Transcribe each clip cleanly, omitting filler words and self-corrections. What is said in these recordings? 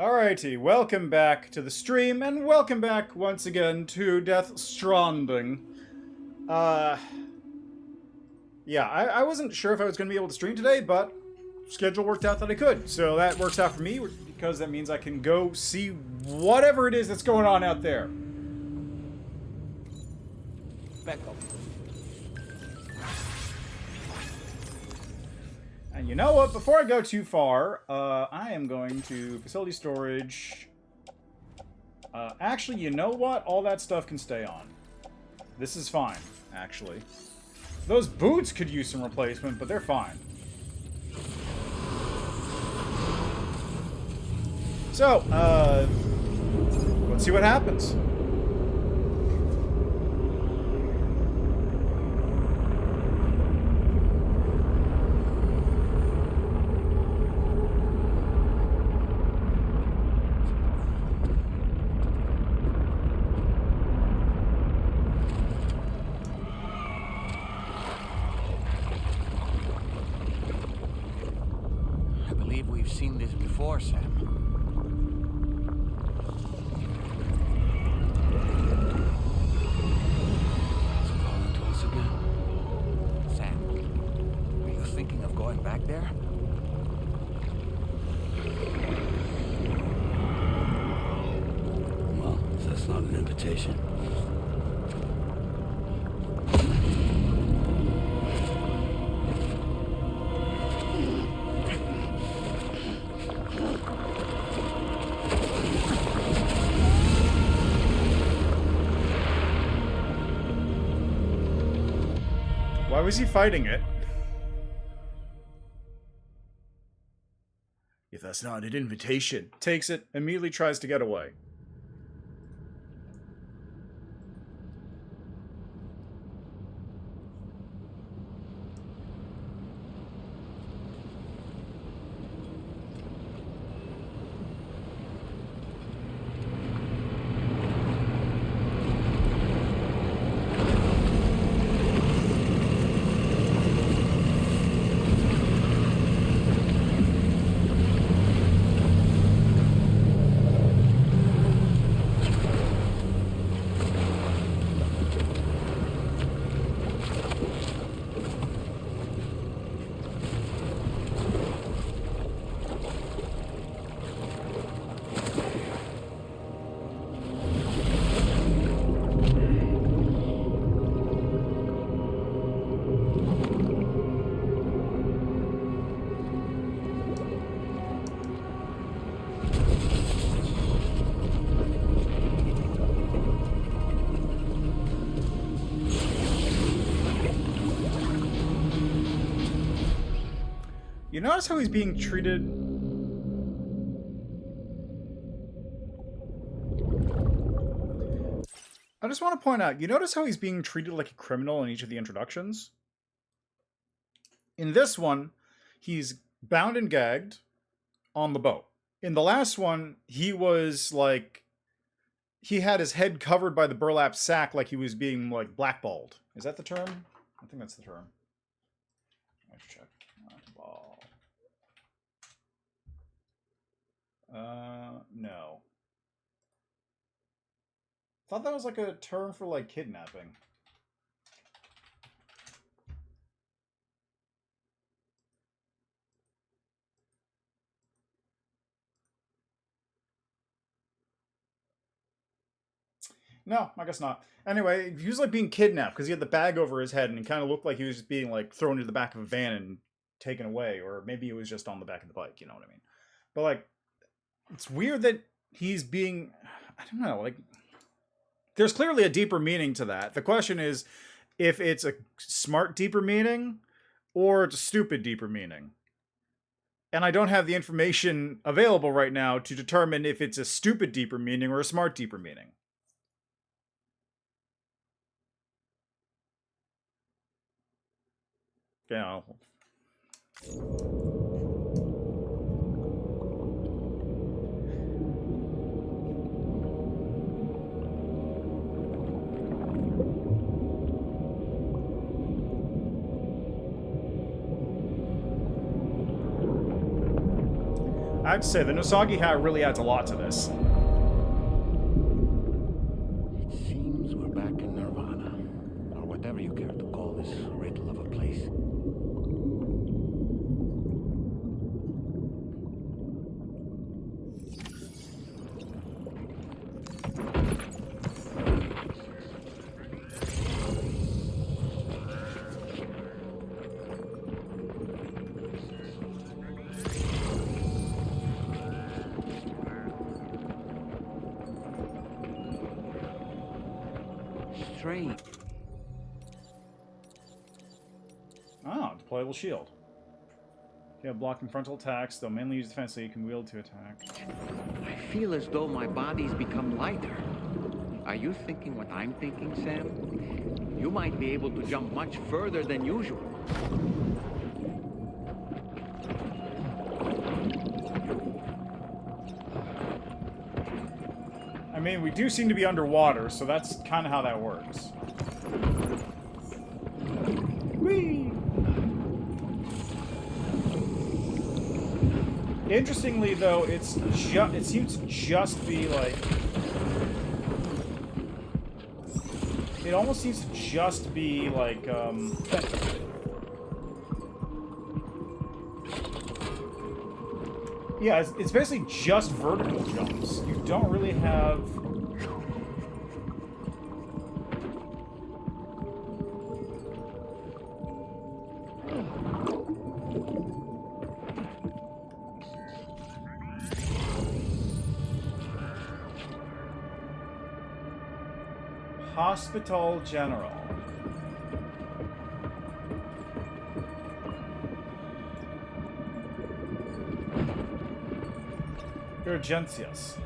Alrighty, welcome back to the stream, and welcome back once again to Stranding. Yeah, I wasn't sure if I was going to be able to stream today, but schedule worked out that I could. So that works out for me, because that means I can go see whatever it is that's going on out there. Back up. And you know what? Before I go too far, I am going to facility storage. Actually, you know what? All that stuff can stay on. This is fine, actually. Those boots could use some replacement, but they're fine. So, let's see what happens. We've seen this before, Sam. It's calling to us again. Sam, are you thinking of going back there? Well, if that's not an invitation. Why was he fighting it? If that's not an invitation. Takes it, immediately tries to get away. You notice how he's being treated? I just want to point out, you notice how he's being treated like a criminal in each of the introductions? In this one, he's bound and gagged on the boat. In the last one, he was like, he had his head covered by the burlap sack like he was being like blackballed. Is that the term? I think that's the term. I should check. No. Thought that was like a term for like kidnapping. No, I guess not. Anyway, he was like being kidnapped because he had the bag over his head and it kind of looked like he was just being like thrown into the back of a van and taken away, or maybe it was just on the back of the bike, you know what I mean? But like, it's weird that he's being, I don't know, like, there's clearly a deeper meaning to that. The question is if it's a smart deeper meaning or it's a stupid deeper meaning. And I don't have the information available right now to determine if it's a stupid deeper meaning or a smart deeper meaning. You know. I have to say, the Nosagi hat really adds a lot to this. It seems we're back in Nirvana, or whatever you care to call this riddle of a place. Strange. Ah, deployable shield. You have blocking frontal attacks, though mainly used defensively, you can wield to attack. I feel as though my body's become lighter. Are you thinking what I'm thinking, Sam? You might be able to jump much further than usual. I mean, we do seem to be underwater, so that's kind of how that works. Whee! Interestingly, though, it seems to just be like... It almost seems to just be like, yeah, it's basically just vertical jumps. You don't really have... Hospital General. Urgencias.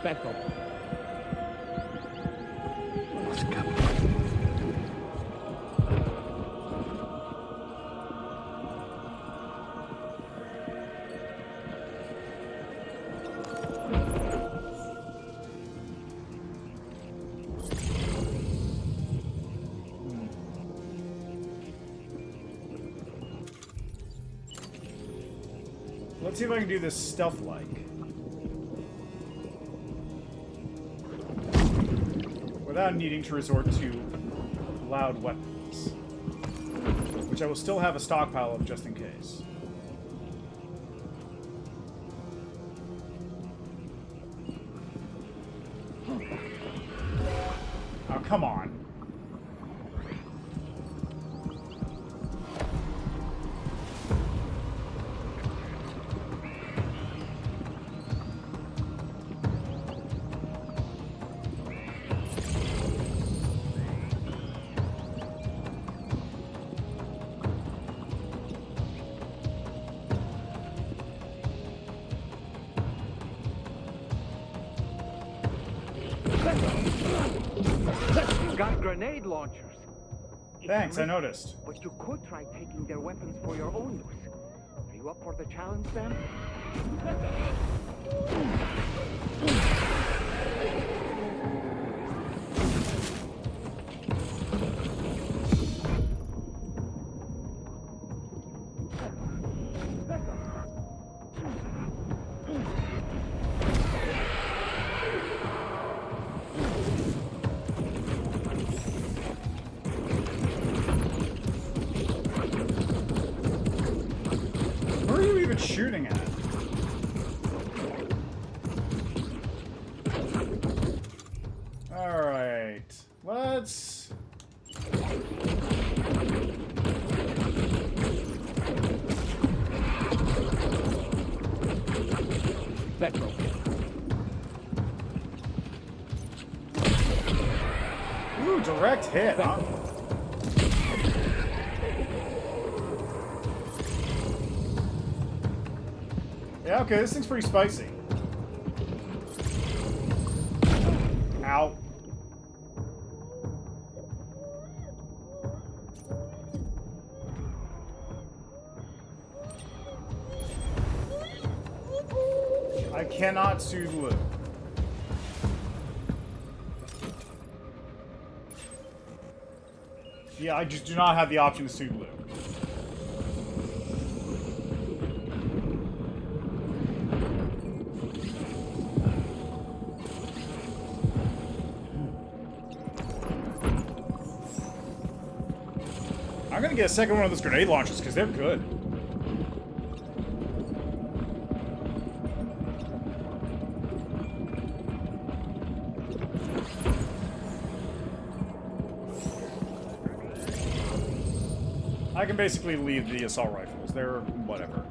Backup. Let's go. Let's see if I can do this stealth-like. Without needing to resort to loud weapons. Which I will still have a stockpile of just in case. Oh, come on. Got grenade launchers. Thanks, I noticed. But you could try taking their weapons for your own use. Are you up for the challenge, Sam? Where are you even shooting at? Alright. Let's... Petro. Direct hit, huh? Yeah, okay, this thing's pretty spicy. Ow. I cannot soothe Lou. Yeah, I just do not have the option to soothe Lou. I'm gonna get a second one of those grenade launchers because they're good. I can basically leave the assault rifles. They're whatever.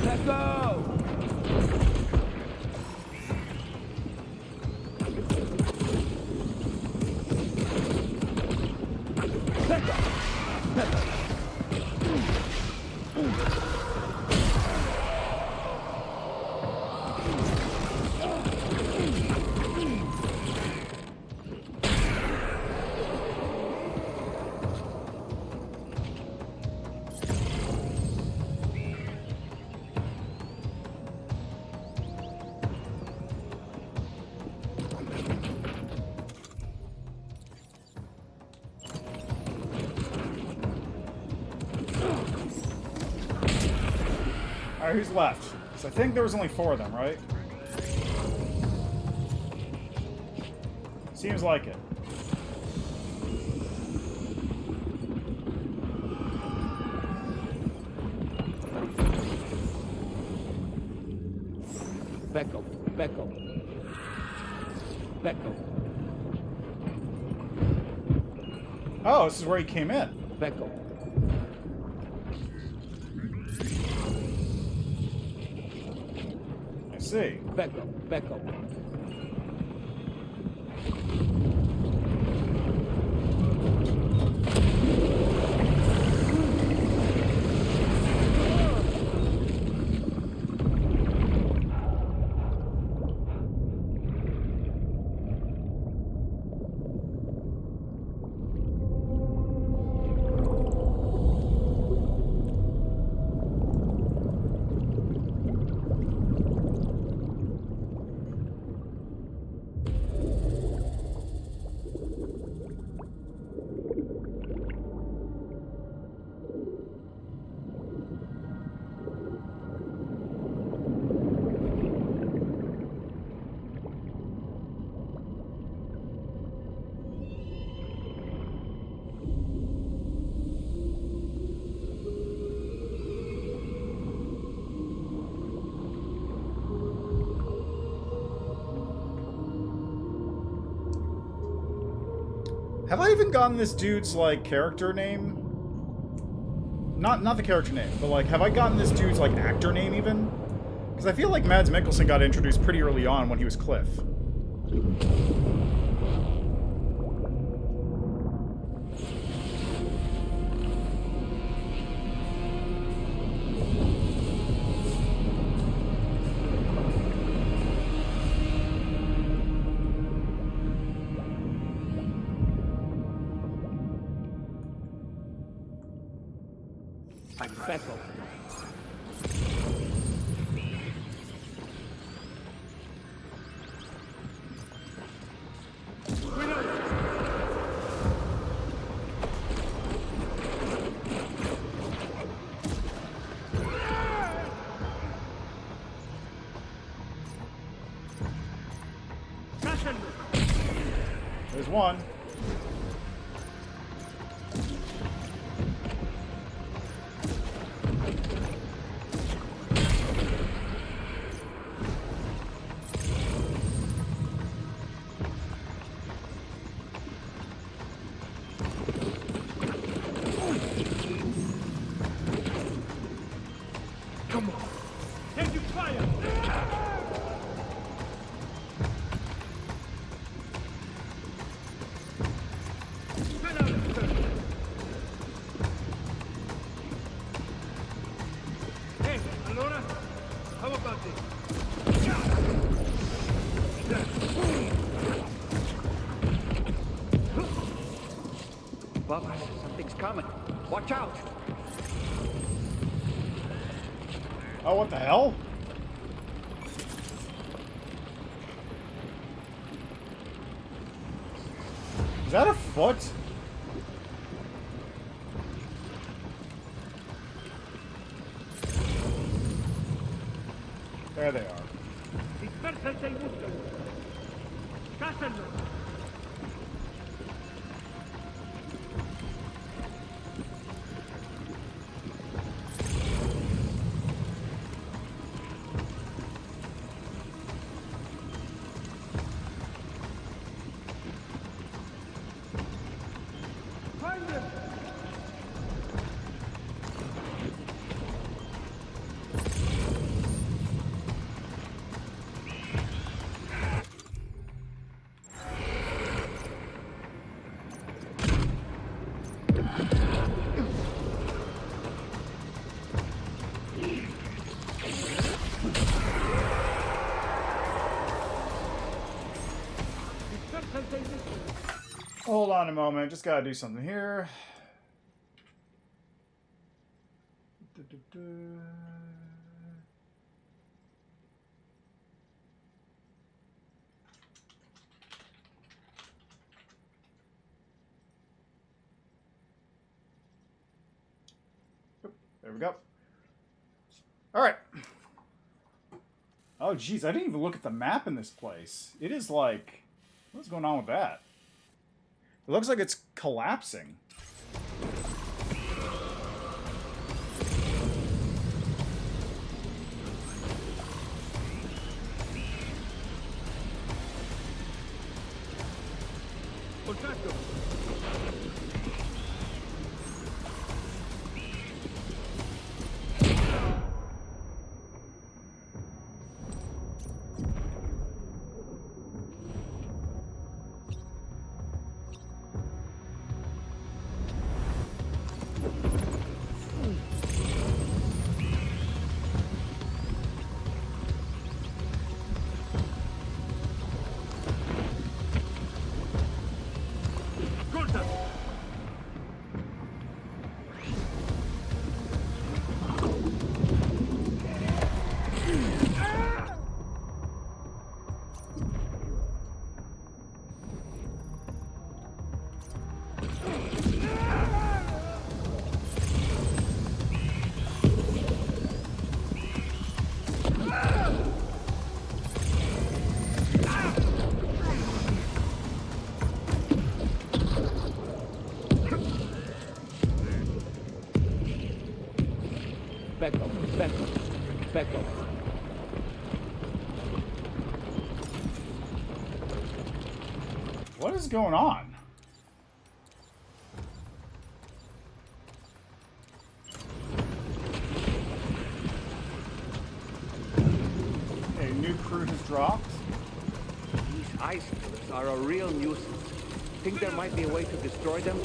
Let's go! Alright, who's left? So I think there was only 4 of them, right? Seems like it. Becco, Becco. Becco, Oh, this is where he came in. Becco. I see. Becco, Becco. Have I even gotten this dude's, like, character name? Not the character name, but, like, have I gotten this dude's, like, actor name, even? Because I feel like Mads Mikkelsen got introduced pretty early on when he was Cliff. Back up. There's one. Come on. Take your fire. Hey, allora, how about this? Bubba, something's coming. Watch out! Oh, what the hell? Is that a foot? There they are. Dispersate i muscoli. Cásalo. Find them. Dispersate i muscoli. Hold on a moment. Just gotta do something here. There we go. All right. Oh, geez. I didn't even look at the map in this place. It is like... What's going on with that? It looks like it's collapsing. Contatto. Contatto. Back up. Back up. Back up. What is going on? A new crew has dropped. These ice pillars are a real nuisance. Think there might be a way to destroy them?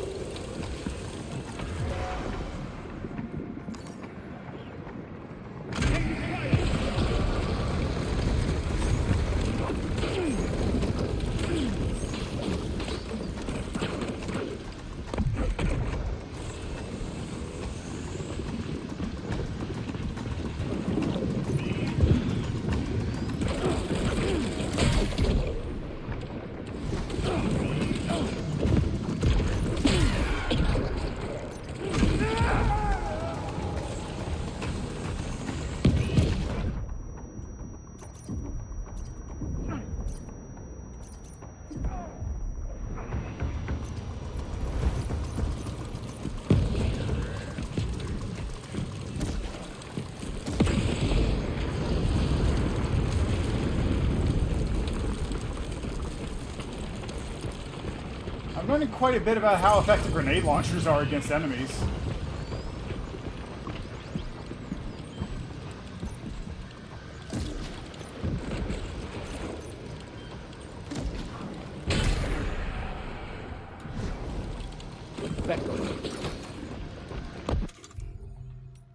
learning quite a bit about how effective grenade launchers are against enemies.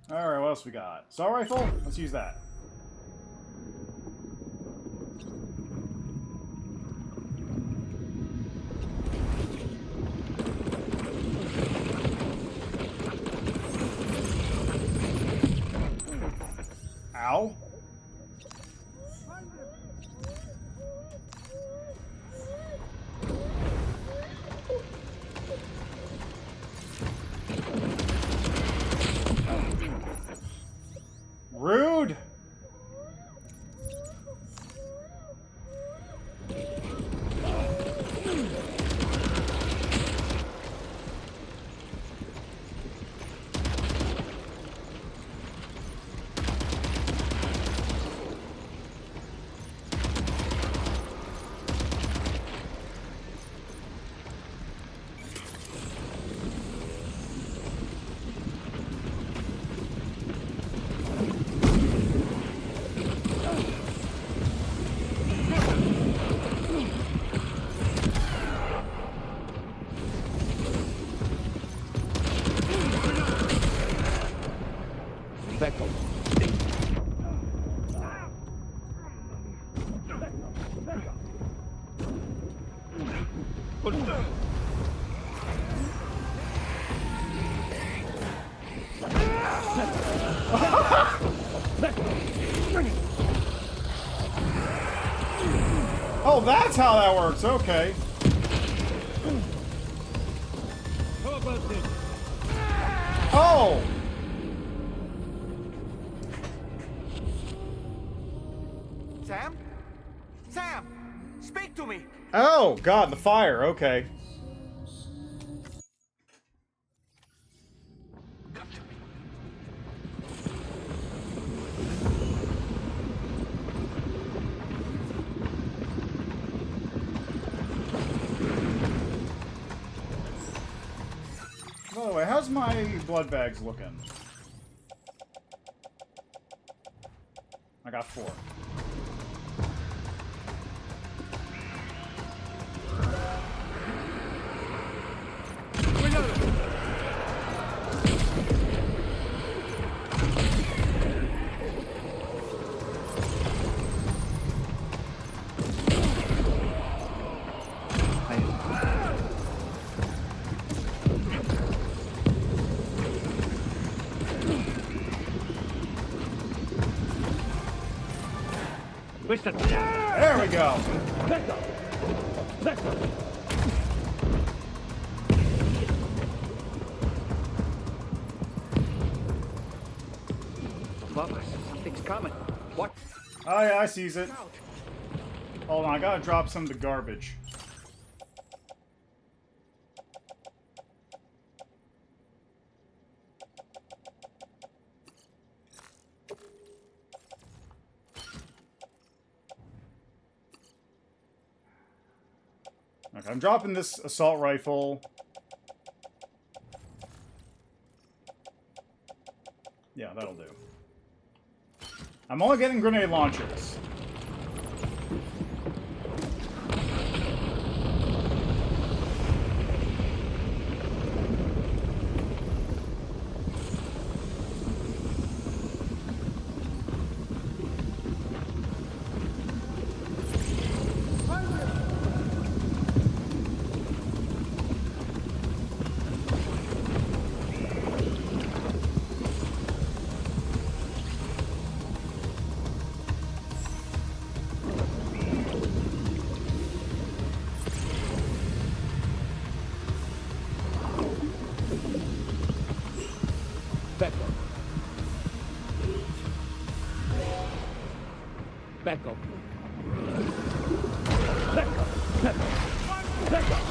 Alright, what else we got? Assault rifle? Let's use that. Ow. Rude. Oh, that's how that works. Okay. How about this? Oh! Sam? Sam! Speak to me! Oh, God, the fire. Okay. By the way, how's my blood bags looking? I got 4. There we go. Above us, something's coming. What? Oh yeah, I sees it. Hold on, I gotta drop some of the garbage. Okay, I'm dropping this assault rifle. Yeah, that'll do. I'm only getting grenade launchers. Back up. Back up. Back up. Back up. Back up.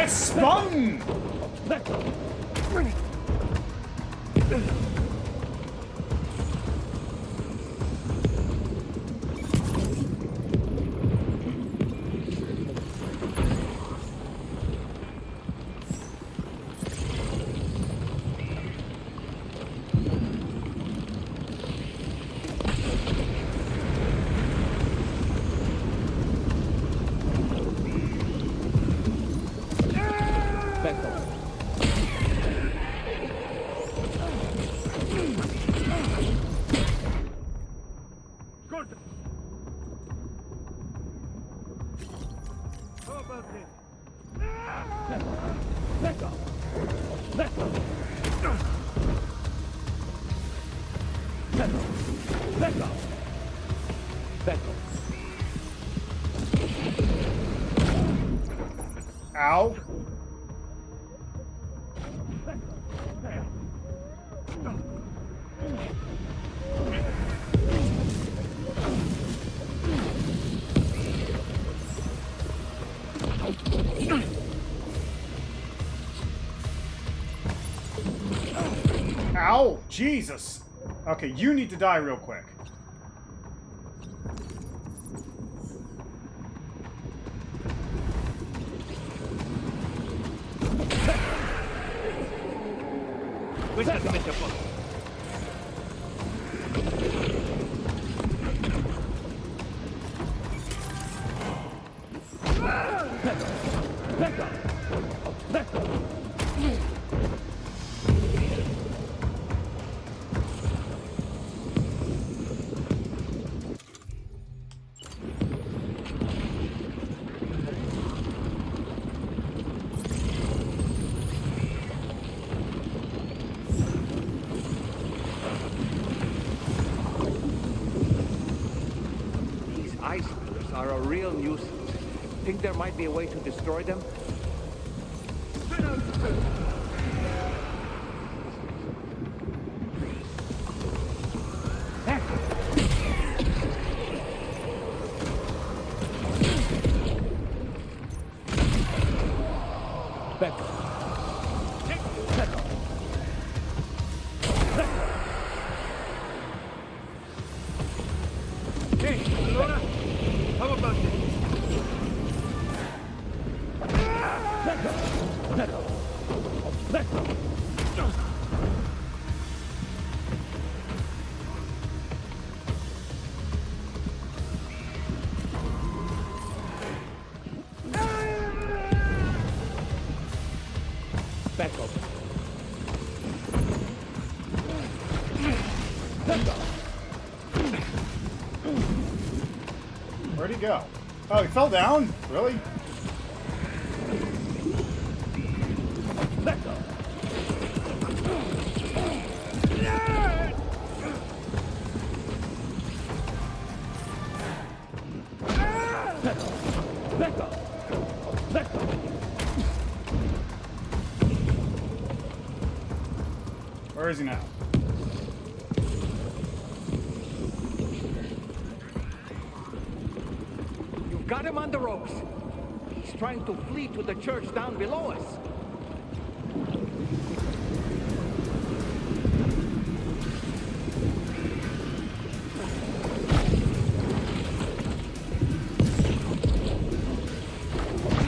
Get spun! Let go. Back up. Corta. How about this? Let go. Let go. Let go. Let go. Let go. Ow. Ow! Jesus! Okay, you need to die real quick. Questa ti mette a posto. Let go. Let go. These ice pillars are a real nuisance. Think there might be a way to destroy them? Back up. Let go. Hey, allora? How about this? Let go. Let go. Let go. Back up. Let go. Where'd he go? Oh, he fell down? Really? Let go. Let go. Let go. Let go. Where is he now? You've got him on the ropes. He's trying to flee to the church down below us.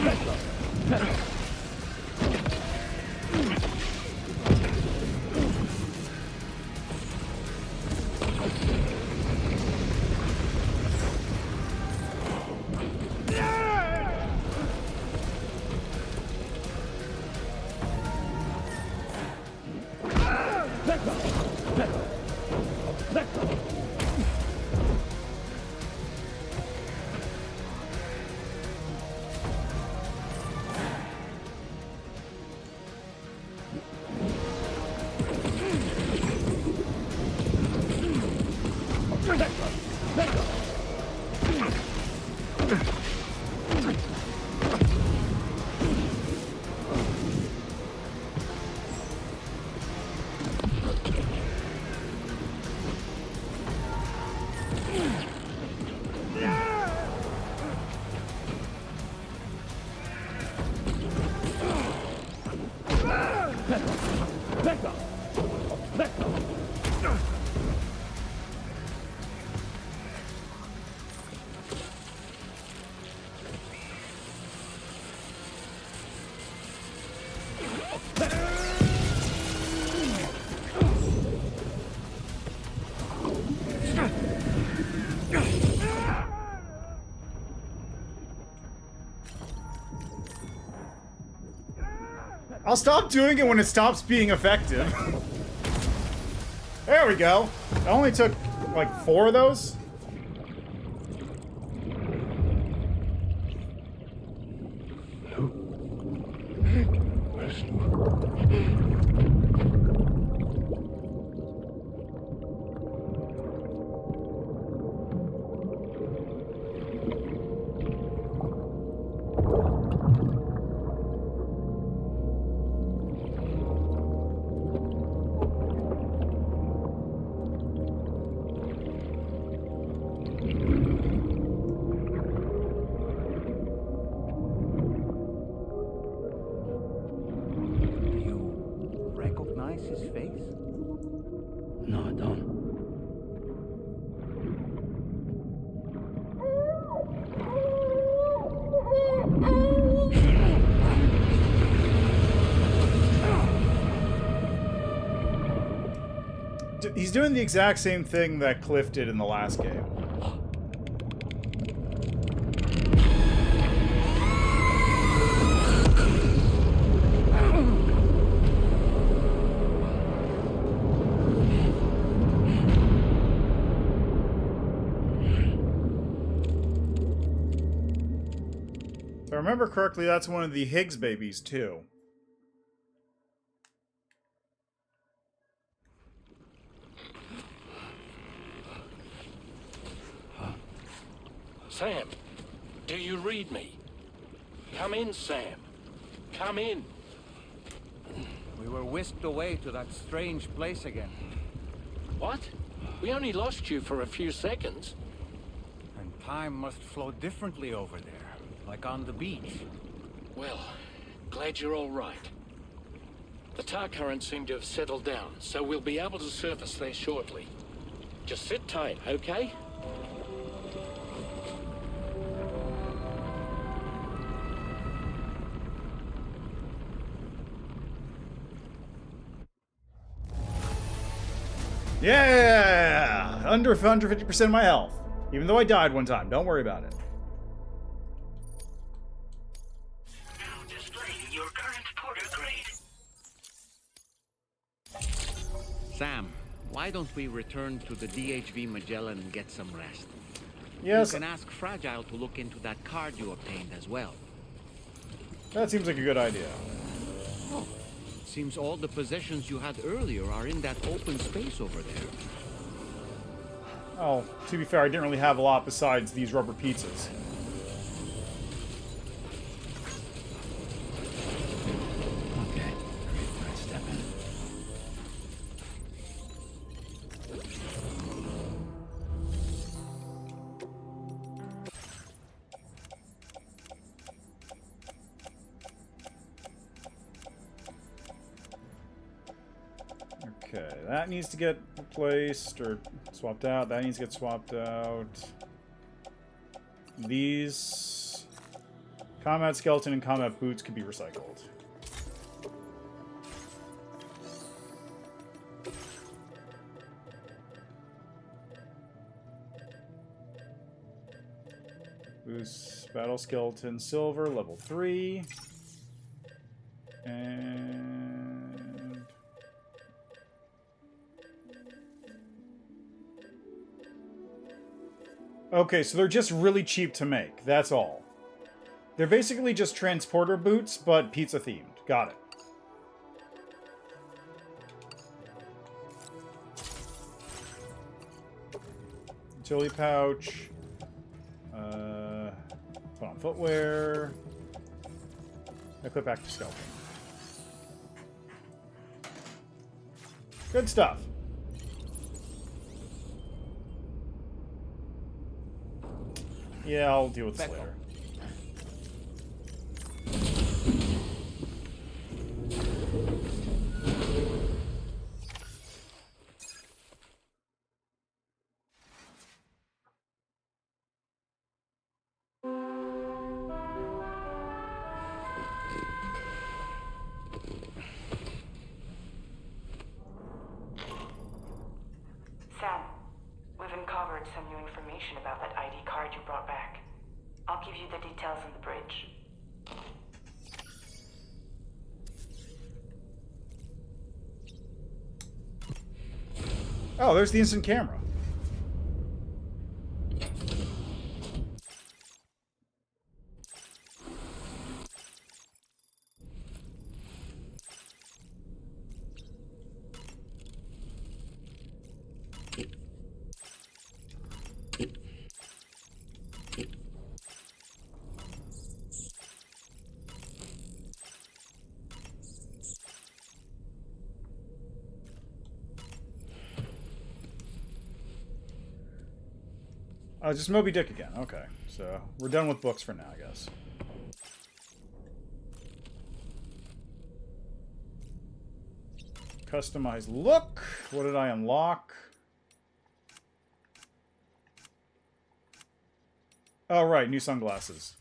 Let go. Let go. Let go. Let go. I'll stop doing it when it stops being effective. There we go. It only took, like, 4 of those? His face? No, I don't. He's doing the exact same thing that Cliff did in the last game. If I remember correctly, that's one of the Higgs babies, too. Sam, do you read me? Come in, Sam. Come in. We were whisked away to that strange place again. What? We only lost you for a few seconds. And time must flow differently over there, like on the beach. Well, glad you're all right. The tar currents seem to have settled down, so we'll be able to surface there shortly. Just sit tight, okay? Yeah! Under 50% of my health. Even though I died one time. Don't worry about it. Now displaying your current porter grade. Sam, why don't we return to the DHV Magellan and get some rest? Yes, You can ask Fragile to look into that card you obtained as well. that seems like a good idea. Seems all the possessions you had earlier are in that open space over there. Oh, to be fair, I didn't really have a lot besides these rubber pizzas. Okay. Let's step in. Okay, that needs to get replaced or swapped out. That needs to get swapped out. These combat skeleton and combat boots could be recycled. Boost battle skeleton silver level 3. And okay, so they're just really cheap to make. That's all. They're basically just transporter boots, but pizza themed. Got it. Utility pouch. Put on footwear. Equip active skeleton. Good stuff. Yeah, I'll deal with this later. give you the details on the bridge. Oh, there's the instant camera. Oh, just Moby Dick again. Okay, so we're done with books for now, I guess. Customize look. What did I unlock? Oh, right, new sunglasses.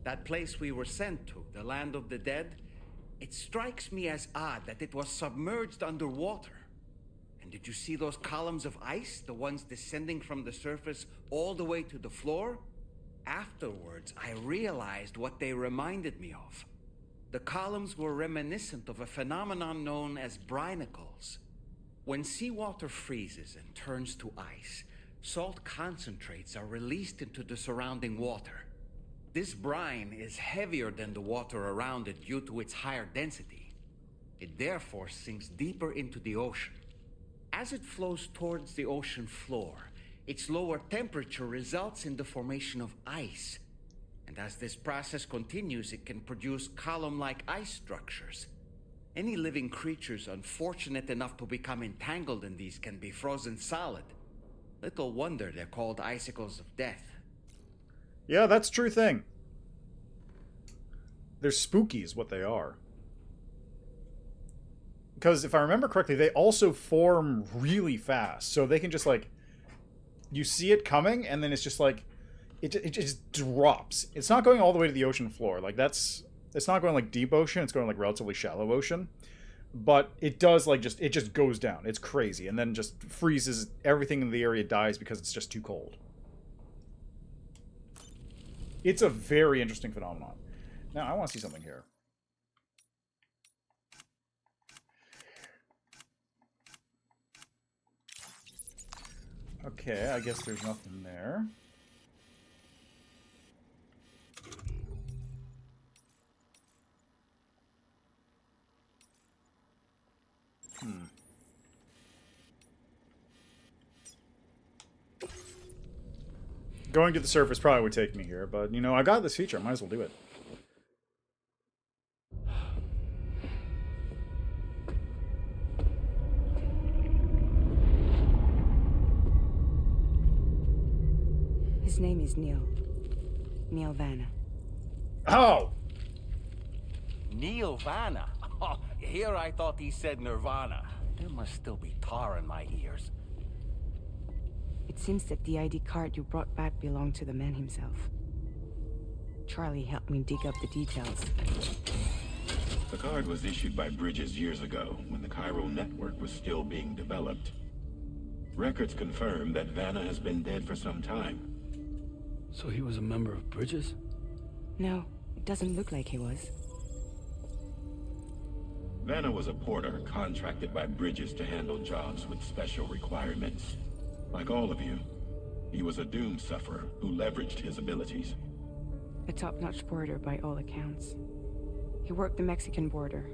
That place we were sent to, the land of the dead, it strikes me as odd that it was submerged underwater. And did you see those columns of ice, the ones descending from the surface all the way to the floor? Afterwards, I realized what they reminded me of. The columns were reminiscent of a phenomenon known as brinicles. When seawater freezes and turns to ice, salt concentrates are released into the surrounding water. This brine is heavier than the water around it due to its higher density. It therefore sinks deeper into the ocean. As it flows towards the ocean floor, its lower temperature results in the formation of ice. And as this process continues, it can produce column-like ice structures. Any living creatures unfortunate enough to become entangled in these can be frozen solid. Little wonder they're called icicles of death. Yeah, that's a true thing. They're spooky is what they are. Because if I remember correctly, they also form really fast. So they can just like... You see it coming, and then it's just like... It just drops. It's not going all the way to the ocean floor. Like, that's... It's not going like deep ocean. It's going like relatively shallow ocean. But it does like just... It just goes down. It's crazy. And then just freezes. Everything in the area dies because it's just too cold. It's a very interesting phenomenon. Now, I want to see something here. Okay, I guess there's nothing there. Going to the surface probably would take me here, but, you know, I got this feature. I might as well do it. His name is Neil. Neil Vanna. Oh! Neil Vanna? Oh, here I thought he said Nirvana. There must still be tar in my ears. It seems that the ID card you brought back belonged to the man himself. Charlie helped me dig up the details. The card was issued by Bridges years ago, when the chiral network was still being developed. Records confirm that Vanna has been dead for some time. So he was a member of Bridges? No, it doesn't look like he was. Vanna was a porter contracted by Bridges to handle jobs with special requirements. Like all of you, he was a doom sufferer who leveraged his abilities. A top-notch porter by all accounts. He worked the Mexican border.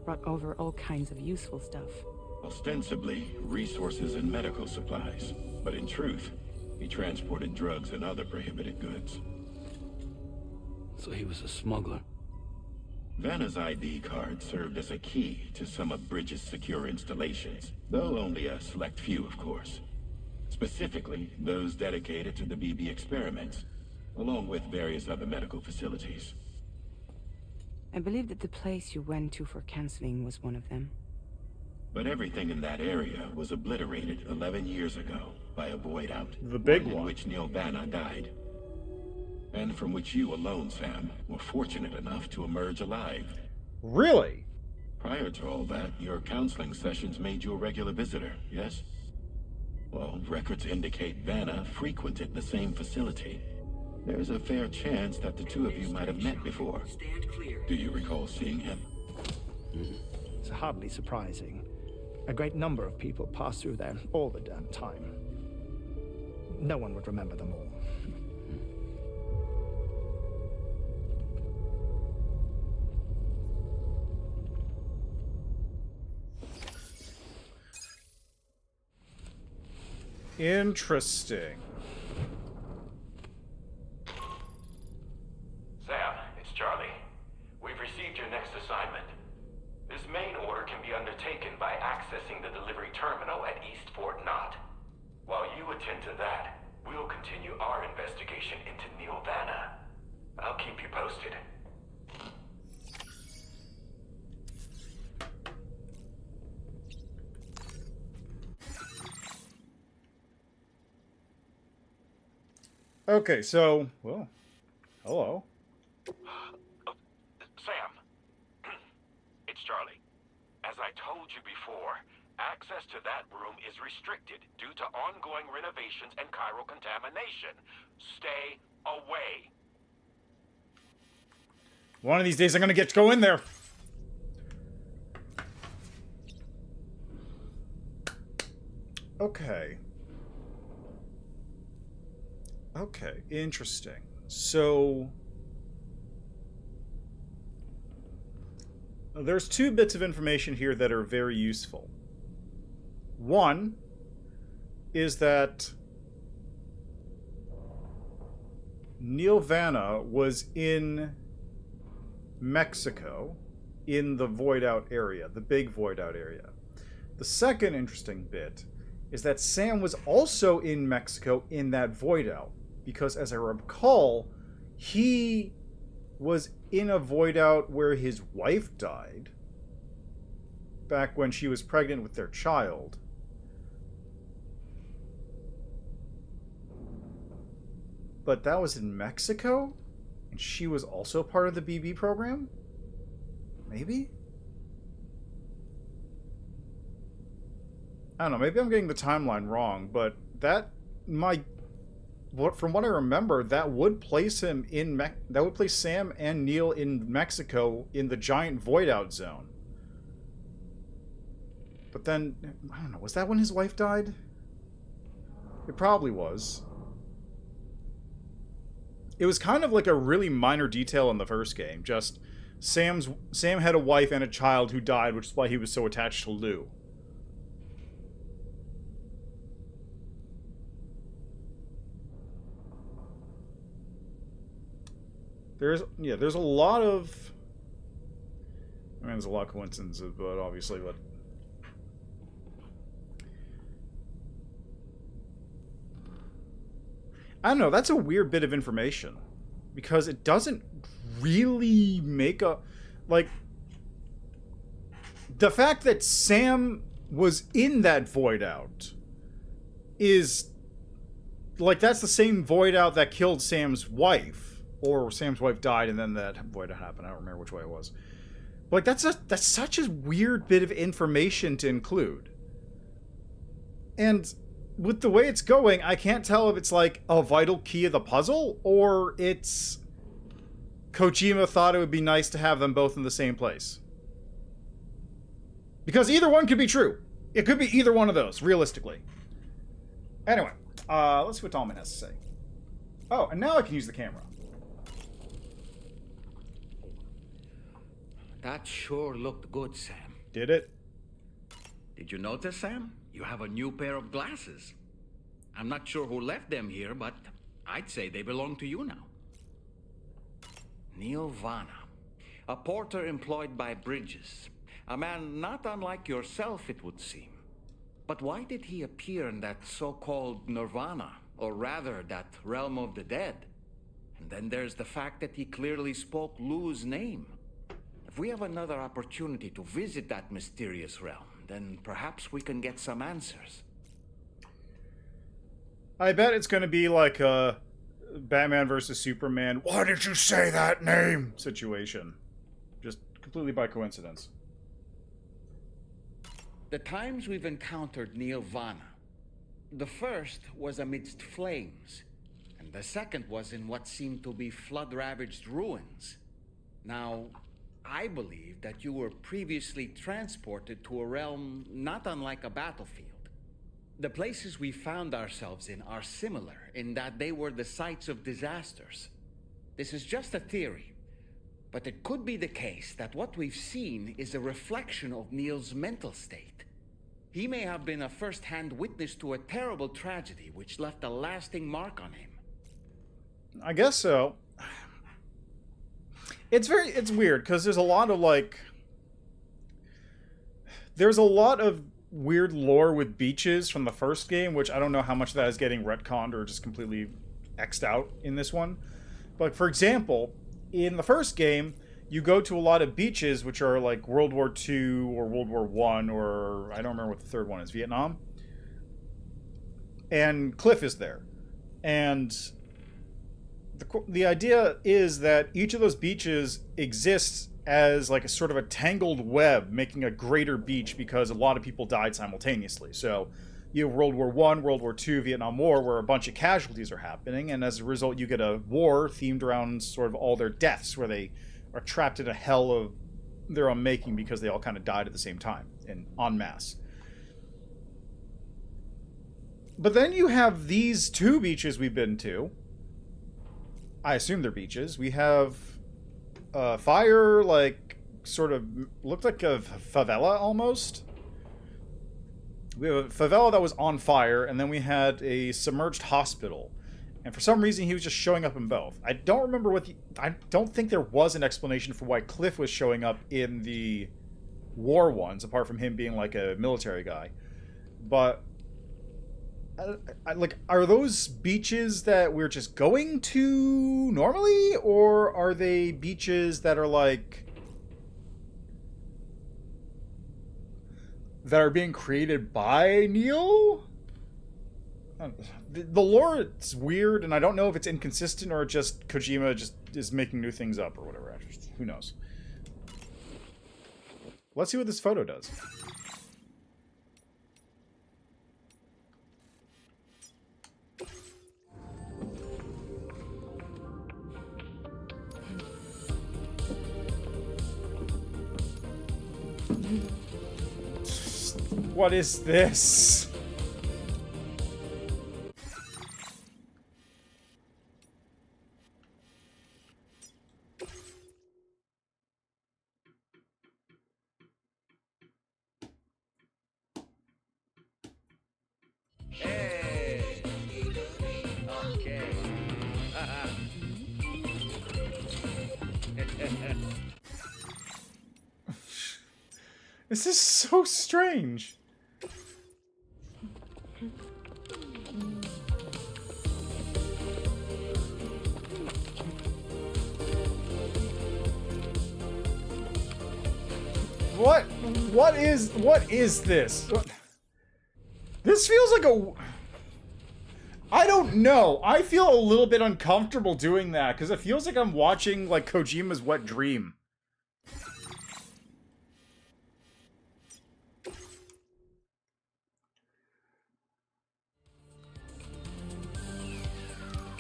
Brought over all kinds of useful stuff. Ostensibly, resources and medical supplies. But in truth, he transported drugs and other prohibited goods. So he was a smuggler. Vanna's ID card served as a key to some of Bridges' secure installations, though only a select few, of course. Specifically, those dedicated to the BB experiments, along with various other medical facilities. I believe that the place you went to for counseling was one of them. But everything in that area was obliterated 11 years ago by a void out. The big in one. which Neil Vanna died. And from which you alone, Sam, were fortunate enough to emerge alive. Really? Prior to all that, your counseling sessions made you a regular visitor, yes? Well, records indicate Vanna frequented the same facility. There's a fair chance that the two of you might have met before. Do you recall seeing him? It's hardly surprising. A great number of people pass through there all the damn time. No one would remember them all. Interesting. Sam, it's Charlie. We've received your next assignment. This main order can be undertaken by accessing the delivery terminal at East Fort Knott. While you attend to that, we'll continue our investigation into Neil Vanna. I'll keep you posted. Okay, so, well, hello. Sam, it's Charlie. As I told you before, access to that room is restricted due to ongoing renovations and chiral contamination. Stay away. One of these days I'm gonna get to go in there. Okay. Okay, interesting. So there's two bits of information here that are very useful. One is that Neil Vanna was in Mexico in the void out area, the big void out area. The second interesting bit is that Sam was also in Mexico in that void out, because as I recall, he was in a void out where his wife died back when she was pregnant with their child. But that was in Mexico? And she was also part of the BB program? Maybe? I don't know, maybe I'm getting the timeline wrong, but that from what I remember, that would place him in that would place Sam and Neil in Mexico in the giant void out zone. But then, I don't know, was that when his wife died? It probably was. It was kind of like a really minor detail in the first game. Just Sam had a wife and a child who died, which is why he was so attached to Lou. There's a lot of... I mean, there's a lot of coincidences, but obviously, but... I don't know, that's a weird bit of information. Because it doesn't really make a... Like... The fact that Sam was in that void out is... Like, that's the same void out that killed Sam's wife. Or Sam's wife died and then that void happened. I don't remember which way it was. But like, that's such a weird bit of information to include. And with the way it's going, I can't tell if it's like a vital key of the puzzle or it's Kojima thought it would be nice to have them both in the same place. Because either one could be true. It could be either one of those, realistically. Anyway, let's see what Tallman has to say. Oh, and now I can use the camera. That sure looked good, Sam. Did it? Did you notice, Sam? You have a new pair of glasses. I'm not sure who left them here, but I'd say they belong to you now. Neil Vanna, a porter employed by Bridges. A man not unlike yourself, it would seem. But why did he appear in that so-called Nirvana, or rather, that realm of the dead? And then there's the fact that he clearly spoke Lou's name. If we have another opportunity to visit that mysterious realm, then perhaps we can get some answers. I bet it's going to be like a Batman versus Superman, why did you say that name situation. Just completely by coincidence. The times we've encountered Nirvana. The first was amidst flames, and the second was in what seemed to be flood-ravaged ruins. Now, I believe that you were previously transported to a realm not unlike a battlefield. The places we found ourselves in are similar in that they were the sites of disasters. This is just a theory, but it could be the case that what we've seen is a reflection of Neil's mental state. He may have been a first-hand witness to a terrible tragedy which left a lasting mark on him. I guess so. It's weird, because there's a lot of, like... There's a lot of weird lore with beaches from the first game, which I don't know how much of that is getting retconned or just completely X'd out in this one. But, for example, in the first game, you go to a lot of beaches which are like World War II or World War I, or I don't remember what the third one is, Vietnam. And Cliff is there. And the idea is that each of those beaches exists as like a sort of a tangled web, making a greater beach because a lot of people died simultaneously. So you have World War I, World War II, Vietnam War, where a bunch of casualties are happening, and as a result you get a war themed around sort of all their deaths, where they are trapped in a hell of their own making because they all kind of died at the same time, and en masse. But then you have these two beaches we've been to. I assume they're beaches. We have fire, like, sort of looked like a favela almost. We have a favela that was on fire, and then we had a submerged hospital. And for some reason, he was just showing up in both. I don't remember what I don't think there was an explanation for why Cliff was showing up in the war ones, apart from him being like a military guy. But like, are those beaches that we're just going to normally, or are they beaches that are like that are being created by Neil? The lore is weird, and I don't know if it's inconsistent or just Kojima just is making new things up or whatever. Who knows? Let's see what this photo does. What is this? Hey! Okay. This is so strange. What is this? This feels like a... I don't know. I feel a little bit uncomfortable doing that, because it feels like I'm watching, like, Kojima's wet dream.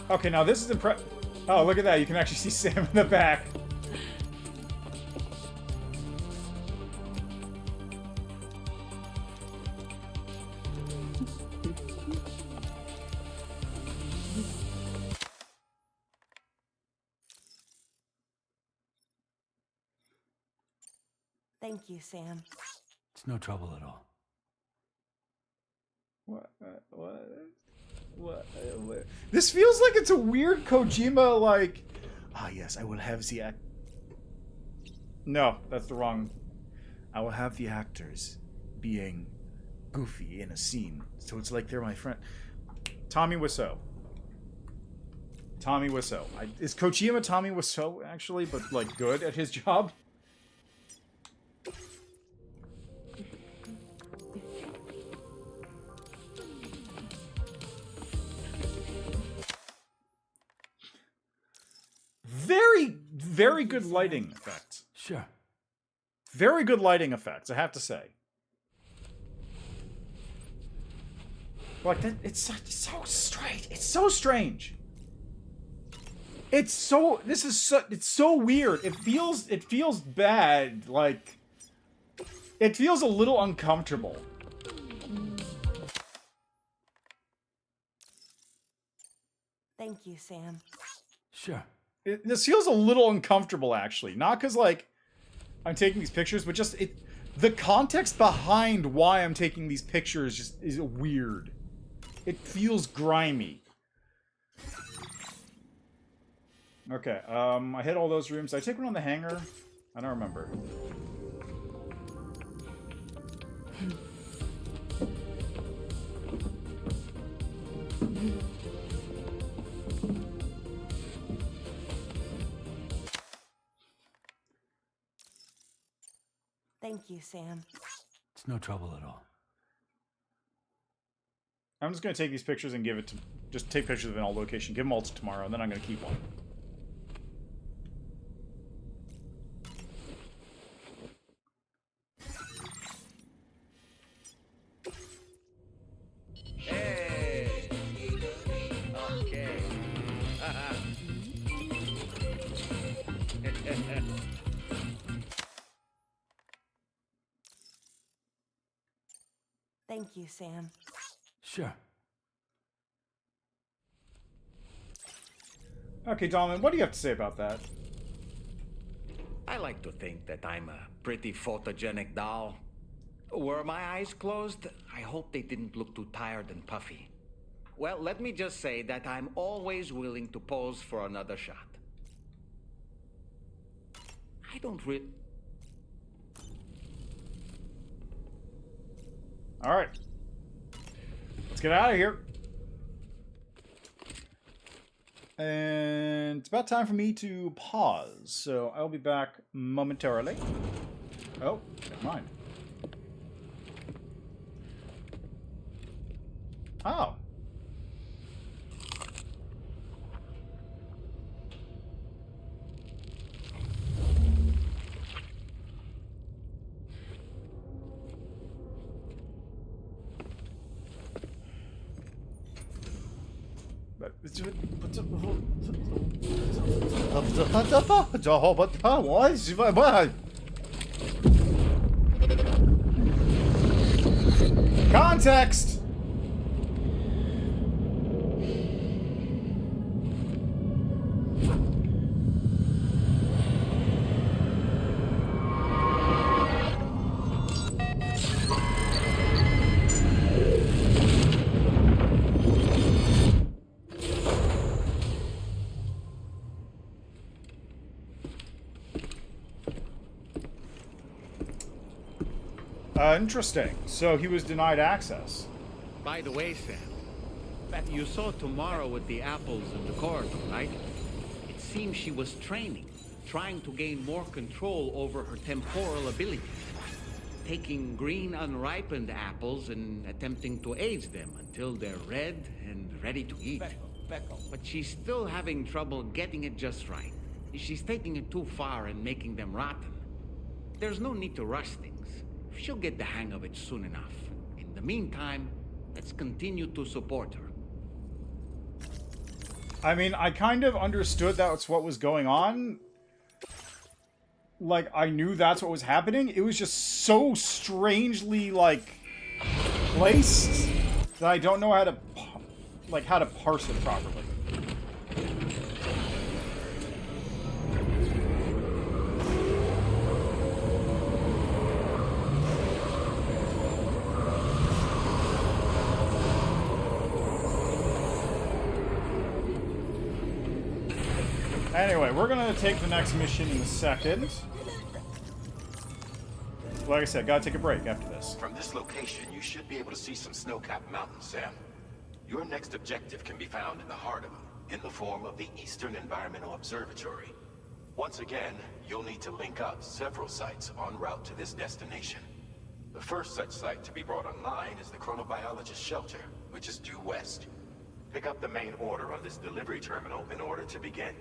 Okay, now this is Oh, look at that. You can actually see Sam in the back. Thank you, Sam. It's no trouble at all. What? This feels like it's a weird Kojima, like... Ah, yes, I will have the act... No, that's the wrong... I will have the actors being goofy in a scene, so it's like they're my friend. Tommy Wiseau. Tommy Wiseau. Is Kojima Tommy Wiseau, actually, but, like, good at his job? Very good lighting effects. Sure. Very good lighting effects, I have to say. Like that, it's so strange. It's so strange. It's so. This is so. It's so weird. It feels bad. Like it feels a little uncomfortable. Thank you, Sam. Sure. This feels a little uncomfortable, actually. Not because like I'm taking these pictures, but just the context behind why I'm taking these pictures just is weird. It feels grimy. Okay, I hit all those rooms. Did I take one on the hangar? I don't remember. Thank you, Sam. It's no trouble at all. I'm just going to take these pictures and give it to... Just take pictures of an all location. Give them all to tomorrow, and then I'm going to keep one. Hey! Okay. Thank you, Sam. Sure. Okay, Donovan, what do you have to say about that? I like to think that I'm a pretty photogenic doll. Were my eyes closed? I hope they didn't look too tired and puffy. Well, let me just say that I'm always willing to pose for another shot. I don't really... Alright. Let's get out of here. And it's about time for me to pause, so I'll be back momentarily. Oh, never mind. Oh. Context! Interesting. So he was denied access. By the way, Sam, that you saw tomorrow with the apples in the corridor, right? It seems she was training, trying to gain more control over her temporal abilities. Taking green unripened apples and attempting to age them until they're red and ready to eat. But she's still having trouble getting it just right. She's taking it too far and making them rotten. There's no need to rush things. She'll get the hang of it soon enough. In the meantime, let's continue to support her. I mean, I kind of understood that's what was going on. Like, I knew that's what was happening. It was just so strangely, like, placed that I don't know how to, like, how to parse it properly. Anyway, we're gonna take the next mission in a second. Like I said, gotta take a break after this. From this location, you should be able to see some snow-capped mountains, Sam. Your next objective can be found in the heart of them, in the form of the Eastern Environmental Observatory. Once again, you'll need to link up several sites en route to this destination. The first such site to be brought online is the Chronobiologist Shelter, which is due west. Pick up the main order on this delivery terminal in order to begin.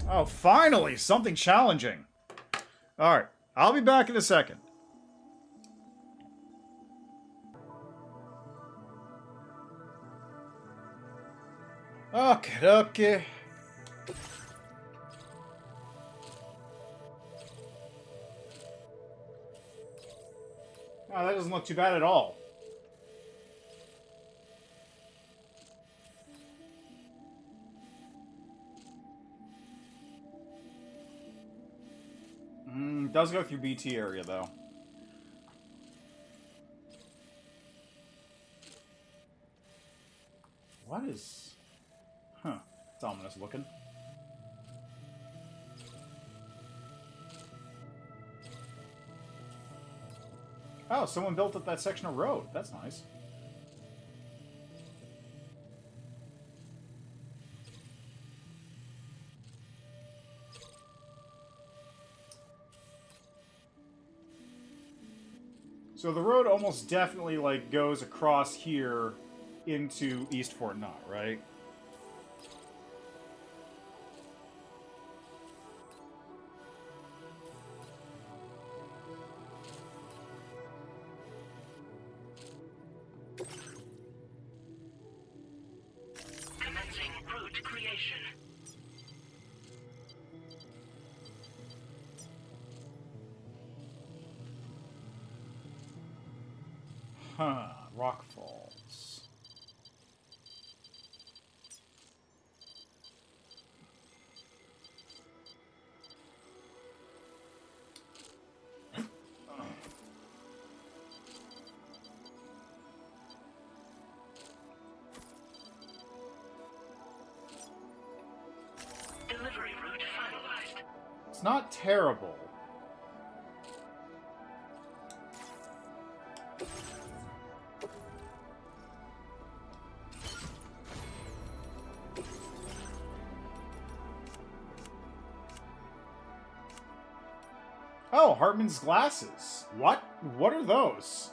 Oh, finally! Something challenging. Alright, I'll be back in a second. Okay. Oh, that doesn't look too bad at all. Does go through BT area, though. What is... Huh. It's ominous looking. Oh, someone built up that section of road. That's nice. So the road almost definitely, like, goes across here into East Fort Knott, right? Commencing route creation. Huh. Rock Falls. Delivery route finalized. It's not terrible. Oh, Hartman's glasses. What? What are those?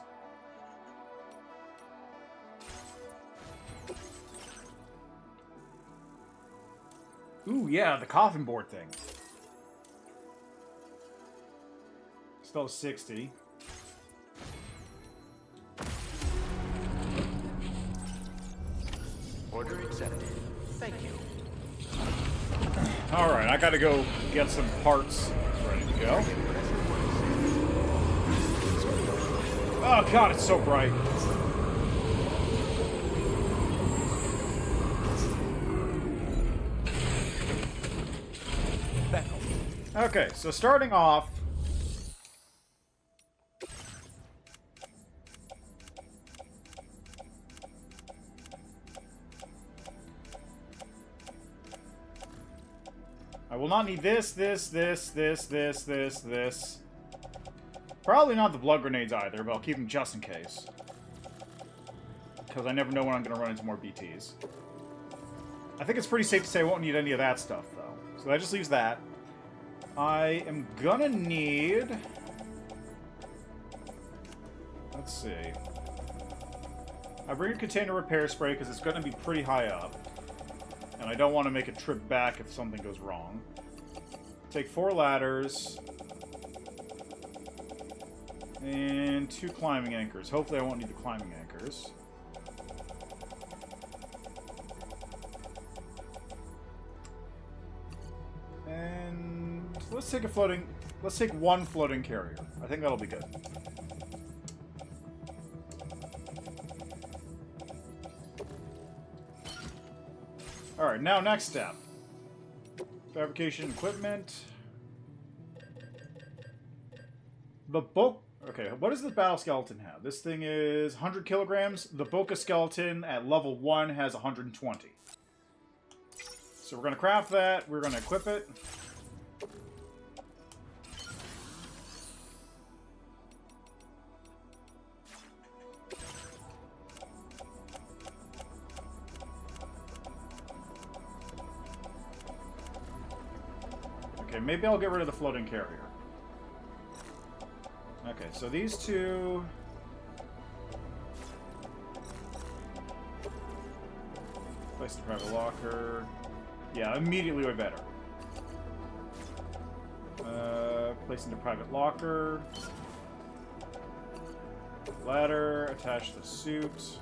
Ooh, yeah, the coffin board thing. Still 60. Order accepted. Thank you. Alright, I gotta go get some parts ready to go. Oh god, it's so bright. Okay, so starting off... I will not need this. Probably not the blood grenades either, but I'll keep them just in case. Because I never know when I'm going to run into more BTs. I think it's pretty safe to say I won't need any of that stuff, though. So that just leaves that. I am gonna need... Let's see. I bring a container repair spray because it's gonna be pretty high up. And I don't want to make a trip back if something goes wrong. Take 4 ladders. And 2 climbing anchors. Hopefully I won't need the climbing anchors. And let's take a floating... Let's take 1 floating carrier. I think that'll be good. Alright, now next step. Fabrication equipment. The bulk... Okay, what does the battle skeleton have? This thing is 100 kilograms. The Boca skeleton at level 1 has 120. So we're going to craft that. We're going to equip it. Okay, maybe I'll get rid of the floating carrier. Okay, so these 2... Place the private locker. Yeah, immediately way better. Place into private locker. Ladder. Attach the suit.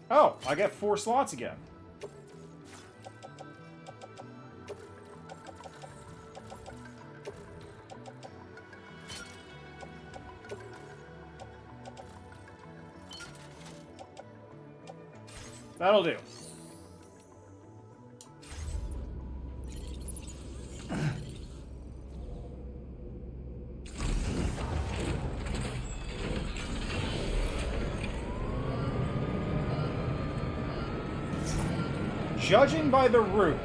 Oh, I get 4 slots again. That'll do. Judging by the route,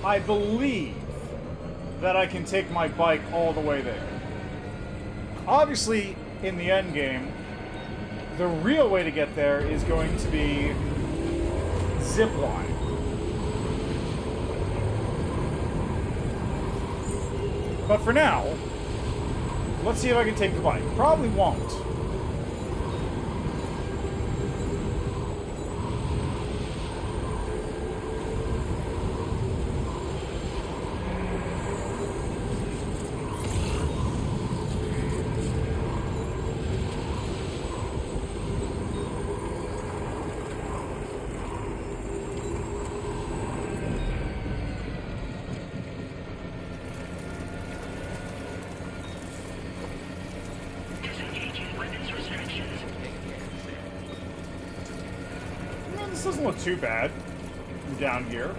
I believe that I can take my bike all the way there. Obviously, in the end game, the real way to get there is going to be zipline. But for now, let's see if I can take the bike. Probably won't. This doesn't look too bad from down here.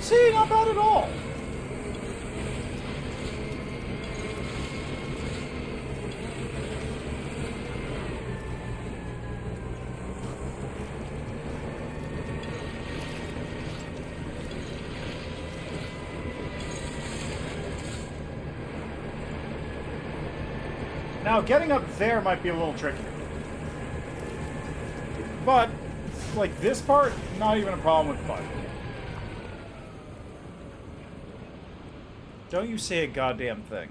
See, not bad at all. Now, getting up there might be a little tricky. But, like this part, not even a problem with the bike. Don't you say a goddamn thing.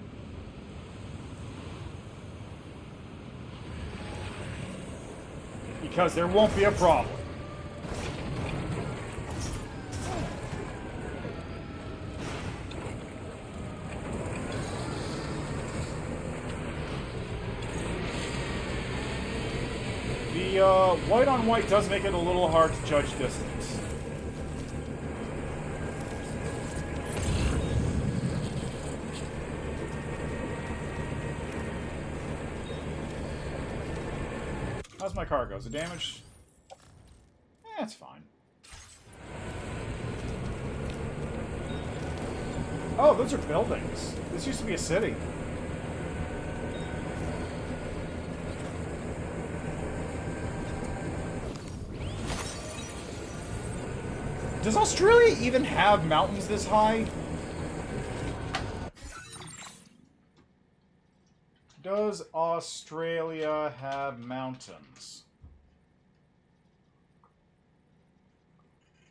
Because there won't be a problem. The white on white does make it a little hard to judge distance. How's my cargo? Is it damaged? It's fine. Oh, those are buildings. This used to be a city. Does Australia even have mountains this high? Does Australia have mountains?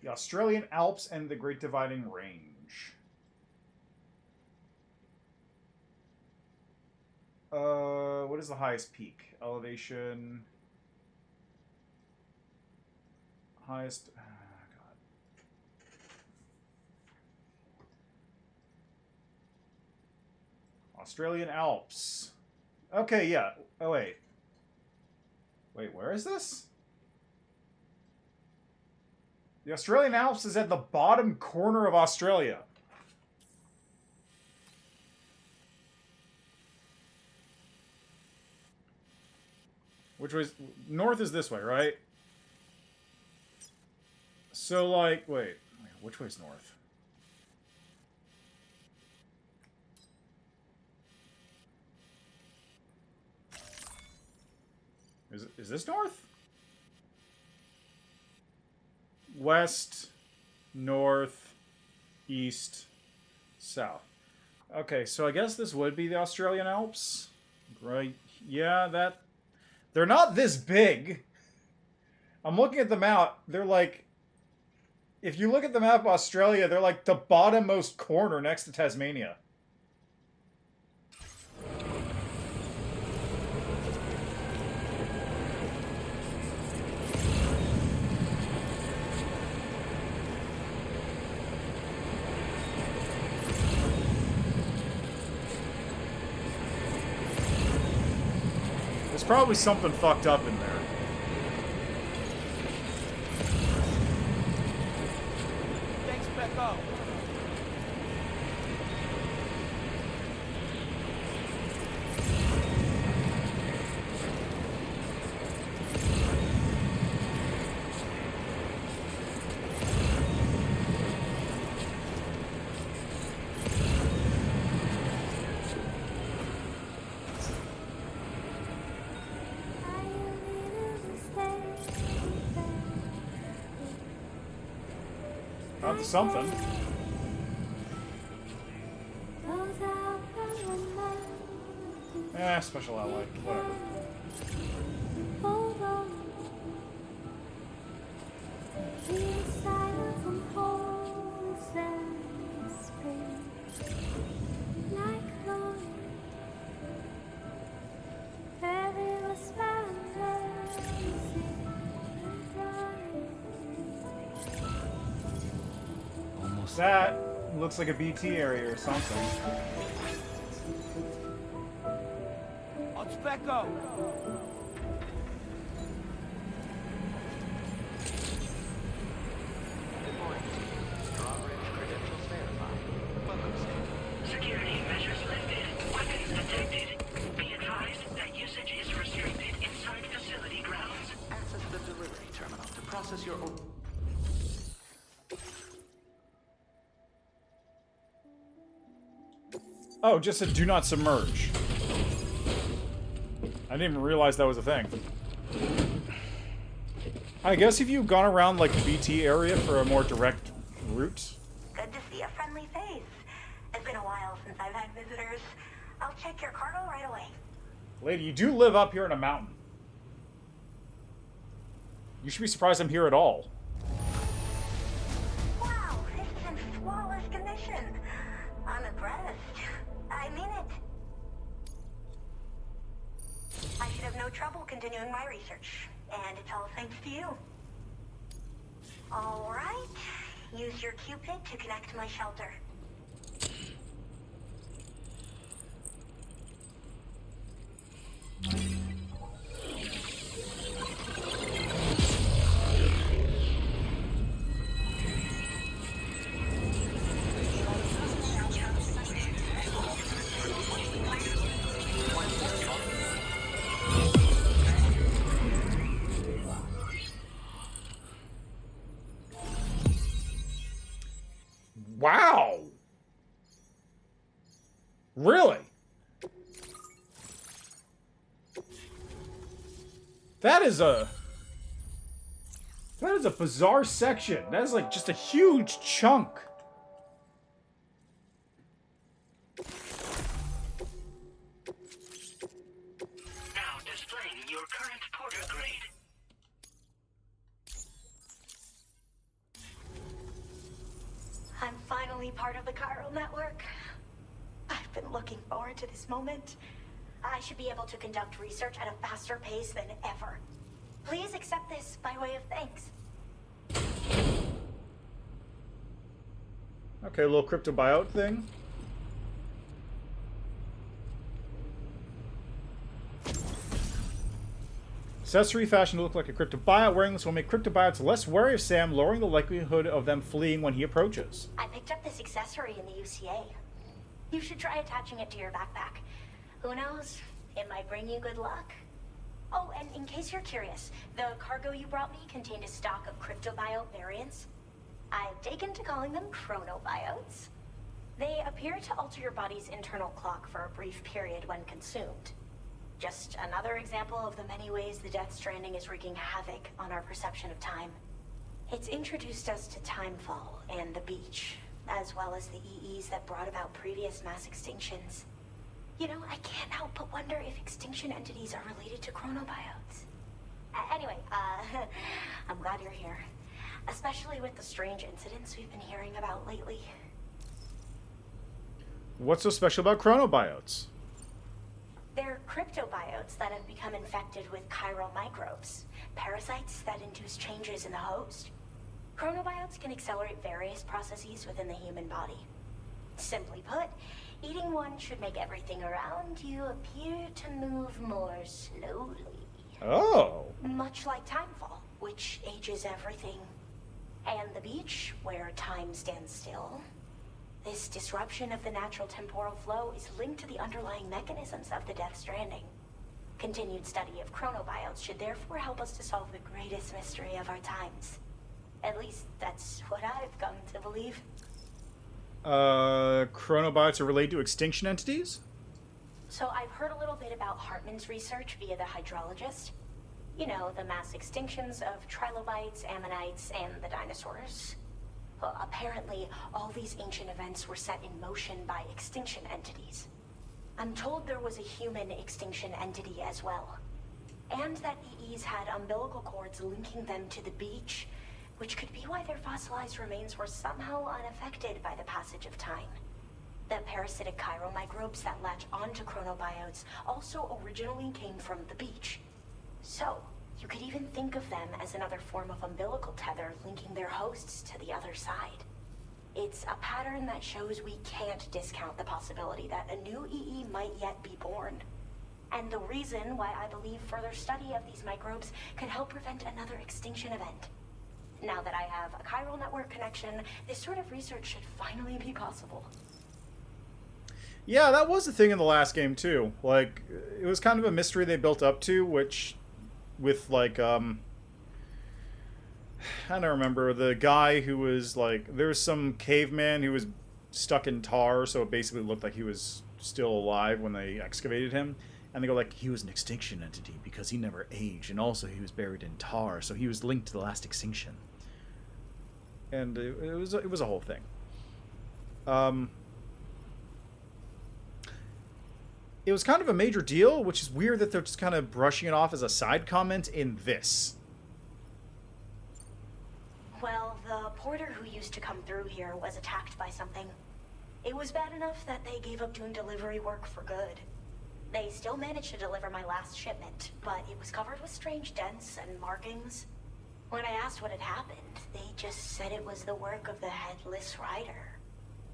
The Australian Alps and the Great Dividing Range. What is the highest peak? Elevation. Highest. God. Australian Alps. Okay, yeah. Oh, wait. Wait, where is this? The Australian Alps is at the bottom corner of Australia. Which was... North is this way, right? So, like... Wait. Which way's north? Is this north? West, north, east, south. Okay, so I guess this would be the Australian Alps. Right. Yeah, that... They're not this big. I'm looking at the map. They're like... If you look at the map of Australia, they're like the bottommost corner next to Tasmania. There's probably something fucked up in there. Thanks, Becco. Found something. Special ally. Whatever. That looks like a BT area or something. It's Becco. Security measures lifted. Weapons detected. Be advised that usage is restricted inside facility grounds. Access the delivery terminal to process your order. Oh, just said do not submerge. I didn't even realize that was a thing. I guess if you've gone around like the BT area for a more direct route. Good to see a friendly face. It's been a while since I've had visitors. I'll check your cargo right away. Lady, you do live up here in a mountain. You should be surprised I'm here at all. Wow, this is in flawless condition. I'm impressed. I mean it. I should have no trouble continuing my research. And it's all thanks to you. All right. Use your Cupid to connect to my shelter. Wow! Really? That is a bizarre section. That is like just a huge chunk. Now displaying your current porter grade. part of the chiral network. I've been looking forward to this moment. I should be able to conduct research at a faster pace than ever. Please accept this by way of thanks. Okay, a little cryptobiote thing. Accessory fashioned to look like a cryptobiote. Wearing this will make cryptobiotes less wary of Sam, lowering the likelihood of them fleeing when he approaches. I picked up this accessory in the UCA. You should try attaching it to your backpack. Who knows? It might bring you good luck. Oh, and in case you're curious, the cargo you brought me contained a stock of cryptobiote variants. I've taken to calling them chronobiotes. They appear to alter your body's internal clock for a brief period when consumed. Just another example of the many ways the Death Stranding is wreaking havoc on our perception of time. It's introduced us to timefall and the beach, as well as the EEs that brought about previous mass extinctions. You know, I can't help but wonder if extinction entities are related to chronobiotes. Anyway, I'm glad you're here. Especially with the strange incidents we've been hearing about lately. What's so special about chronobiotes? They're cryptobiotes that have become infected with chiral microbes, parasites that induce changes in the host. Chronobiotes can accelerate various processes within the human body. Simply put, eating one should make everything around you appear to move more slowly. Oh. Much like timefall, which ages everything. And the beach, where time stands still. This disruption of the natural temporal flow is linked to the underlying mechanisms of the Death Stranding. Continued study of chronobiotes should therefore help us to solve the greatest mystery of our times. At least, that's what I've come to believe. Chronobiotes are related to extinction entities? So I've heard a little bit about Hartman's research via the hydrologist. You know, the mass extinctions of trilobites, ammonites, and the dinosaurs. Well, apparently, all these ancient events were set in motion by extinction entities. I'm told there was a human extinction entity as well. And that EEs had umbilical cords linking them to the beach, which could be why their fossilized remains were somehow unaffected by the passage of time. The parasitic chiral microbes that latch onto chronobiotes also originally came from the beach. So, you could even think of them as another form of umbilical tether linking their hosts to the other side. It's a pattern that shows we can't discount the possibility that a new EE might yet be born. And the reason why I believe further study of these microbes could help prevent another extinction event. Now that I have a chiral network connection, this sort of research should finally be possible. Yeah, that was the thing in the last game, too. Like, it was kind of a mystery they built up to, which... with, like, I don't remember, the guy who was, like, there was some caveman who was stuck in tar, so it basically looked like he was still alive when they excavated him. And they go, like, he was an extinction entity because he never aged, and also he was buried in tar, so he was linked to the last extinction. And it was a whole thing. It was kind of a major deal, which is weird that they're just kind of brushing it off as a side comment in this. Well, the porter who used to come through here was attacked by something. It was bad enough that they gave up doing delivery work for good. They still managed to deliver my last shipment, but it was covered with strange dents and markings. When I asked what had happened, they just said it was the work of the Headless Rider.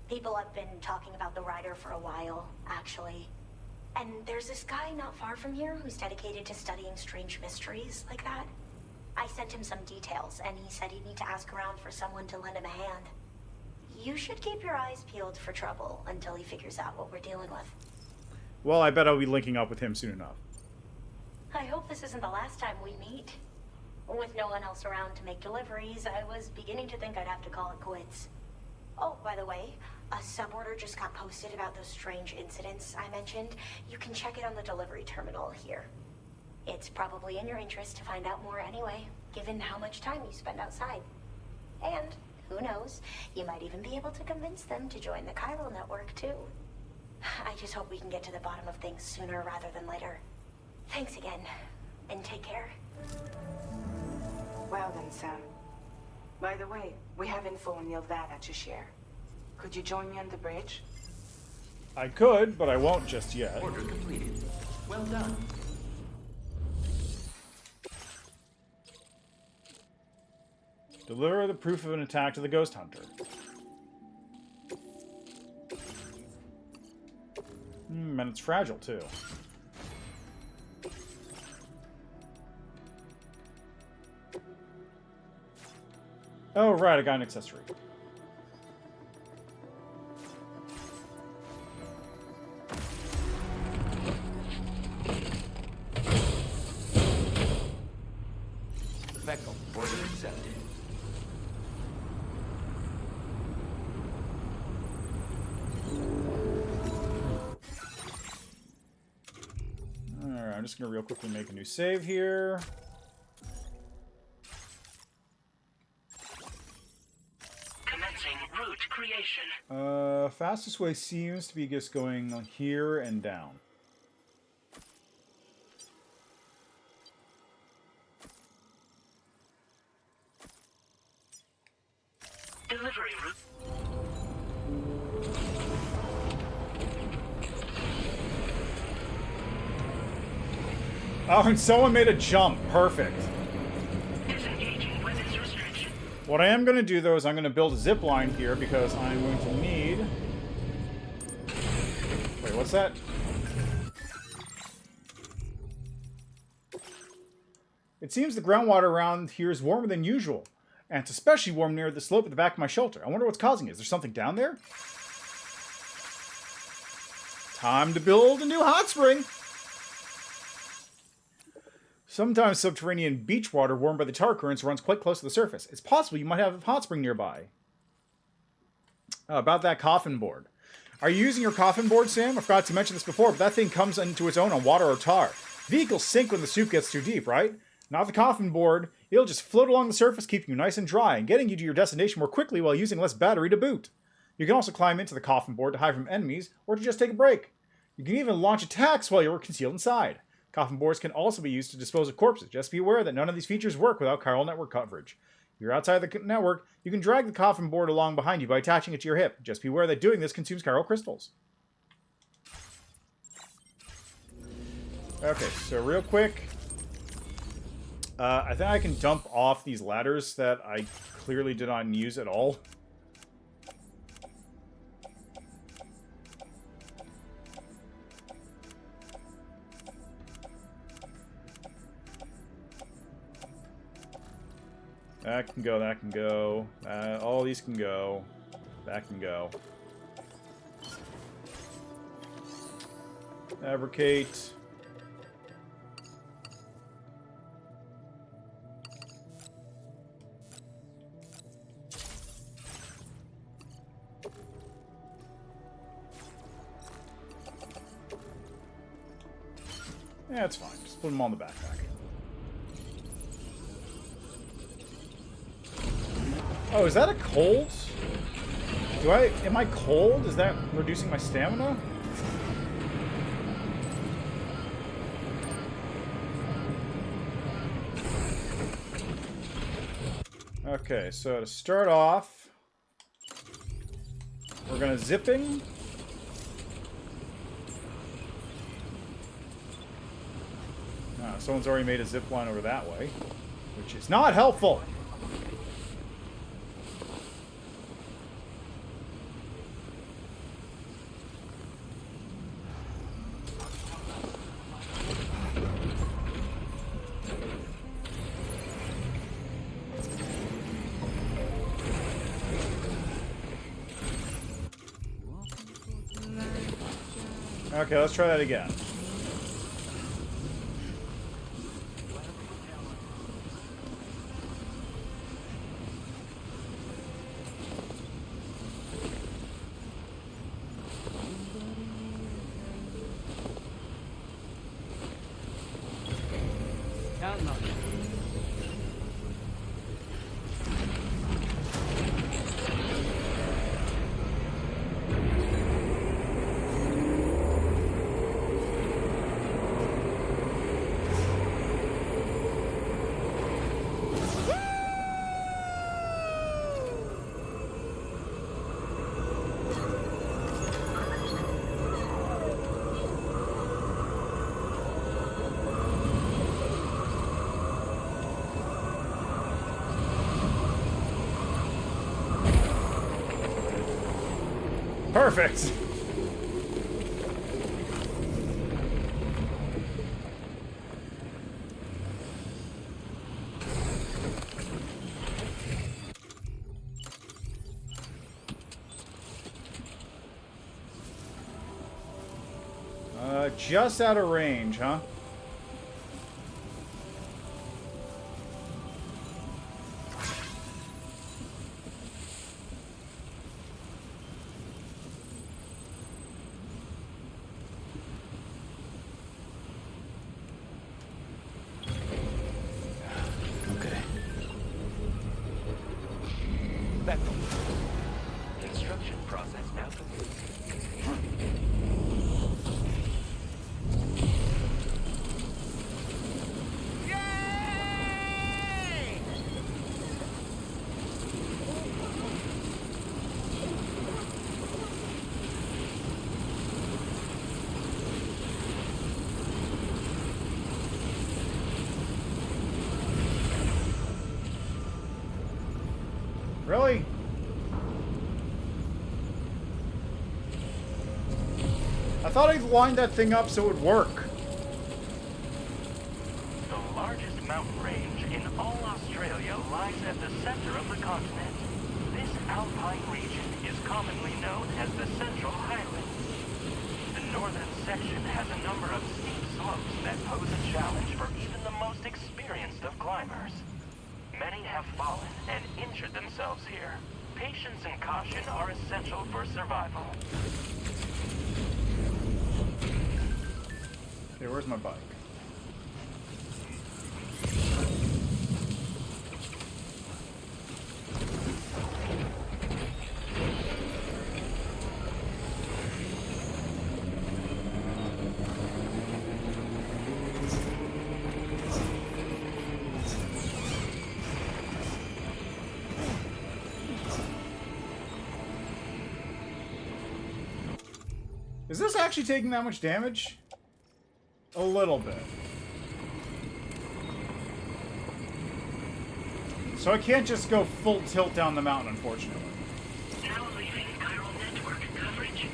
People have been talking about the Rider for a while, actually. And there's this guy not far from here who's dedicated to studying strange mysteries like that. I sent him some details, and he said he'd need to ask around for someone to lend him a hand. You should keep your eyes peeled for trouble until he figures out what we're dealing with. Well, I bet I'll be linking up with him soon enough. I hope this isn't the last time we meet. With no one else around to make deliveries, I was beginning to think I'd have to call it quits. Oh, by the way, a suborder just got posted about those strange incidents I mentioned. You can check it on the delivery terminal here. It's probably in your interest to find out more anyway, given how much time you spend outside. And, who knows, you might even be able to convince them to join the chiral network, too. I just hope we can get to the bottom of things sooner rather than later. Thanks again, and take care. Well then, Sam. By the way, we have info on Yelvana to share. Could you join me on the bridge? I could, but I won't just yet. Order completed. Well done. Deliver the proof of an attack to the ghost hunter. And it's fragile, too. Oh, right, I got an accessory. Beckel, order accepted. Alright, I'm just going to real quickly make a new save here. Commencing route creation. Fastest way seems to be just going here and down. Delivery route. Oh, and someone made a jump. Perfect. Disengaging weapons restriction. What I am going to do, though, is I'm going to build a zip line here because I'm going to need... Wait, what's that? It seems the groundwater around here is warmer than usual, and it's especially warm near the slope at the back of my shelter. I wonder what's causing it. Is there something down there? Time to build a new hot spring! Sometimes subterranean beach water warmed by the tar currents runs quite close to the surface. It's possible you might have a hot spring nearby. About that coffin board. Are you using your coffin board, Sam? I forgot to mention this before, but that thing comes into its own on water or tar. Vehicles sink when the soup gets too deep, right? Not the coffin board. It'll just float along the surface, keeping you nice and dry, and getting you to your destination more quickly while using less battery to boot. You can also climb into the coffin board to hide from enemies, or to just take a break. You can even launch attacks while you're concealed inside. Coffin boards can also be used to dispose of corpses. Just be aware that none of these features work without chiral network coverage. If you're outside the network, you can drag the coffin board along behind you by attaching it to your hip. Just be aware that doing this consumes chiral crystals. Okay, so real quick, I think I can dump off these ladders that I clearly did not use at all. That can go, that can go. All these can go. That can go. Fabricate. Yeah, it's fine. Just put them on the backpack. Oh, is that a cold? Am I cold? Is that reducing my stamina? Okay, so to start off, we're gonna zipping. Someone's already made a zip line over that way, which is not helpful. Okay, let's try that again. Perfect. Just out of range, huh? Okay. Beckham. Construction process now complete. Really? I thought I'd lined that thing up so it would work. The largest mountain range in all Australia lies at the center of the continent. This alpine region is commonly known as the Central Highlands. The northern section has a number of steep slopes that pose a challenge for even the most experienced of climbers. Many have fallen and injured themselves here. Patience and caution are essential for survival. Okay, where's my bike? Is this actually taking that much damage? A little bit. So I can't just go full tilt down the mountain, unfortunately. Now leaving chiral network coverage.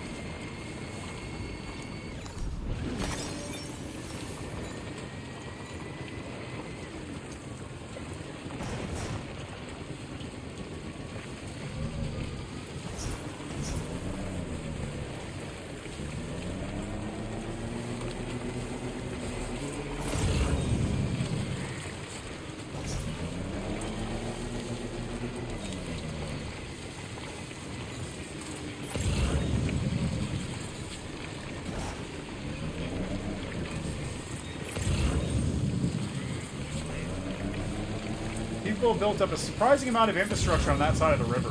People have built up a surprising amount of infrastructure on that side of the river.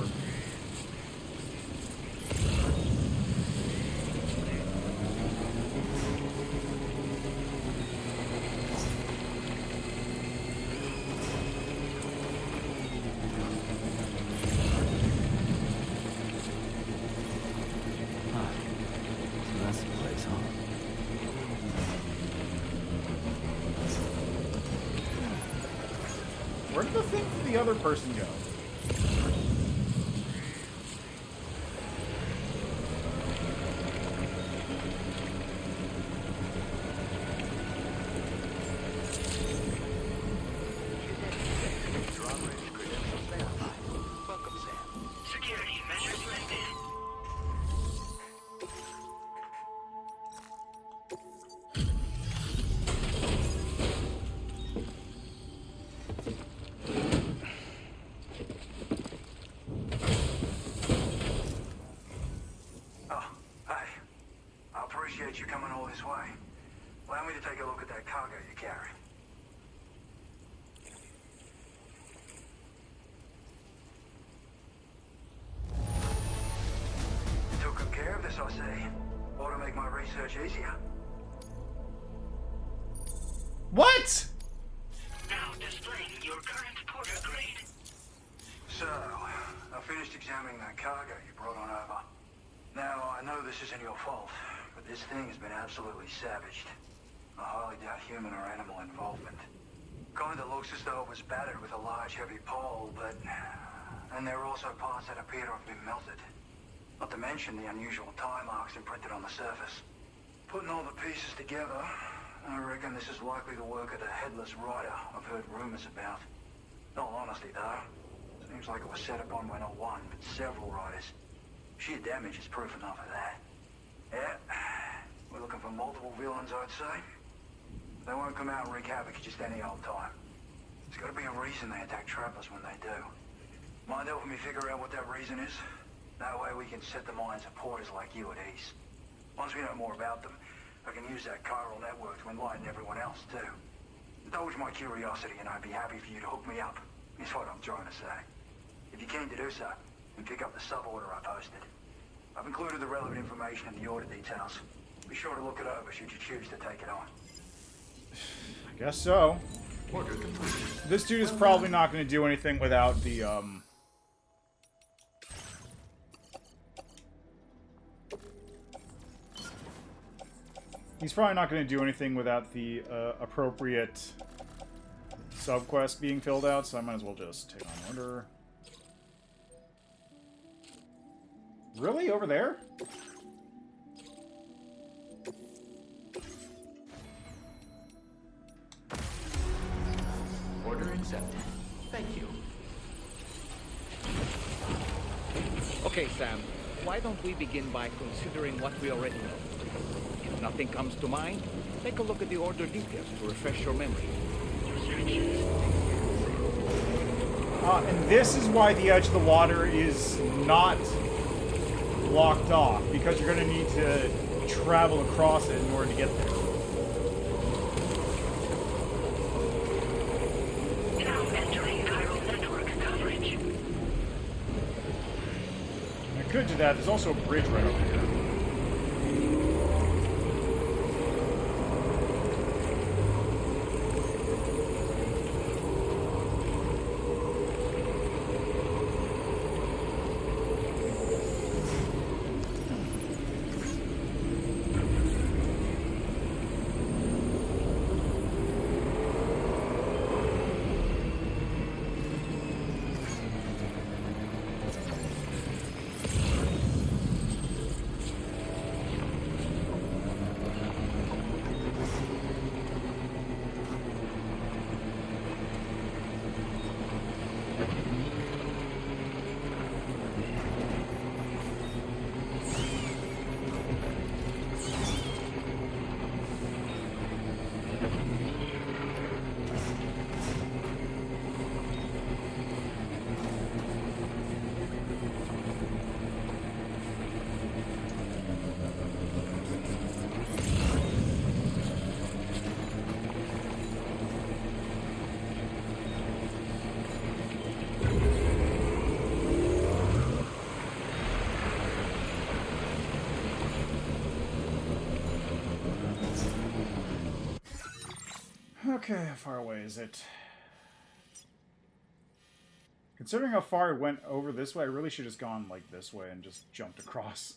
So that's the place, huh? Where did the thing for the other person go? Security measures lifted. You coming all this way. Allow me to take a look at that cargo you carry. You took good care of this, I see. Ought to make my research easier. What? Now displaying your current porter grade. So, I finished examining that cargo you brought on over. Now, I know this isn't your fault, but this thing has been absolutely savaged. I highly doubt human or animal involvement. Kinda looks as though it was battered with a large heavy pole, but... And there are also parts that appear to have been melted. Not to mention the unusual tie marks imprinted on the surface. Putting all the pieces together, I reckon this is likely the work of the headless rider I've heard rumors about. In all honesty, though, seems like it was set upon by not one, but several riders. Sheer damage is proof enough of that. Yeah, we're looking for multiple villains, I'd say. They won't come out and wreak havoc at just any old time. There's got to be a reason they attack travelers when they do. Mind helping me figure out what that reason is? That way we can set the minds of porters like you at ease. Once we know more about them, I can use that chiral network to enlighten everyone else, too. Indulge my curiosity and I'd be happy for you to hook me up, is what I'm trying to say. If you're keen to do so, then pick up the sub-order I posted. I've included the relevant information in the order details. Be sure to look it over should you choose to take it on. I guess so. This dude is probably not going to do anything without the, He's probably not going to do anything without the appropriate sub-quest being filled out, so I might as well just take on order. Really? Over there? Order accepted. Thank you. Okay, Sam. Why don't we begin by considering what we already know? If nothing comes to mind, take a look at the order details to refresh your memory. And this is why the edge of the water is not blocked off, because you're going to need to travel across it in order to get there. Now entering chiral network coverage. I could do that. There's also a bridge right over here. Okay, how far away is it? Considering how far it went over this way, I really should have just gone like this way and just jumped across.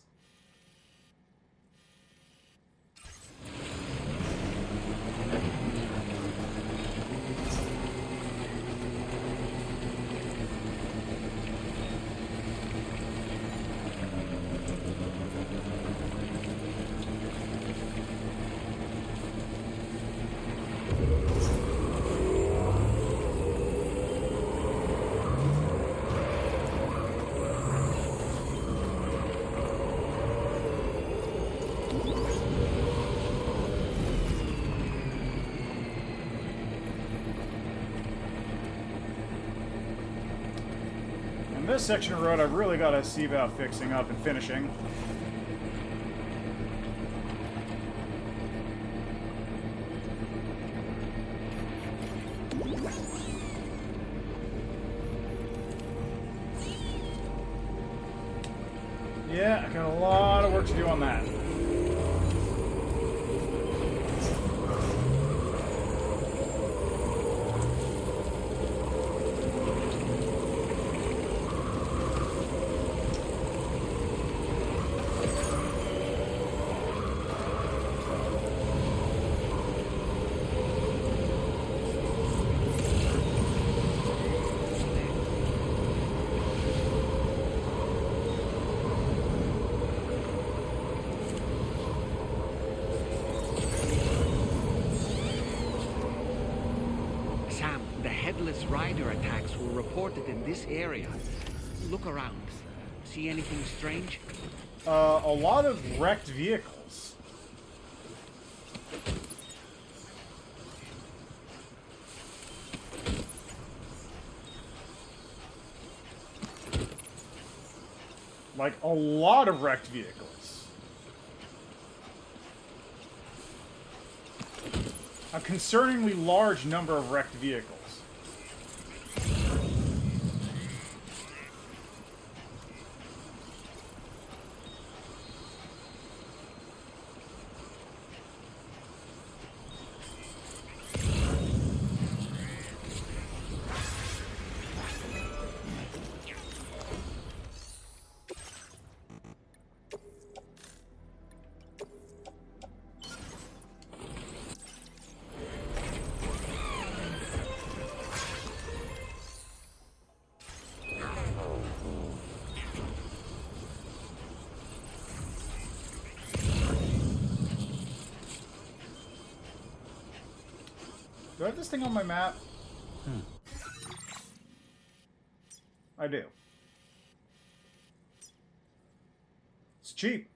This section of road I've really got to see about fixing up and finishing. Yeah, I got a lot of work to do on that. headless rider attacks were reported in this area. Look around. See anything strange? A lot of wrecked vehicles. Like, a lot of wrecked vehicles. A concerningly large number of wrecked vehicles. Do I have this thing on my map? I do. It's cheap.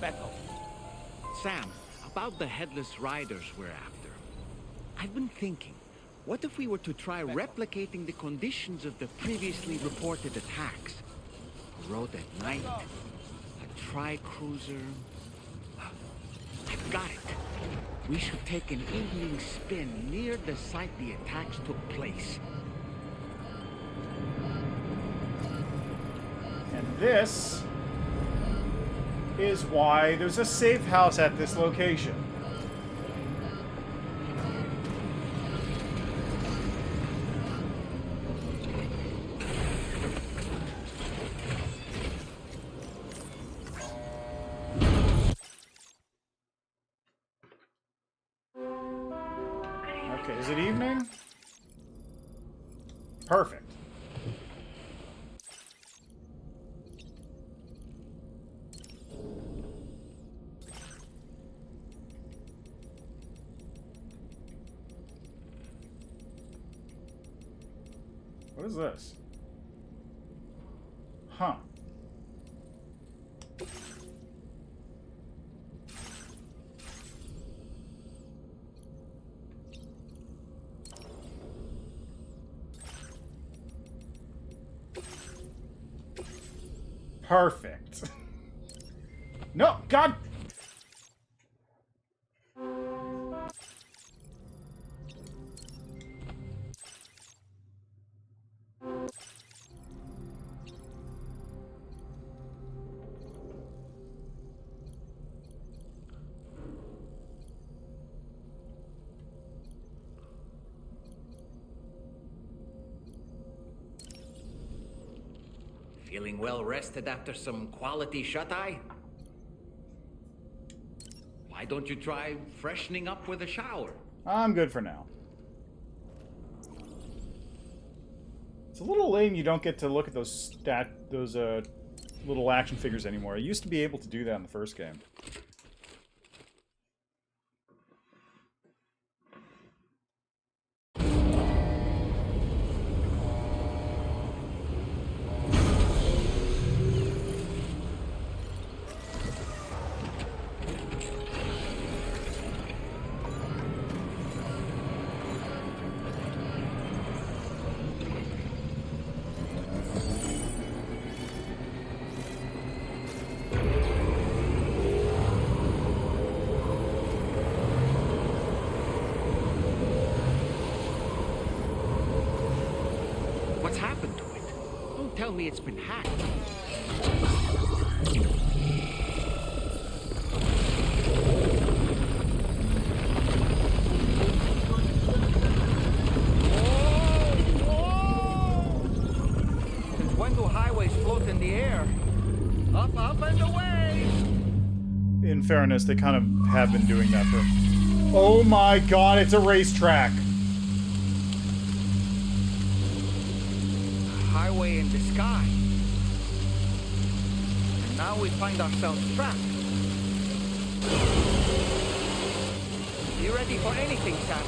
Becco. Sam, about the headless riders we're after. I've been thinking, what if we were to try replicating the conditions of the previously reported attacks? A road at night, a tri-cruiser. I've got it. We should take an evening spin near the site the attacks took place. And this is why there's a safe house at this location. Okay, is it evening? Perfect. What is this? Huh. Perfect. No, God. Feeling well rested after some quality shut-eye? Why don't you try freshening up with a shower? I'm good for now. It's a little lame you don't get to look at those little action figures anymore. I used to be able to do that in the first game. What's happened to it? Don't tell me it's been hacked. Since when do highways float in the air? Up, up, and away! In fairness, they kind of have been doing that for... Oh my god, it's a racetrack! getaway in disguise. And now we find ourselves trapped. You ready for anything, Sam?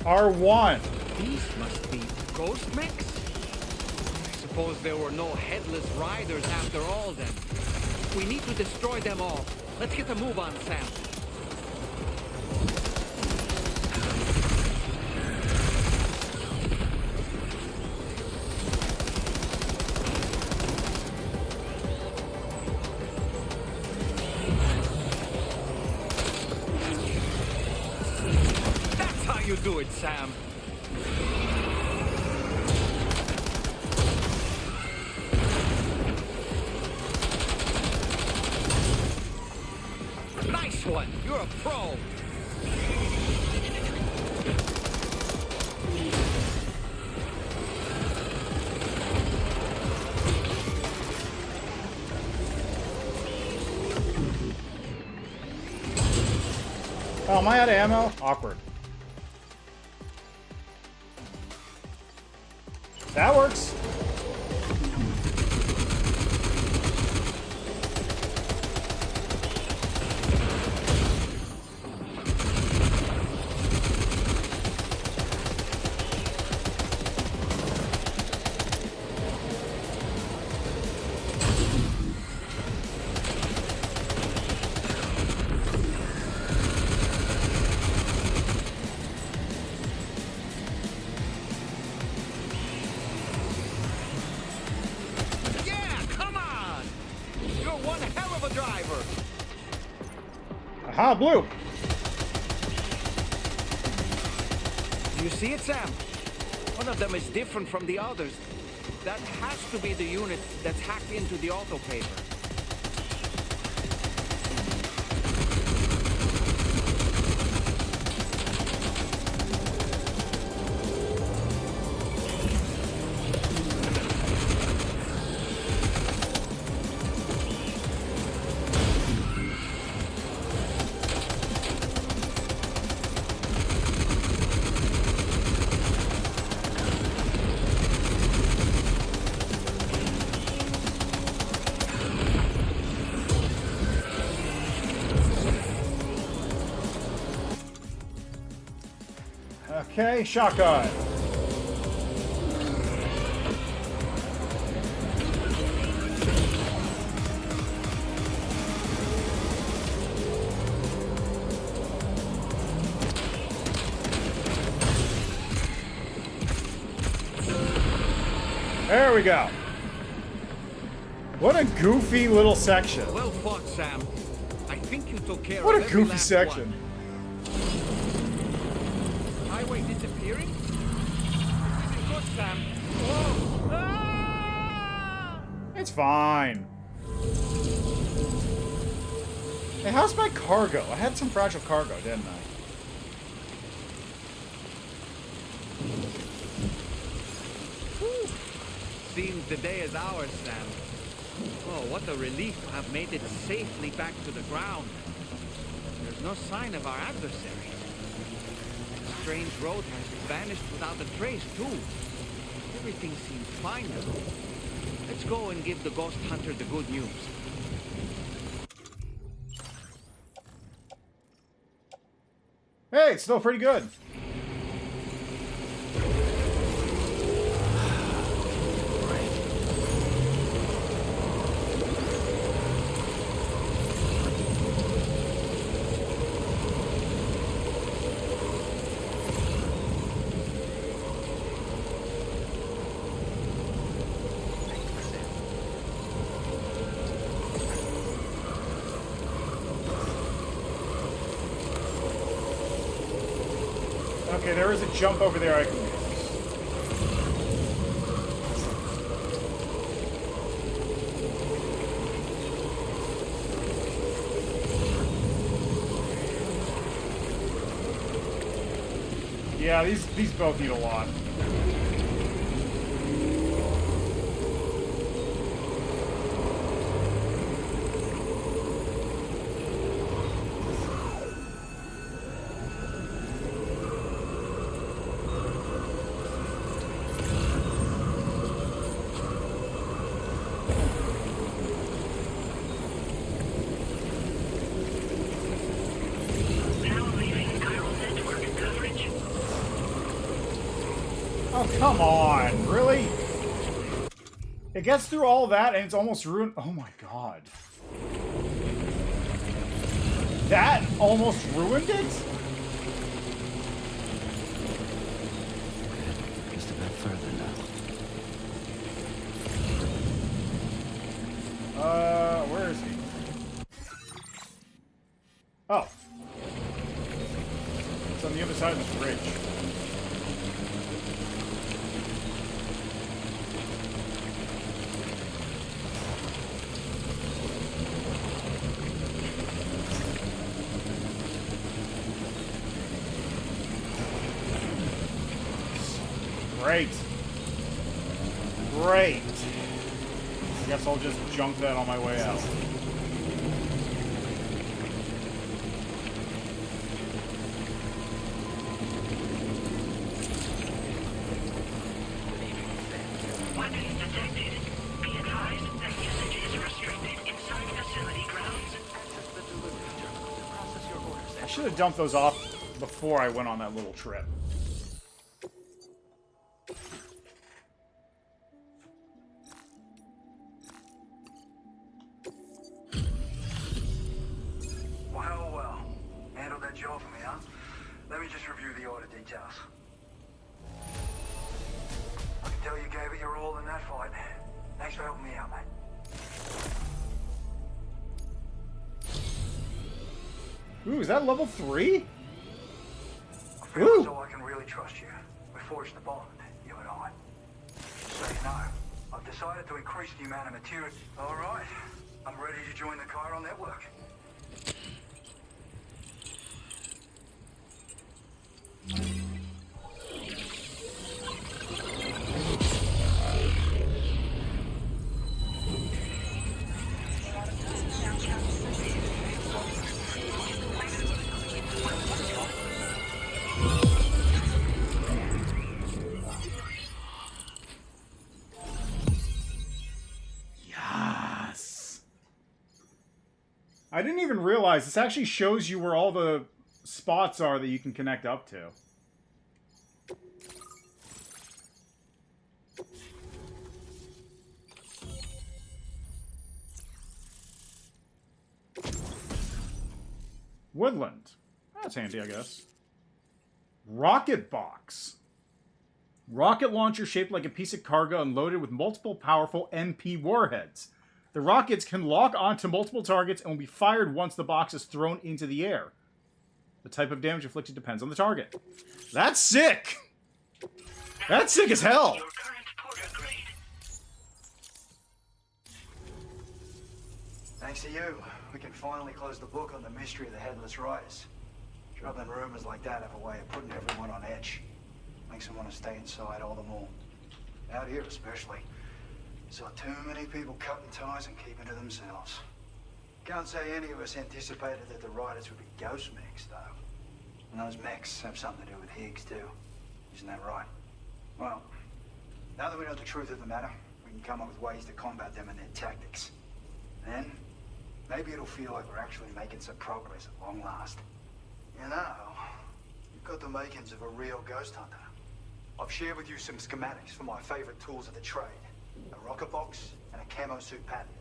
R1. These must be ghost mechs? I suppose there were no headless riders after all then. We need to destroy them all. Let's get a move on, Sam. That's how you do it, Sam. Nice one. You're a pro. Oh, am I out of ammo? Awkward. That works. Aha, blue. Do you see it, Sam? One of them is different from the others. That has to be the unit that's hacked into the auto paper. Okay, shotgun. There we go. What a goofy little section. Well fought, Sam. I think you took care What of a every goofy last section. one. Highway disappearing? Good, Sam. Whoa. Ah! It's fine. Hey, how's my cargo? I had some fragile cargo, didn't I? Whew. Seems the day is ours, Sam. Oh, what a relief to have made it safely back to the ground. There's no sign of our adversary. The strange road has vanished without a trace, too. Everything seems fine now. Let's go and give the ghost hunter the good news. Hey, it's still pretty good. Okay, there is a jump over there I can use. Yeah, these both need a lot. Oh, come on. Really? It gets through all that and it's almost ruined. Oh my god. That almost ruined it? Just a bit further now. Where is he? Oh. It's on the other side of the bridge. Great. Great. I guess I'll just junk that on my way out. Weapons detected. Be advised that usage is restricted inside facility grounds. Access the delivery terminal to process your orders. I should have dumped those off before I went on that little trip. Well. Handled that job for me, huh? Let me just review the order details. I can tell you gave it your all in that fight. Thanks for helping me out, mate. Ooh, is that level 3? I feel as though I can really trust you. We forged the bond, you and I. So you know, I've decided to increase the amount of material. All right, I'm ready to join the Chiral network. Yes. I didn't even realize this actually shows you where all the spots are that you can connect up to. Woodland. That's handy, I guess. Rocket box. Rocket launcher shaped like a piece of cargo and loaded with multiple powerful MP warheads. The rockets can lock onto multiple targets and will be fired once the box is thrown into the air. The type of damage inflicted depends on the target. That's sick! That's sick as hell! Thanks to you, we can finally close the book on the mystery of the Headless Riders. Troubling rumors like that have a way of putting everyone on edge. Makes them want to stay inside all the more. Out here especially. Saw too many people cutting ties and keeping to themselves. Can't say any of us anticipated that the Riders would be ghost mechs, though. And those mechs have something to do with Higgs, too. Isn't that right? Well, now that we know the truth of the matter, we can come up with ways to combat them and their tactics. Then, maybe it'll feel like we're actually making some progress at long last. You know, you've got the makings of a real ghost hunter. I've shared with you some schematics for my favorite tools of the trade. A rocket box and a camo suit pattern.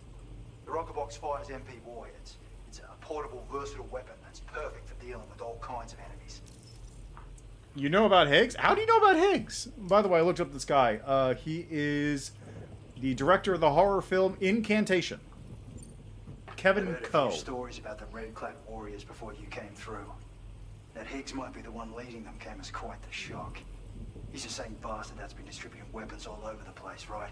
The rocket box fires MP warheads. It's a portable, versatile weapon that's perfect for dealing with all kinds of enemies. You know about Higgs? How do you know about Higgs? By the way, I looked up this guy. He is the director of the horror film Incantation. Kevin I've heard Coe. a few stories about the red-clad warriors before you came through. That Higgs might be the one leading them came as quite the shock. He's the same bastard that's been distributing weapons all over the place, right?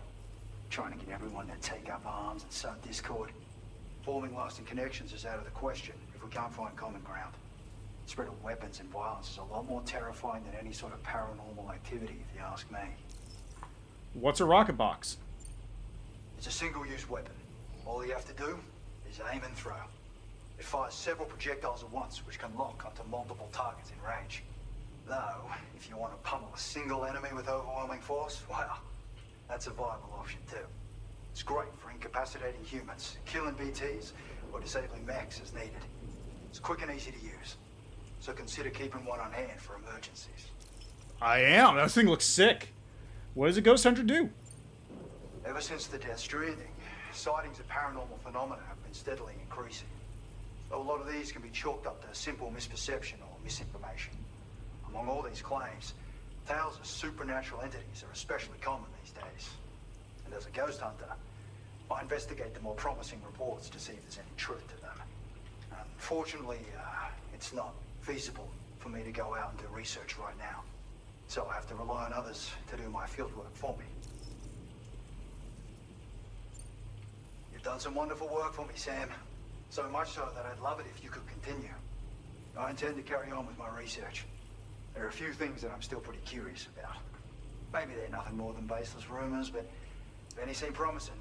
Trying to get everyone to take up arms and sow discord. Forming lasting connections is out of the question if we can't find common ground. The spread of weapons and violence is a lot more terrifying than any sort of paranormal activity, if you ask me. What's a rocket box? It's a single-use weapon. All you have to do is aim and throw. It fires several projectiles at once, which can lock onto multiple targets in range. Though, if you want to pummel a single enemy with overwhelming force, well, that's a viable option too. It's great for incapacitating humans, killing BTs, or disabling mechs as needed. It's quick and easy to use, so consider keeping one on hand for emergencies. I am. That thing looks sick. What does a ghost hunter do? Ever since the death Stranding, sightings of paranormal phenomena have been steadily increasing. Though a lot of these can be chalked up to simple misperception or misinformation. Among all these claims, tales of supernatural entities are especially common these days. And as a ghost hunter, I investigate the more promising reports to see if there's any truth to them. Unfortunately, it's not feasible for me to go out and do research right now. So I have to rely on others to do my fieldwork for me. You've done some wonderful work for me, Sam. So much so that I'd love it if you could continue. I intend to carry on with my research. There are a few things that I'm still pretty curious about. Maybe they're nothing more than baseless rumors, but if any seem promising,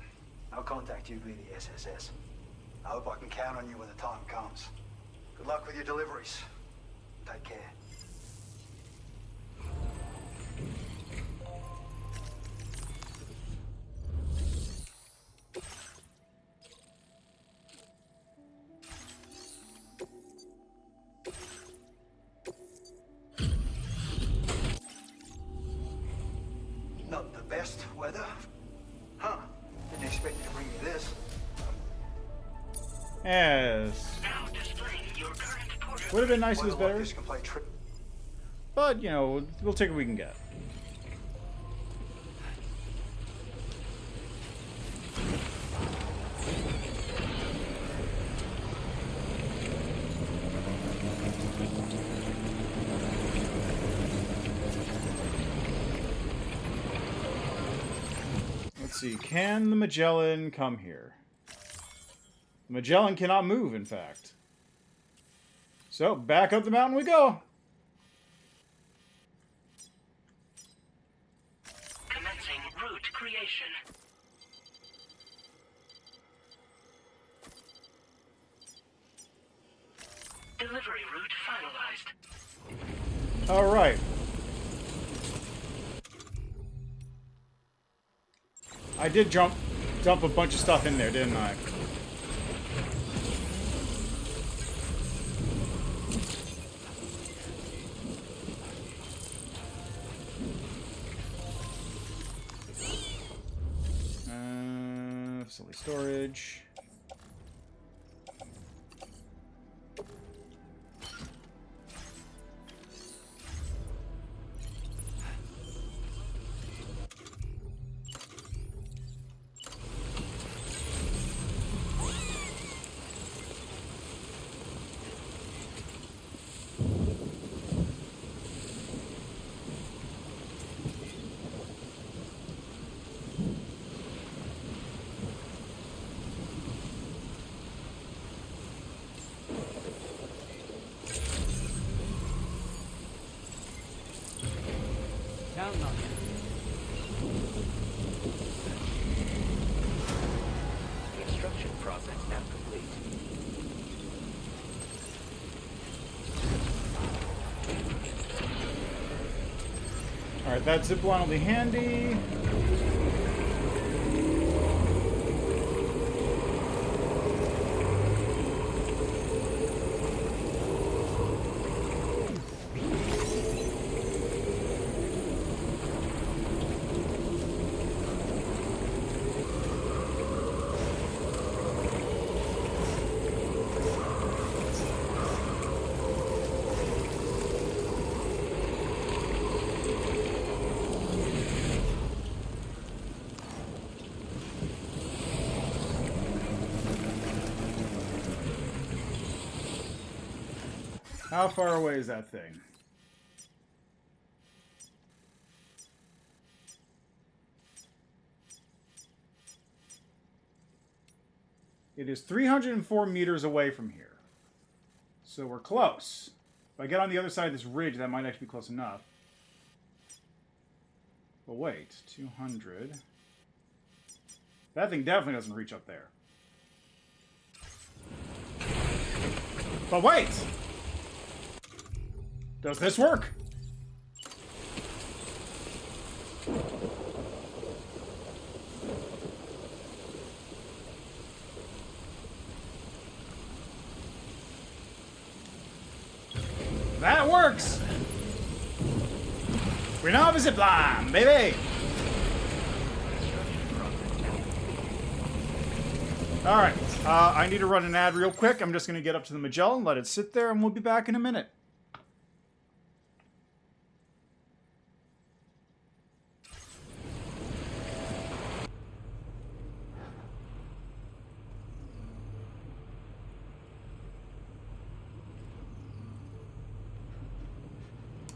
I'll contact you via the SSS. I hope I can count on you when the time comes. Good luck with your deliveries. Take care. Not the best weather? Huh. Didn't expect you to bring me this. Yes. Would have been nice if it was better. But, you know, we'll take what we can get. Let's see. Can the Magellan come here? The Magellan cannot move, in fact. So, back up the mountain we go. Commencing route creation. Delivery route finalized. All right. I did dump a bunch of stuff in there, didn't I? Facility storage. The extraction process now complete. Alright, that zip line will be handy. How far away is that thing? It is 304 meters away from here. So we're close. If I get on the other side of this ridge, that might actually be close enough. But wait, 200. That thing definitely doesn't reach up there. But wait! Does this work? That works! We now have a zip line, baby! Alright, I need to run an ad real quick. I'm just going to get up to the Magellan, let it sit there, and we'll be back in a minute.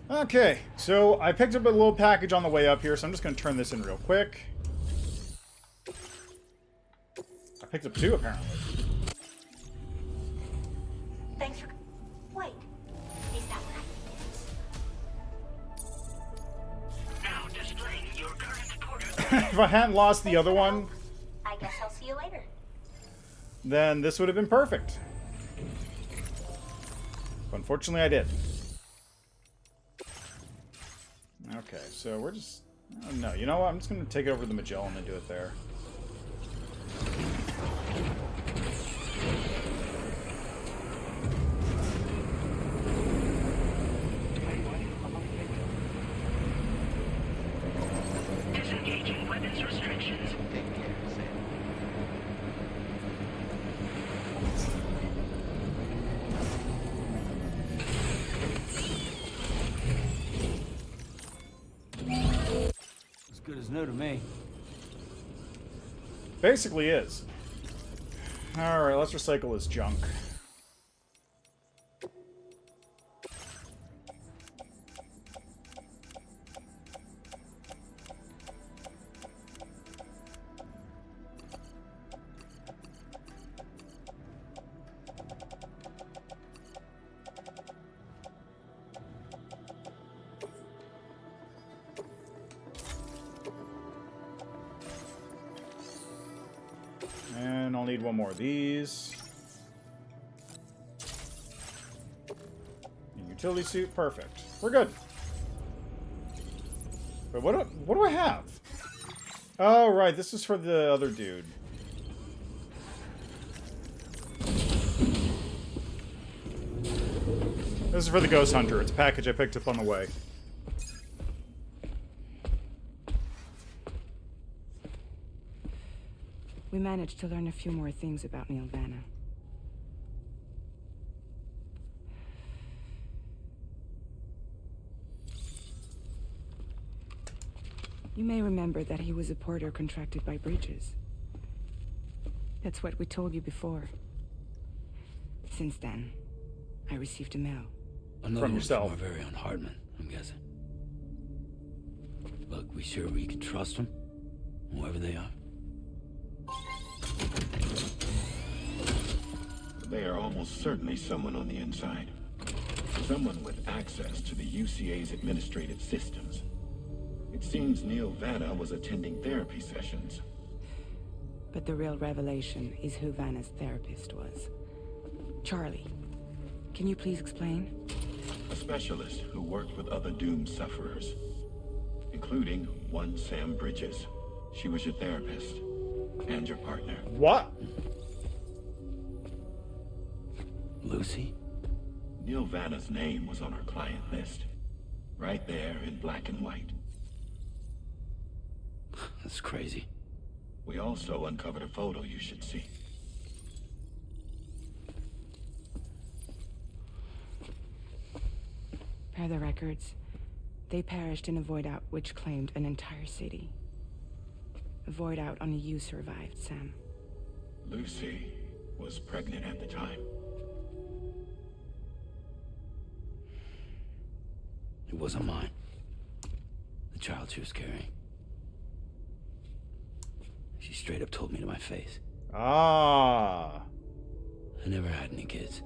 Okay, so I picked up a little package on the way up here, so I'm just going to turn this in real quick. I picked up 2, apparently. Thanks for... Wait. Is that what I... Now displaying your current portal... If I hadn't lost the other one... I guess I'll see you later. Then this would have been perfect. But unfortunately, I did. Okay, so we're just... Oh, no, you know what? I'm just going to take it over to the Magellan and do it there. Disengaging weapons restrictions. As good as new to me. Basically is. Alright, let's recycle this junk. And I'll need one more of these. Utility suit, perfect. We're good. But what do I have? Oh, right, this is for the other dude. This is for the Ghost Hunter. It's a package I picked up on the way. We managed to learn a few more things about Neil Vanna. You may remember that he was a porter contracted by Bridges. That's what we told you before. Since then, I received a mail. Another From yourself. From our very own Hartman, I'm guessing. Look, we sure we can trust them, whoever they are. They are almost certainly someone on the inside. Someone with access to the UCA's administrative systems. It seems Neil Vanna was attending therapy sessions. But the real revelation is who Vanna's therapist was. Charlie, can you please explain? A specialist who worked with other doomed sufferers, including one Sam Bridges. She was your therapist and your partner. What? Lucy? Neil Vanna's name was on our client list. Right there in black and white. That's crazy. We also uncovered a photo you should see. Per the records, they perished in a void out which claimed an entire city. A void out only you survived, Sam. Lucy was pregnant at the time. It wasn't mine. The child she was carrying. She straight up told me to my face. Ah. I never had any kids.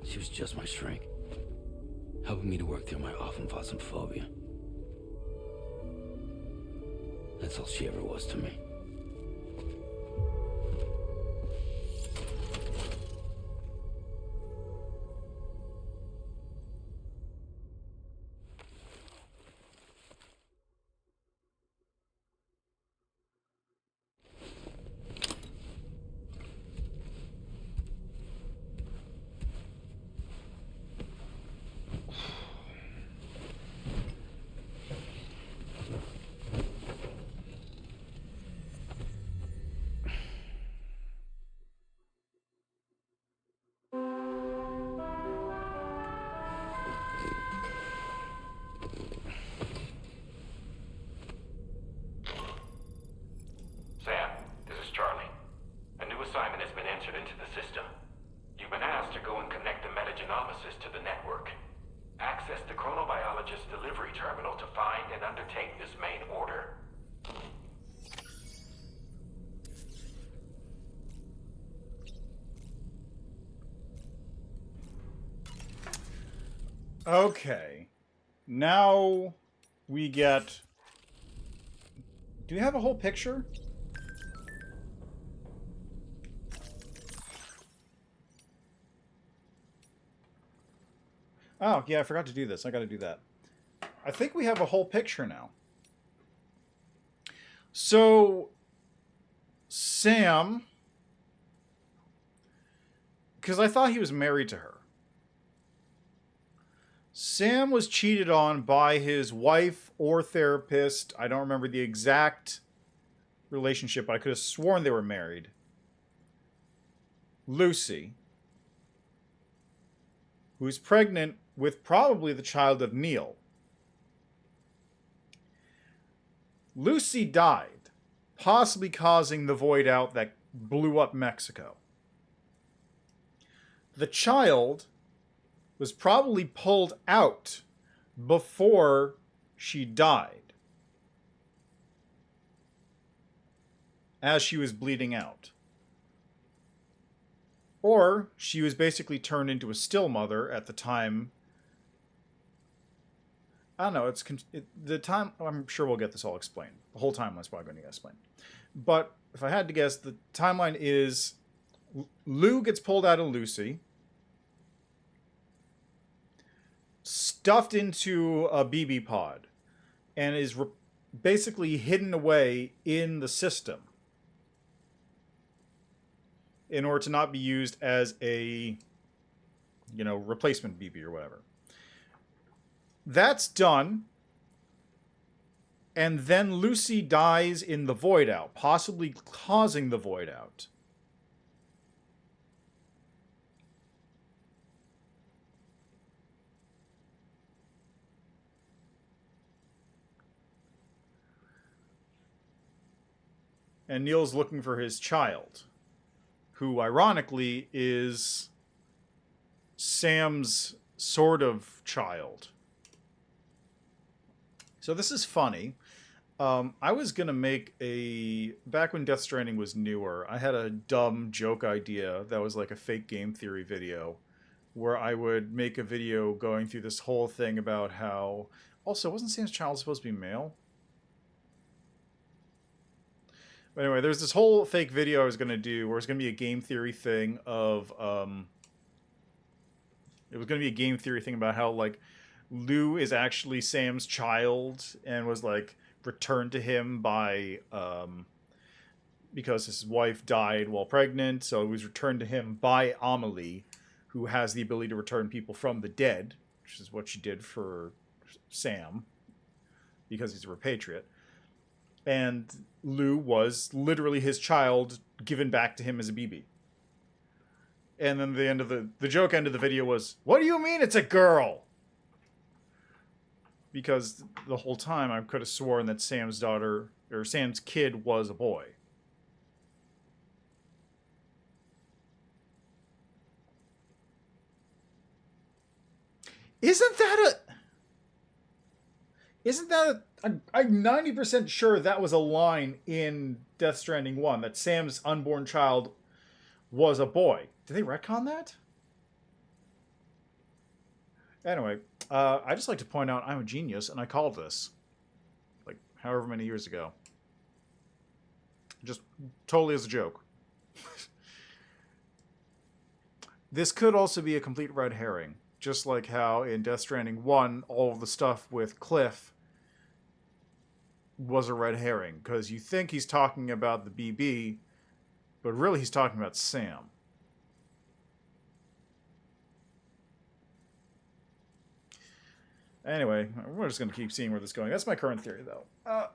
She was just my shrink, helping me to work through my often phobia. That's all she ever was to me. Sam, this is Charlie. A new assignment has been entered into the system. You've been asked to go and connect the metagenomicist to the network. Access the chronobiologist delivery terminal to find and undertake this main order. Okay. Now we get... Do we have a whole picture? Oh, yeah, I forgot to do this. I gotta do that. I think we have a whole picture now. So, Sam... Because I thought he was married to her. Sam was cheated on by his wife or therapist. I don't remember the exact relationship. I could have sworn they were married. Lucy, who's pregnant with probably the child of Neil. Lucy died, possibly causing the void out that blew up Mexico. The child was probably pulled out before she died, as she was bleeding out. Or she was basically turned into a still mother at the time. I don't know, the time, I'm sure we'll get this all explained. The whole timeline's probably going to get explained. But if I had to guess, the timeline is Lou gets pulled out of Lucy, stuffed into a BB pod, and is basically hidden away in the system in order to not be used as a, replacement BB or whatever. That's done, and then Lucy dies in the void out, possibly causing the void out. And Neil's looking for his child, who ironically is Sam's sort of child. So this is funny. I was going to make back when Death Stranding was newer, I had a dumb joke idea that was like a fake game theory video where I would make a video going through this whole thing about how... Also, wasn't Sam's child supposed to be male? But anyway, there's this whole fake video I was going to do where it's going to be a game theory thing of... it was going to be a game theory thing about how, like, Lou is actually Sam's child and was, like, returned to him by... because his wife died while pregnant, so it was returned to him by Amelie, who has the ability to return people from the dead, which is what she did for Sam, because he's a repatriate. And Lou was literally his child given back to him as a BB. And then the end of the joke end of the video was, what do you mean it's a girl? Because the whole time I could have sworn that Sam's daughter, or Sam's kid, was a boy. Isn't that I'm 90% sure that was a line in Death Stranding 1, that Sam's unborn child was a boy. Did they retcon that? Anyway, I just like to point out I'm a genius, and I called this. Like, however many years ago. Just totally as a joke. This could also be a complete red herring. Just like how in Death Stranding 1, all of the stuff with Cliff was a red herring. Because you think he's talking about the BB, but really he's talking about Sam. Anyway, we're just going to keep seeing where this is going. That's my current theory, though. I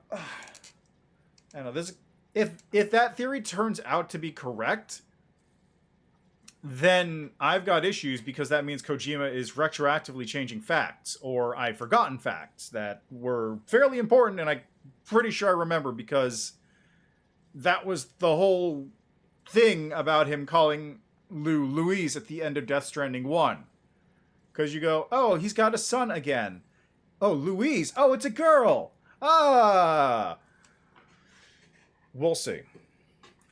don't know. This, if that theory turns out to be correct, then I've got issues, because that means Kojima is retroactively changing facts, or I've forgotten facts that were fairly important, and I'm pretty sure I remember, because that was the whole thing about him calling Louise at the end of Death Stranding 1. Because you go, oh, he's got a son again. Oh, Louise. Oh, it's a girl. Ah. We'll see.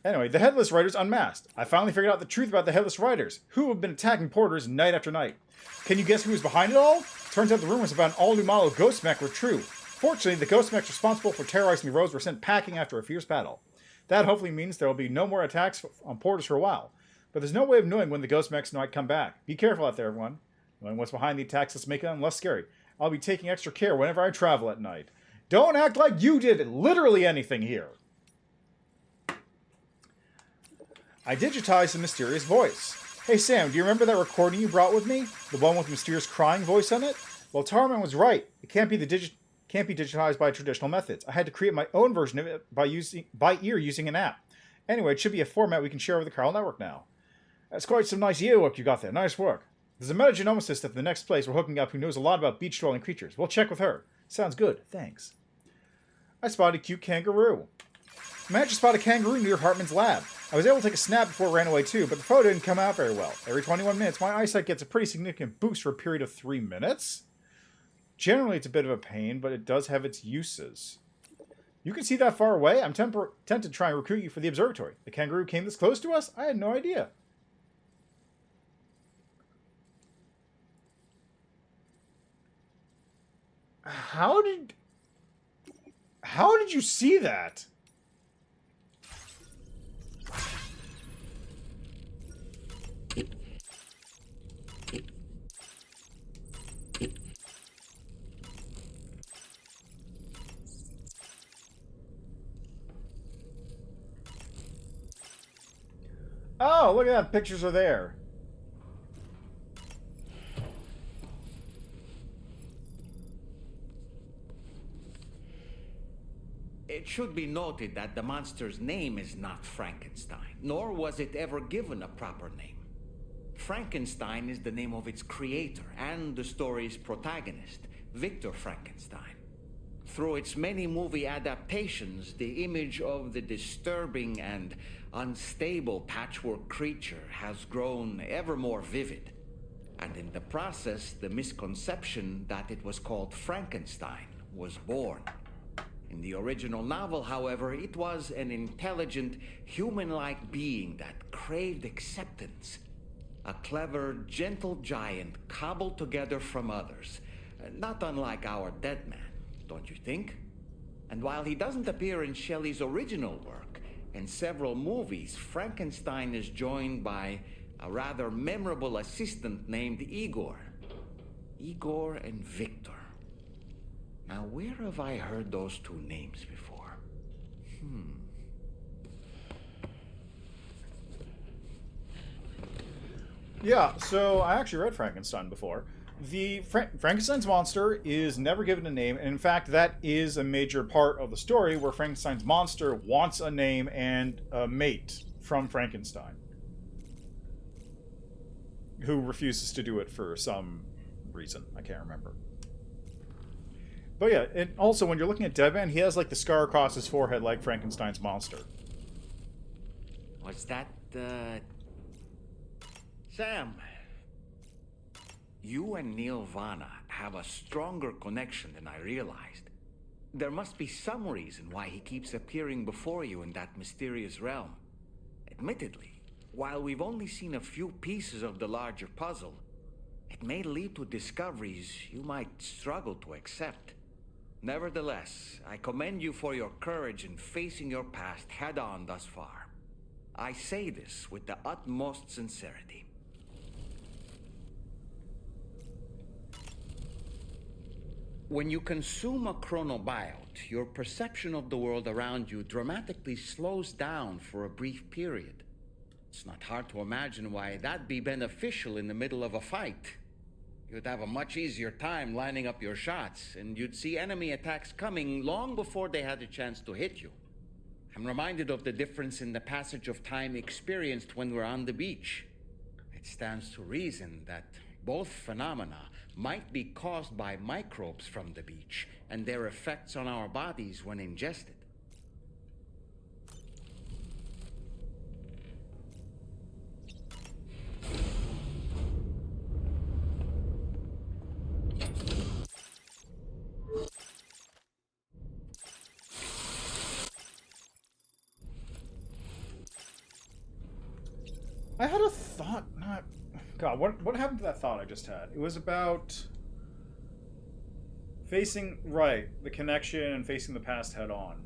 Anyway, the Headless Riders unmasked. I finally figured out the truth about the Headless Riders, who have been attacking porters night after night. Can you guess who was behind it all? Turns out the rumors about an all-new model Ghost Mech were true. Fortunately, the Ghost Mechs responsible for terrorizing the roads were sent packing after a fierce battle. That hopefully means there will be no more attacks on porters for a while. But there's no way of knowing when the Ghost Mechs might come back. Be careful out there, everyone. Knowing what's behind the attacks, let's make them less scary. I'll be taking extra care whenever I travel at night. Don't act like you did literally anything here. I digitized the mysterious voice. Hey Sam, do you remember that recording you brought with me? The one with the mysterious crying voice on it? Well, Tarman was right. It can't be digitized by traditional methods. I had to create my own version of it by ear using an app. Anyway, it should be a format we can share over the Carl network now. That's quite some nice earwork you got there. Nice work. There's a metagenomicist at the next place we're hooking up who knows a lot about beach-dwelling creatures. We'll check with her. Sounds good. Thanks. I spotted a cute kangaroo. I managed to spot a kangaroo near Hartman's lab. I was able to take a snap before it ran away too, but the photo didn't come out very well. Every 21 minutes, my eyesight gets a pretty significant boost for a period of 3 minutes. Generally, it's a bit of a pain, but it does have its uses. You can see that far away? I'm tempted to try and recruit you for the observatory. The kangaroo came this close to us? I had no idea. How did you see that? Oh, look at that. Pictures are there. It should be noted that the monster's name is not Frankenstein, nor was it ever given a proper name. Frankenstein is the name of its creator and the story's protagonist, Victor Frankenstein. Through its many movie adaptations, the image of the disturbing and unstable patchwork creature has grown ever more vivid. And in the process, the misconception that it was called Frankenstein was born. In the original novel, however, it was an intelligent, human-like being that craved acceptance. A clever, gentle giant cobbled together from others, not unlike our dead man, don't you think? And while he doesn't appear in Shelley's original work, in several movies, Frankenstein is joined by a rather memorable assistant named Igor. Igor and Victor. Now, where have I heard those two names before? Yeah, so I actually read Frankenstein before. The Frankenstein's monster is never given a name, and in fact, that is a major part of the story where Frankenstein's monster wants a name and a mate from Frankenstein, who refuses to do it for some reason. I can't remember. But yeah, and also when you're looking at Deadman, he has like the scar across his forehead like Frankenstein's monster. Was that, Sam? You and Neil Vana have a stronger connection than I realized. There must be some reason why he keeps appearing before you in that mysterious realm. Admittedly, while we've only seen a few pieces of the larger puzzle, it may lead to discoveries you might struggle to accept. Nevertheless, I commend you for your courage in facing your past head-on thus far. I say this with the utmost sincerity. When you consume a chronobiote, your perception of the world around you dramatically slows down for a brief period. It's not hard to imagine why that'd be beneficial in the middle of a fight. You'd have a much easier time lining up your shots, and you'd see enemy attacks coming long before they had a chance to hit you. I'm reminded of the difference in the passage of time experienced when we're on the beach. It stands to reason that both phenomena might be caused by microbes from the beach and their effects on our bodies when ingested. I had a thought, not... God, what happened to that thought I just had? It was about facing, right, the connection and facing the past head on.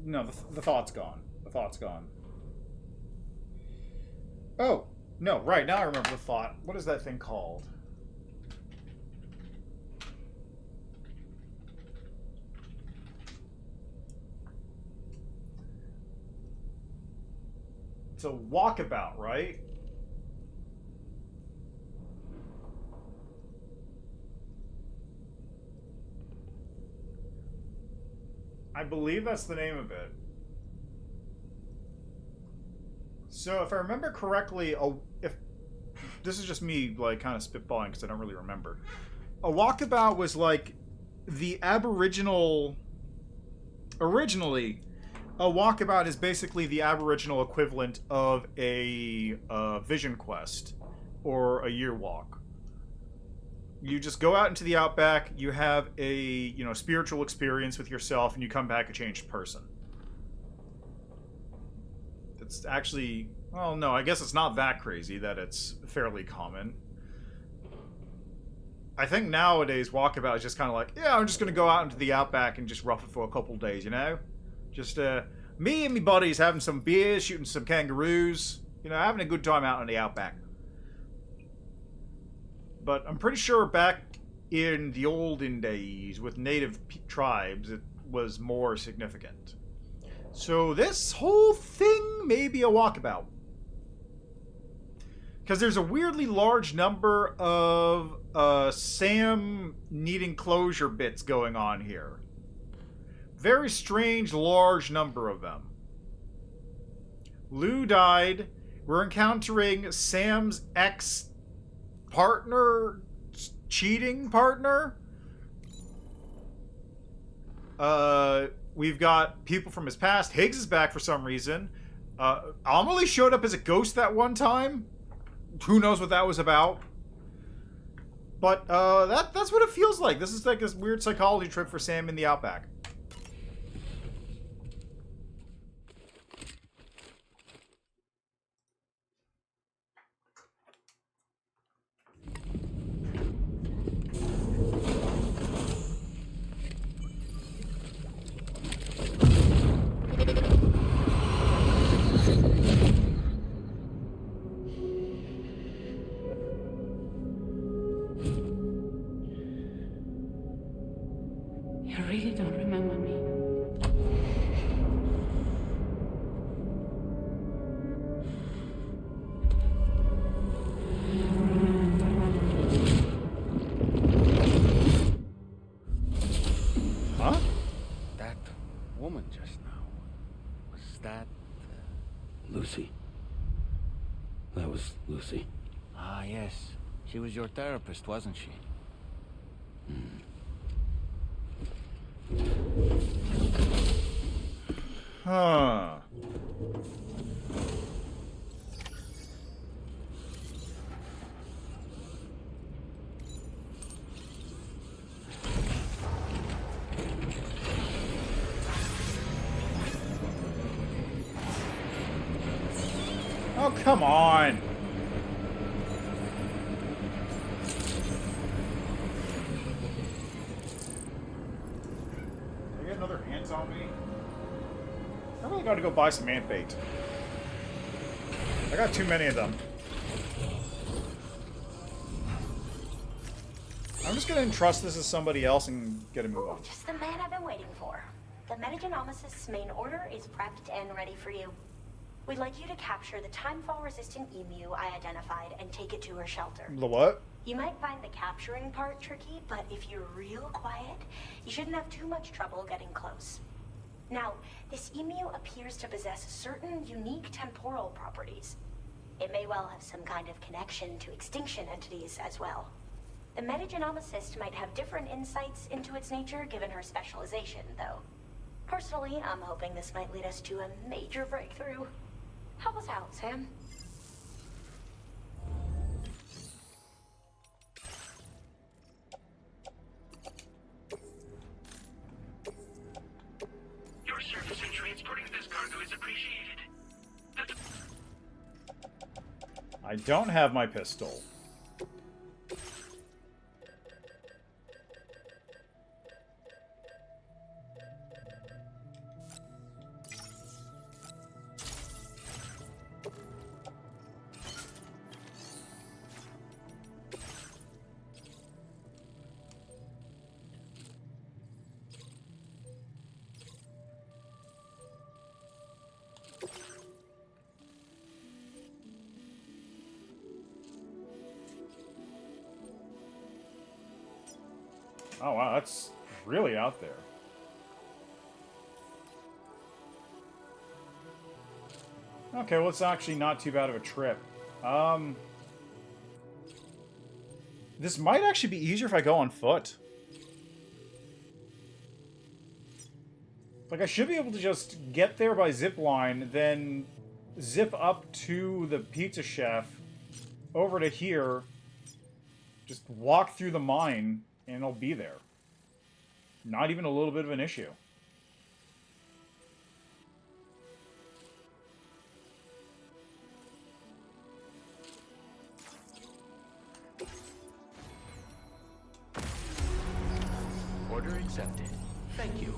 No, the thought's gone. The thought's gone. Oh, no, right, now I remember the thought. What is that thing called? It's a walkabout, right? I believe that's the name of it. So if I remember correctly, if this is just me like kind of spitballing because I don't really remember. A walkabout was like the Aboriginal... Originally, a walkabout is basically the Aboriginal equivalent of a vision quest or a year walk. You just go out into the outback, you have a, spiritual experience with yourself, and you come back a changed person. It's actually, well, no, I guess it's not that crazy that it's fairly common. I think nowadays walkabout is just kind of like, yeah, I'm just going to go out into the outback and just rough it for a couple days, Just me and me buddies having some beers, shooting some kangaroos, having a good time out in the outback. But I'm pretty sure back in the olden days with native tribes, it was more significant. So this whole thing may be a walkabout. Because there's a weirdly large number of Sam needing closure bits going on here. Very strange, large number of them. Lou died. We're encountering Sam's ex-partner, cheating partner. We've got people from his past. Higgs is back for some reason. Amelie showed up as a ghost that one time. Who knows what that was about? But that's what it feels like. This is like this weird psychology trip for Sam in the outback. You really don't remember me. Huh? That woman just now, was that... Lucy. That was Lucy. Ah, yes. She was your therapist, wasn't she? Huh. Oh, come on. Did I get another ant on me? I really gotta go buy some ant bait. I got too many of them. I'm just gonna entrust this to somebody else and get a move on. Just the man I've been waiting for. The Metagenomicist's main order is prepped and ready for you. We'd like you to capture the timefall-resistant emu I identified and take it to her shelter. The what? You might find the capturing part tricky, but if you're real quiet, you shouldn't have too much trouble getting close. Now, this emu appears to possess certain unique temporal properties. It may well have some kind of connection to extinction entities as well. The metagenomicist might have different insights into its nature given her specialization, though. Personally, I'm hoping this might lead us to a major breakthrough. Help us out, Sam. Your service in transporting this cargo is appreciated. I don't have my pistol. Oh wow, that's really out there. Okay, well it's actually not too bad of a trip. This might actually be easier if I go on foot. Like, I should be able to just get there by zip line, then zip up to the pizza chef, over to here, just walk through the mine, and it'll be there. Not even a little bit of an issue. Order accepted. Thank you.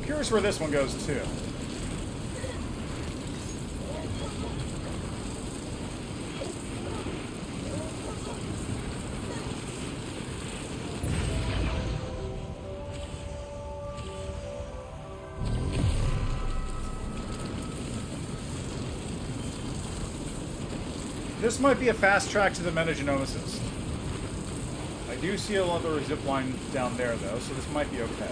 Curious where this one goes too. This might be a fast track to the metagenomicist. I do see another zip line down there though, so this might be okay.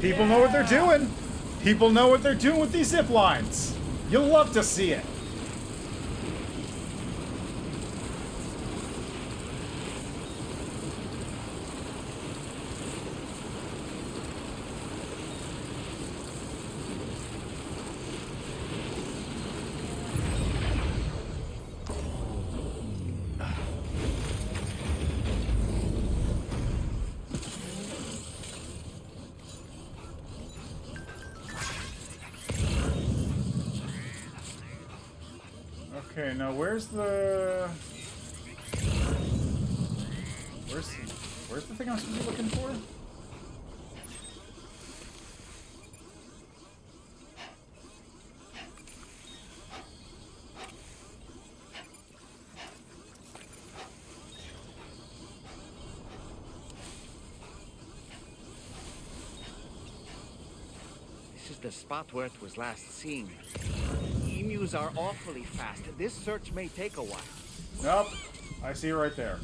People know what they're doing. People know what they're doing with these zip lines. You'll love to see it. Okay, now where's the thing I'm supposed to be looking for? This is the spot where it was last seen. Emus are awfully fast. This search may take a while. Nope. I see it right there.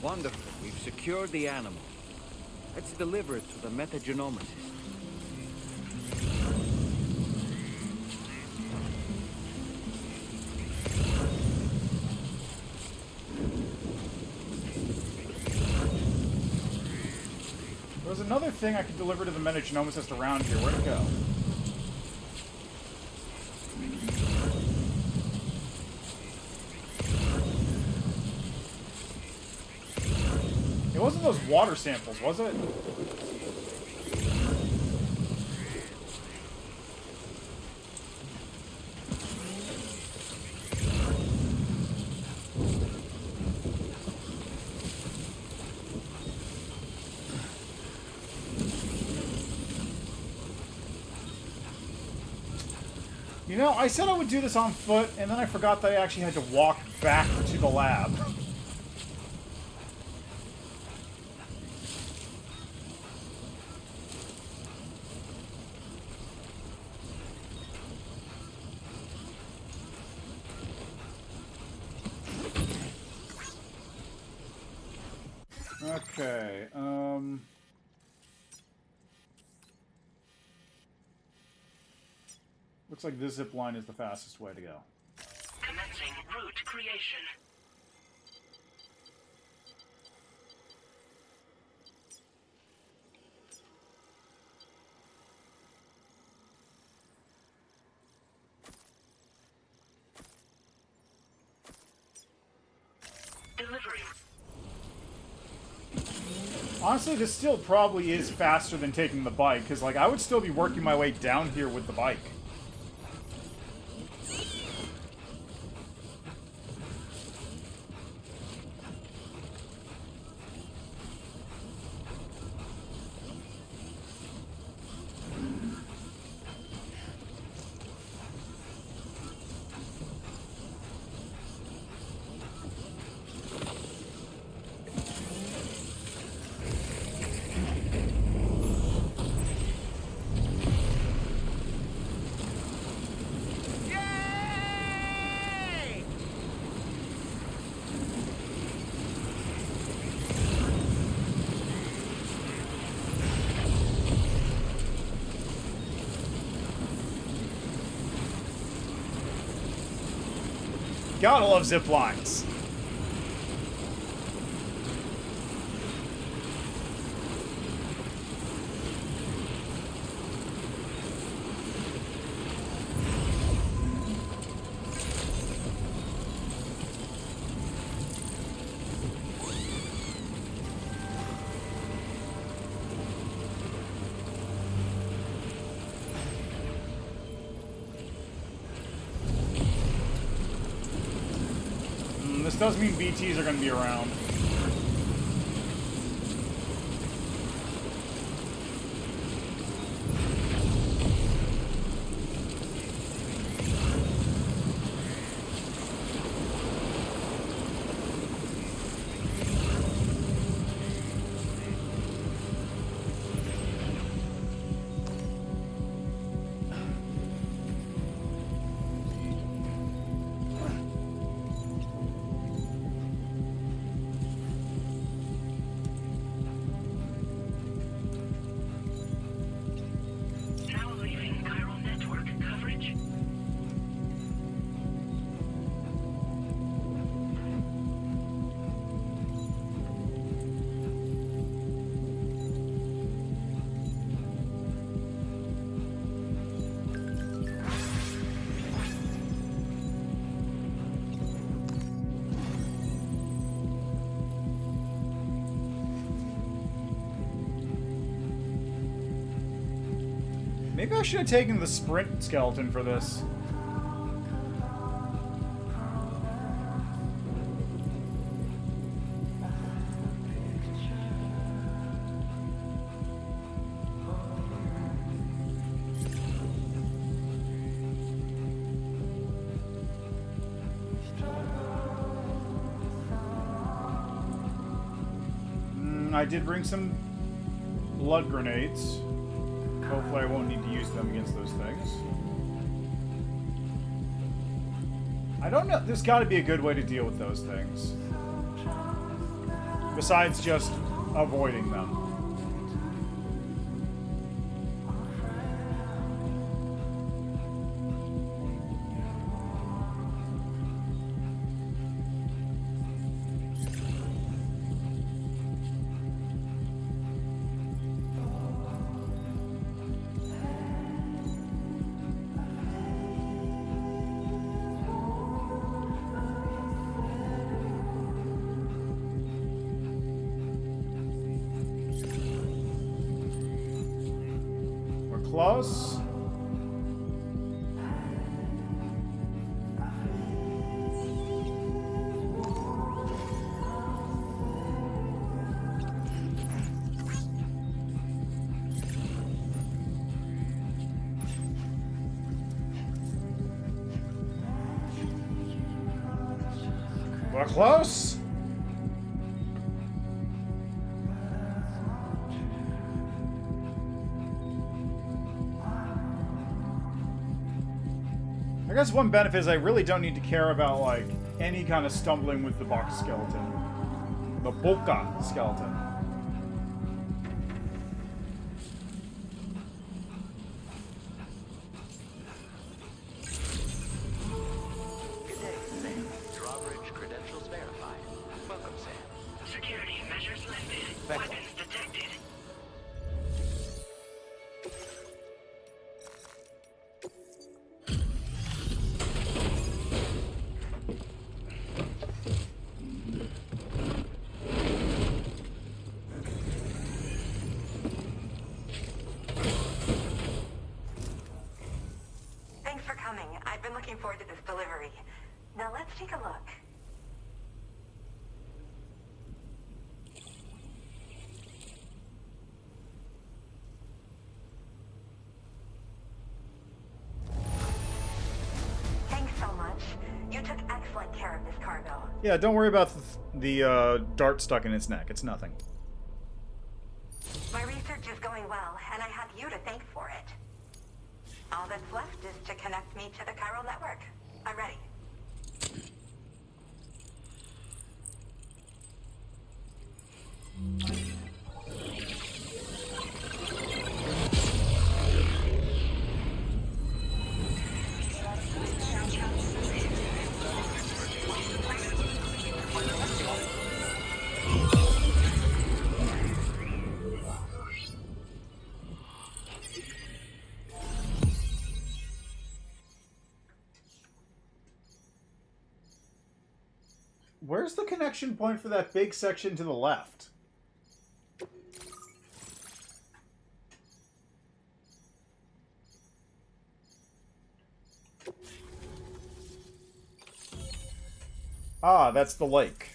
Wonderful. We've secured the animal. Let's deliver it to the metagenomicist. There was another thing I could deliver to the metagenomicist around here. Where'd it go? It wasn't those water samples, was it? You know, I said I would do this on foot, and then I forgot that I actually had to walk back to the lab. Okay, looks like this zip line is the fastest way to go. Commencing route creation. Delivery. Honestly, this still probably is faster than taking the bike, because, like, I would still be working my way down here with the bike. Gotta love zip lines. This does mean BTs are going to be around. Maybe I should have taken the sprint skeleton for this. I did bring some blood grenades. Hopefully I won't need to use them against those things. I don't know. There's got to be a good way to deal with those things. Besides just avoiding them. Close. We're close. I guess one benefit is I really don't need to care about, like, any kind of stumbling with the box skeleton. The Bolka skeleton. Good day, Sam. Drawbridge credentials verified. Welcome, Sam. Security measures lifted. Weapons detected. Thanks for coming. I've been looking forward to this delivery. Now let's take a look. Thanks so much. You took excellent care of this cargo. Yeah, don't worry about the dart stuck in its neck. It's nothing. My research is going well, and I have you to thank for it. All that's left is to connect me to the chiral network. I'm ready. Where's the connection point for that big section to the left? Ah, that's the lake.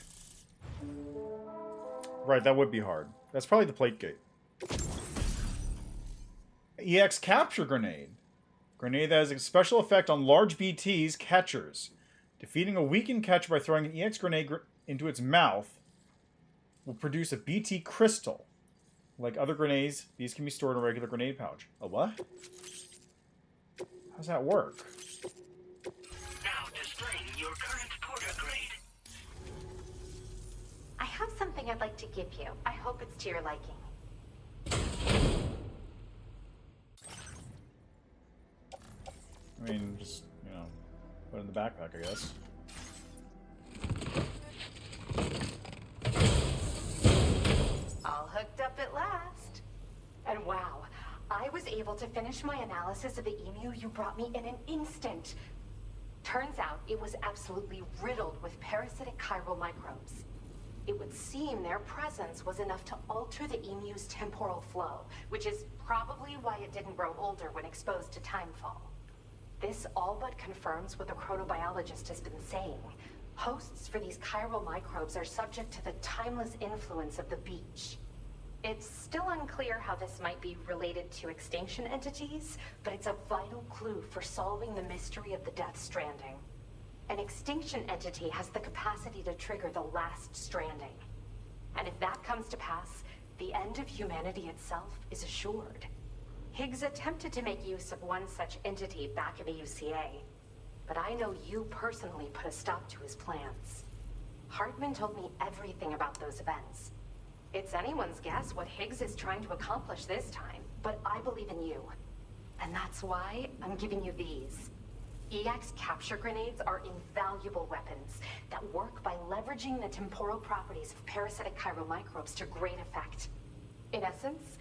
Right, that would be hard. That's probably the plate gate. EX capture grenade. Grenade that has a special effect on large BT's catchers. Defeating a weakened catcher by throwing an EX grenade into its mouth will produce a BT crystal. Like other grenades, these can be stored in a regular grenade pouch. A what? How does that work? Now displaying your current porter grade. I have something I'd like to give you. I hope it's to your liking. I mean, just, you know, put it in the backpack, I guess. All hooked up at last. And wow, I was able to finish my analysis of the emu you brought me in an instant. Turns out it was absolutely riddled with parasitic chiral microbes. It would seem their presence was enough to alter the emu's temporal flow, which is probably why it didn't grow older when exposed to timefall. This all but confirms what the chronobiologist has been saying. Hosts for these chiral microbes are subject to the timeless influence of the beach. It's still unclear how this might be related to extinction entities, but it's a vital clue for solving the mystery of the Death Stranding. An extinction entity has the capacity to trigger the last stranding. And if that comes to pass, the end of humanity itself is assured. Higgs attempted to make use of one such entity back in the UCA, but I know you personally put a stop to his plans. Hartman told me everything about those events. It's anyone's guess what Higgs is trying to accomplish this time, but I believe in you. And that's why I'm giving you these. EX capture grenades are invaluable weapons that work by leveraging the temporal properties of parasitic chiral microbes to great effect. In essence,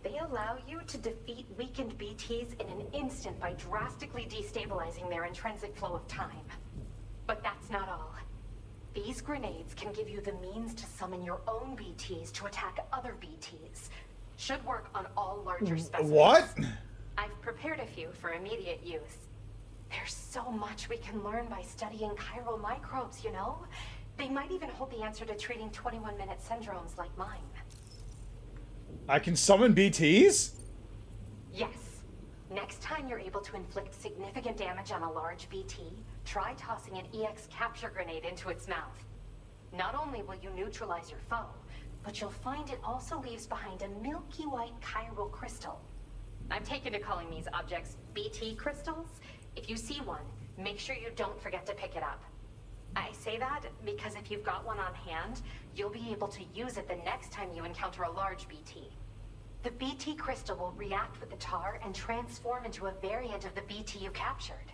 they allow you to defeat weakened BTs in an instant by drastically destabilizing their intrinsic flow of time. But that's not all. These grenades can give you the means to summon your own BTs to attack other BTs. Should work on all larger specimens. What? I've prepared a few for immediate use. There's so much we can learn by studying chiral microbes, you know? They might even hold the answer to treating 21-minute syndromes like mine. I can summon BTs? Yes. Next time you're able to inflict significant damage on a large BT, try tossing an EX capture grenade into its mouth. Not only will you neutralize your foe, but you'll find it also leaves behind a milky white chiral crystal. I'm taken to calling these objects BT crystals. If you see one, make sure you don't forget to pick it up. I say that because if you've got one on hand, you'll be able to use it the next time you encounter a large BT. The BT crystal will react with the tar and transform into a variant of the BT you captured.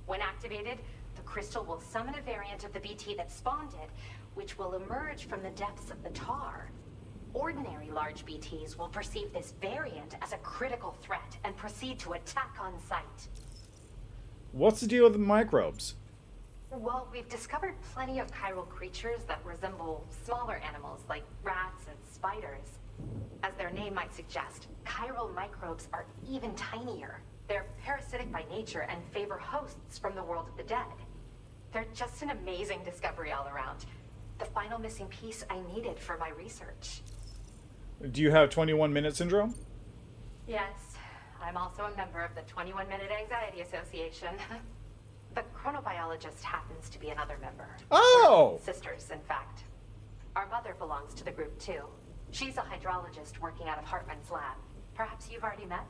When activated, the crystal will summon a variant of the BT that spawned it, which will emerge from the depths of the tar. Ordinary large BTs will perceive this variant as a critical threat and proceed to attack on sight. What's the deal with the microbes? Well, we've discovered plenty of chiral creatures that resemble smaller animals like rats and spiders. As their name might suggest, chiral microbes are even tinier. They're parasitic by nature and favor hosts from the world of the dead. They're just an amazing discovery all around. The final missing piece I needed for my research. Do you have 21-minute syndrome? Yes, I'm also a member of the 21-Minute Anxiety Association. The chronobiologist happens to be another member. Oh! We're sisters, in fact. Our mother belongs to the group, too. She's a hydrologist working out of Hartman's lab. Perhaps you've already met?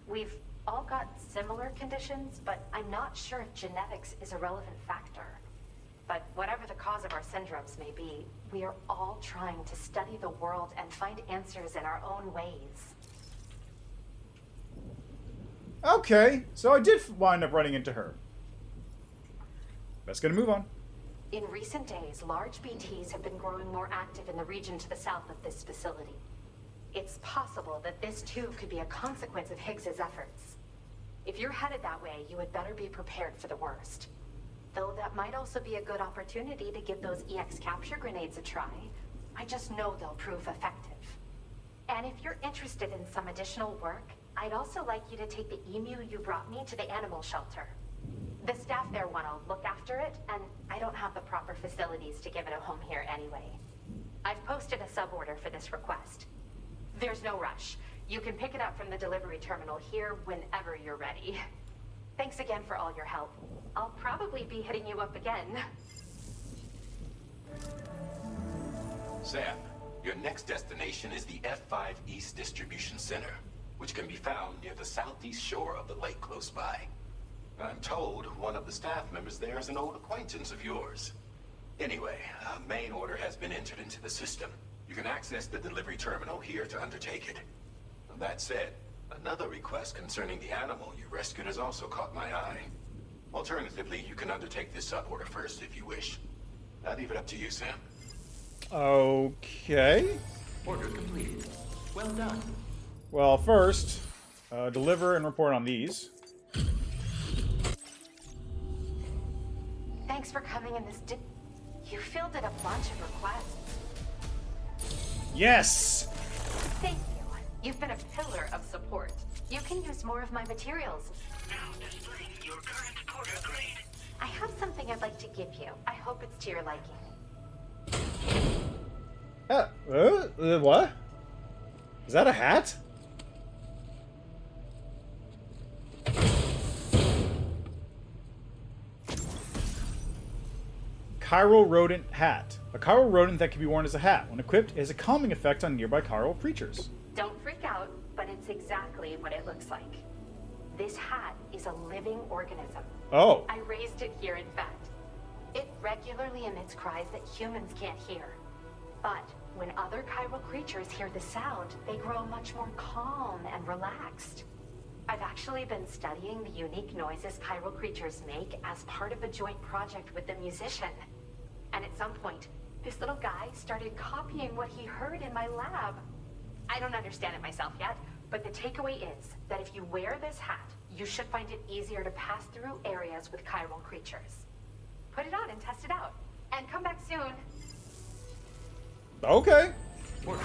We've all got similar conditions, but I'm not sure if genetics is a relevant factor. But whatever the cause of our syndromes may be, we are all trying to study the world and find answers in our own ways. Okay, so I did wind up running into her. Let's gonna move on. In recent days, large BTs have been growing more active in the region to the south of this facility. It's possible that this too could be a consequence of Higgs's efforts. If you're headed that way, you had better be prepared for the worst. Though that might also be a good opportunity to give those EX capture grenades a try. I just know they'll prove effective. And if you're interested in some additional work, I'd also like you to take the emu you brought me to the animal shelter. The staff there want to look after it, and I don't have the proper facilities to give it a home here anyway. I've posted a sub-order for this request. There's no rush. You can pick it up from the delivery terminal here whenever you're ready. Thanks again for all your help. I'll probably be hitting you up again. Sam, your next destination is the F5 East Distribution Center, which can be found near the southeast shore of the lake close by. I'm told one of the staff members there is an old acquaintance of yours. Anyway, a main order has been entered into the system. You can access the delivery terminal here to undertake it. That said, another request concerning the animal you rescued has also caught my eye. Alternatively, you can undertake this sub-order first if you wish. I'll leave it up to you, Sam. Okay. Order complete. Well done. Well, first, deliver and report on these. Thanks for coming in this You fielded a bunch of requests. Yes! Thank you. You've been a pillar of support. You can use more of my materials. Now displaying your current Porter grade. I have something I'd like to give you. I hope it's to your liking. What? Is that a hat? Chiral rodent hat. A chiral rodent that can be worn as a hat. When equipped, it has a calming effect on nearby chiral creatures. Don't freak out, but it's exactly what it looks like. This hat is a living organism. Oh. I raised it here, in fact. It regularly emits cries that humans can't hear. But when other chiral creatures hear the sound, they grow much more calm and relaxed. I've actually been studying the unique noises chiral creatures make as part of a joint project with the musician. And at some point, this little guy started copying what he heard in my lab. I don't understand it myself yet, but the takeaway is that if you wear this hat, you should find it easier to pass through areas with chiral creatures. Put it on and test it out. And come back soon. Okay. Well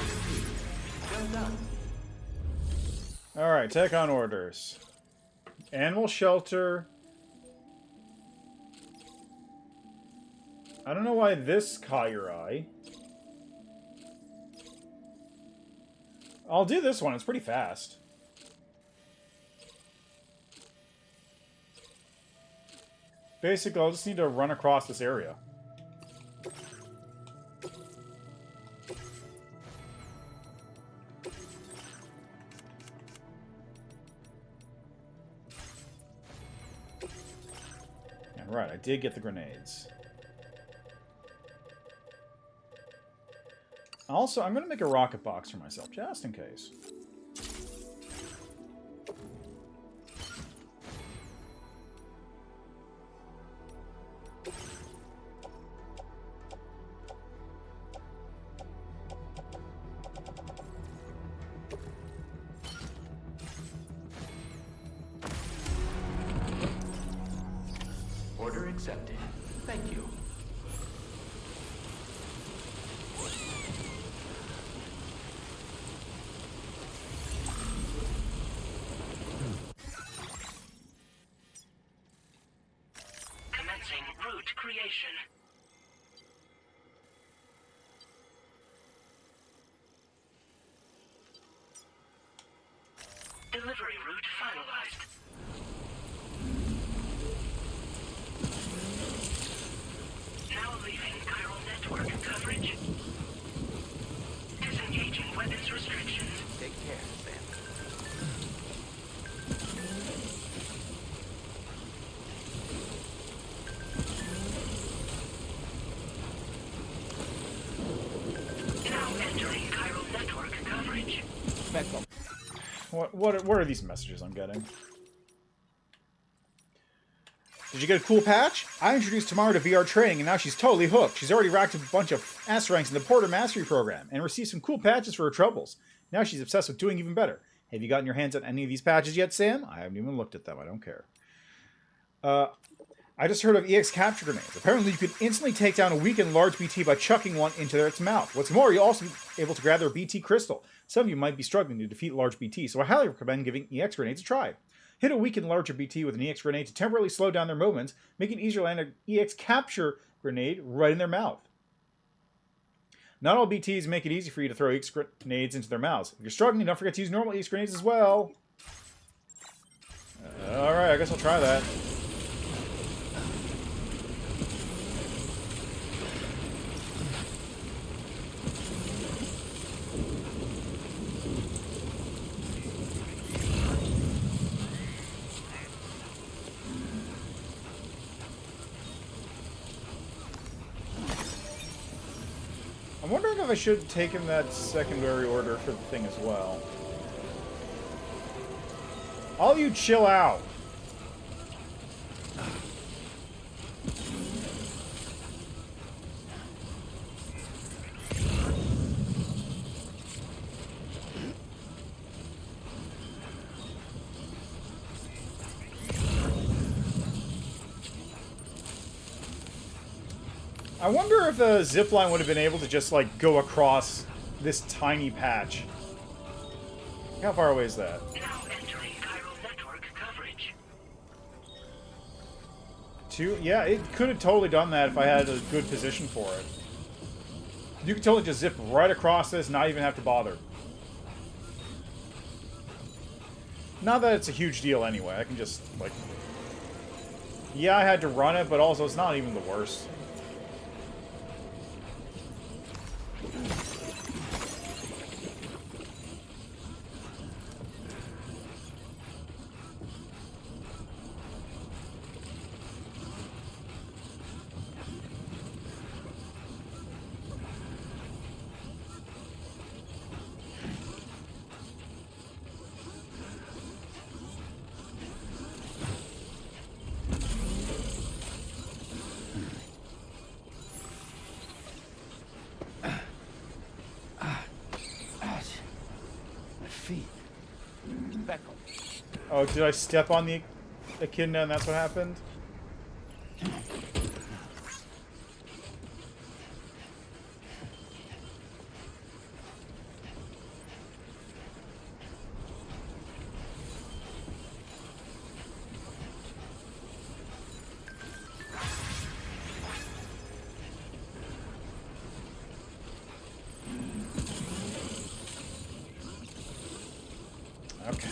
done. Alright, take on orders. Animal shelter. I don't know why this caught your eye. I'll do this one. It's pretty fast. Basically, I'll just need to run across this area. And right, I did get the grenades. Also, I'm going to make a rocket box for myself, just in case. Order accepted. Thank you. Commencing route creation. Delivery route finalized. Now leaving chiral network coverage. Disengaging weapons restrictions. Take care, Sam. Now entering chiral network coverage. What are these messages I'm getting? Did you get a cool patch? I introduced Tamara to VR training and now she's totally hooked. She's already racked up a bunch of S ranks in the Porter Mastery program and received some cool patches for her troubles. Now she's obsessed with doing even better. Have you gotten your hands on any of these patches yet, Sam? I haven't even looked at them. I don't care. I just heard of EX capture grenades. Apparently you can instantly take down a weakened large BT by chucking one into its mouth. What's more, you'll also be able to grab their BT crystal. Some of you might be struggling to defeat large BT, so I highly recommend giving EX grenades a try. Hit a weakened larger BT with an EX grenade to temporarily slow down their movements, making it easier to land an EX capture grenade right in their mouth. Not all BTs make it easy for you to throw EX grenades into their mouths. If you're struggling, don't forget to use normal EX grenades as well. Alright, I guess I'll try that. I'm wondering if I should have taken that secondary order for the thing as well. All you chill out. I wonder if the zipline would have been able to just, like, go across this tiny patch. How far away is that? Now entering chiral network coverage. 2? Yeah, it could have totally done that if I had a good position for it. You could totally just zip right across this, not even have to bother. Not that it's a huge deal anyway. I can just, like... Yeah, I had to run it, but also it's not even the worst. Oh, did I step on the echidna and that's what happened? Okay.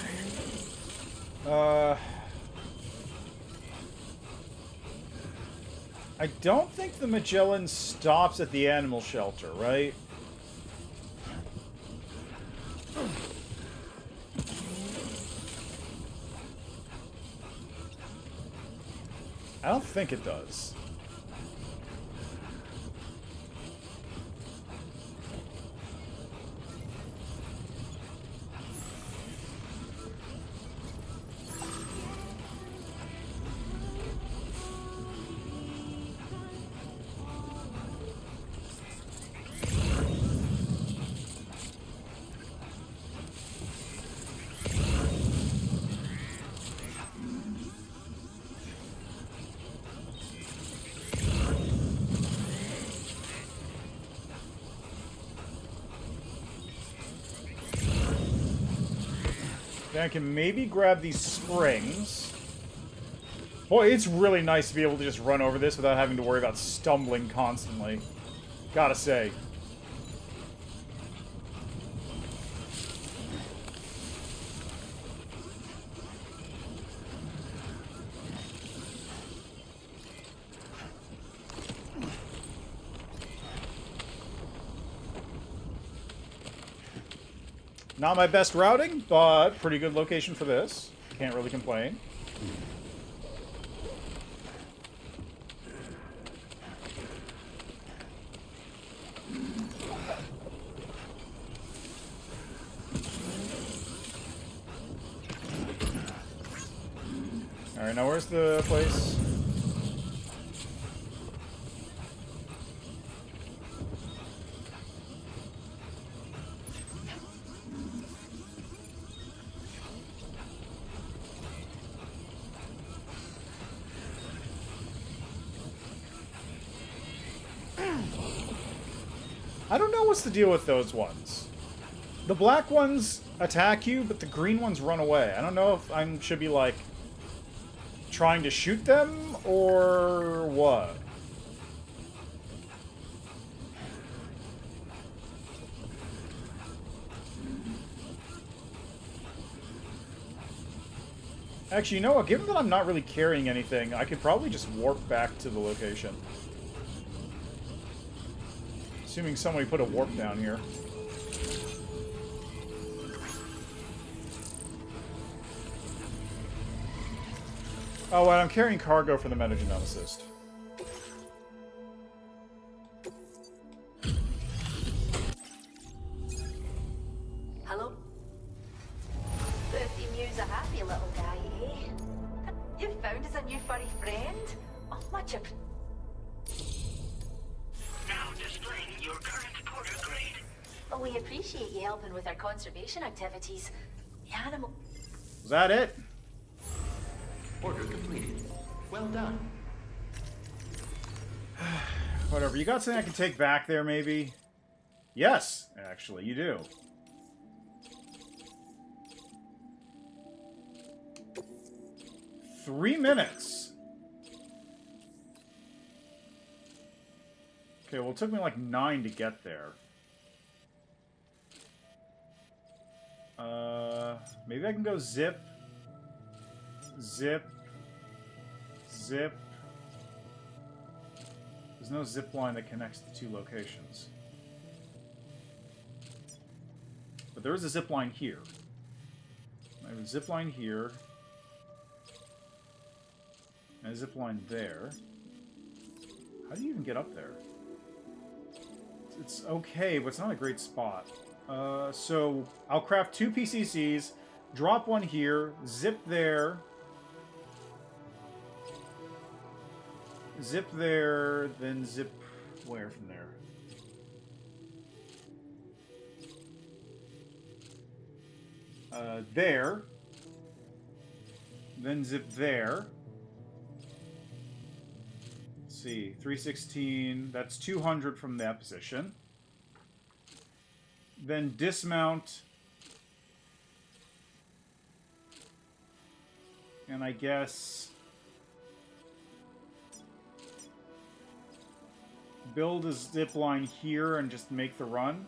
I don't think the Magellan stops at the animal shelter, right? I don't think it does. Then I can maybe grab these springs. Boy, it's really nice to be able to just run over this without having to worry about stumbling constantly. Gotta say. Not my best routing, but pretty good location for this. Can't really complain. Alright, now where's the place? I don't know what's the deal with those ones. The black ones attack you, but the green ones run away. I don't know if I should be, like, trying to shoot them, or what? Actually, you know what? Given that I'm not really carrying anything, I could probably just warp back to the location. Assuming somebody put a warp down here. Oh, and I'm carrying cargo for the metagenomicist. Hello? Bertie Mew's a happy little guy, eh? You found us a new furry friend? Oh, much of... Now displaying your current porter grade. Well, we appreciate you helping with our conservation activities. The animal... Is that it? Order completed. Well done. Whatever. You got something I can take back there, maybe? Yes, actually, you do. Three minutes. Okay, well, it took me like 9 to get there. Maybe I can go zip. Zip. Zip. There's no zip line that connects the two locations. But there is a zip line here. I have a zip line here. And a zip line there. How do you even get up there? It's okay, but it's not a great spot. So I'll craft 2 PCCs, drop one here, zip there. Zip there, then zip where from there? There. Then zip there. Let's see, 316, that's 200 from that position. Then dismount. And I guess build a zip line here and just make the run.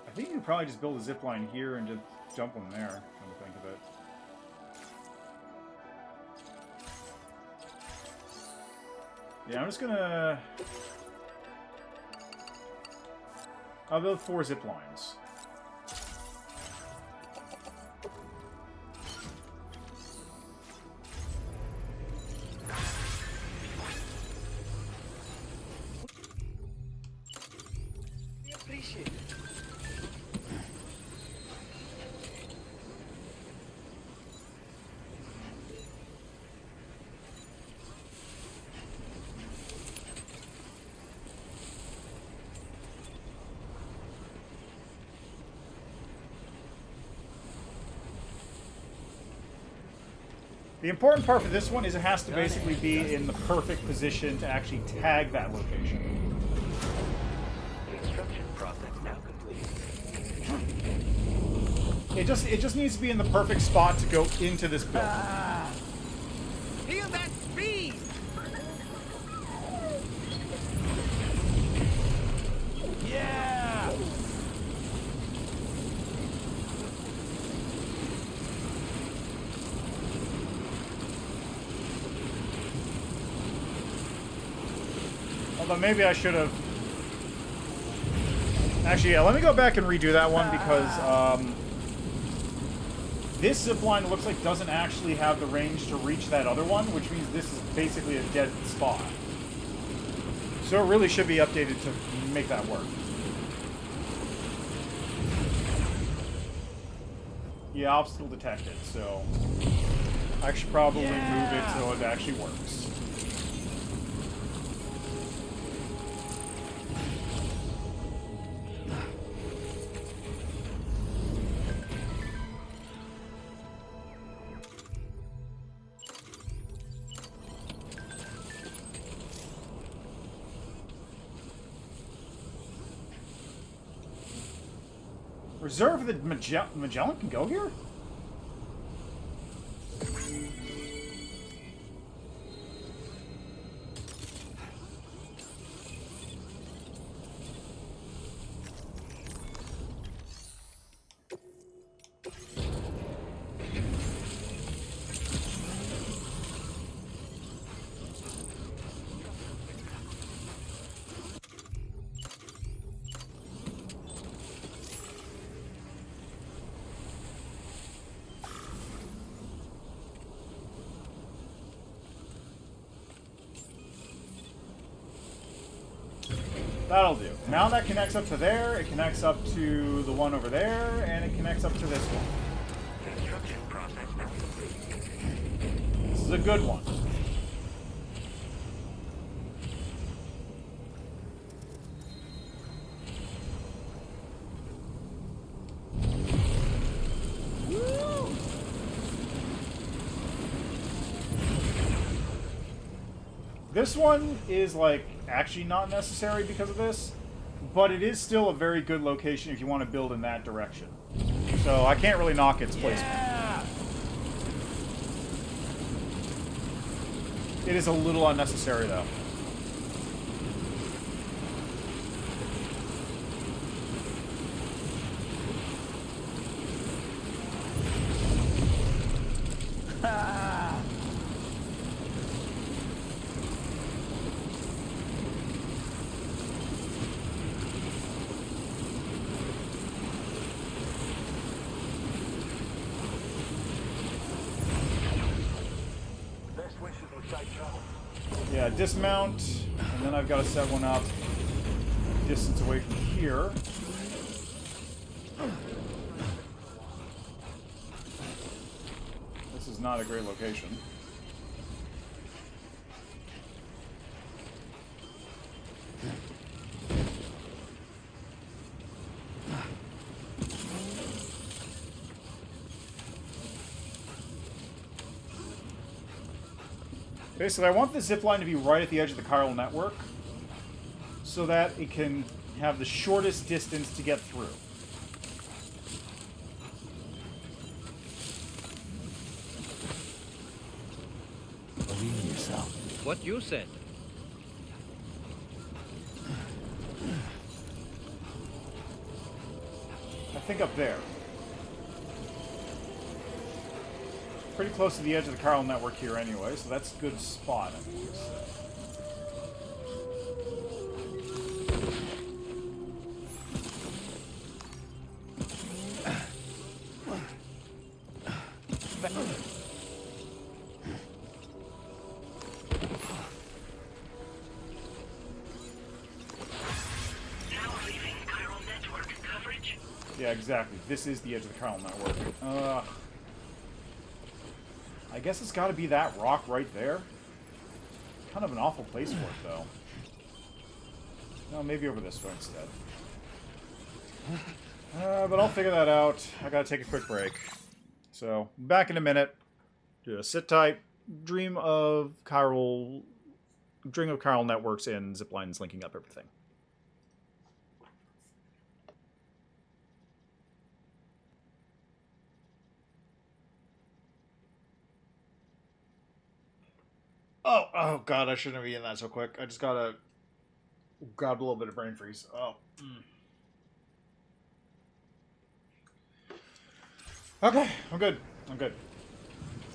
I think you could probably just build a zip line here and just jump them there, come to think of it. Yeah, I'm just gonna... I'll build 4 zip lines. We appreciate it. The important part for this one is it has to basically be in the perfect position to actually tag that location. Construction process now complete. It just needs to be in the perfect spot to go into this building. Feel that speed! Yeah! Although maybe I should have... Actually, yeah, let me go back and redo that one because this zipline looks like doesn't actually have the range to reach that other one, which means this is basically a dead spot. So it really should be updated to make that work. Yeah, obstacle detected, so I should probably move it so it actually works. Reserve the Magellan can go here? That'll do. Now that connects up to there, it connects up to the one over there, and it connects up to this one. Construction process now complete. This is a good one. This one is, like, actually not necessary because of this, but it is still a very good location if you want to build in that direction. So I can't really knock its placement. It is a little unnecessary, though. Yeah, dismount, and then I've got to set one up distance away from here. This is not a great location. Basically, I want the zipline to be right at the edge of the chiral network so that it can have the shortest distance to get through. Believe in yourself. What you said. I think up there. Pretty close to the edge of the chiral network here anyway, so that's a good spot, I think. Yeah, exactly. This is the edge of the chiral network. I guess it's got to be that rock right there. Kind of an awful place for it, though. No, maybe over this way instead. But I'll figure that out. I gotta take a quick break. So, back in a minute. Just sit tight. Dream of chiral networks and ziplines linking up everything. Oh god, I shouldn't have eaten that so quick. I just gotta grab a little bit of brain freeze. Okay, I'm good.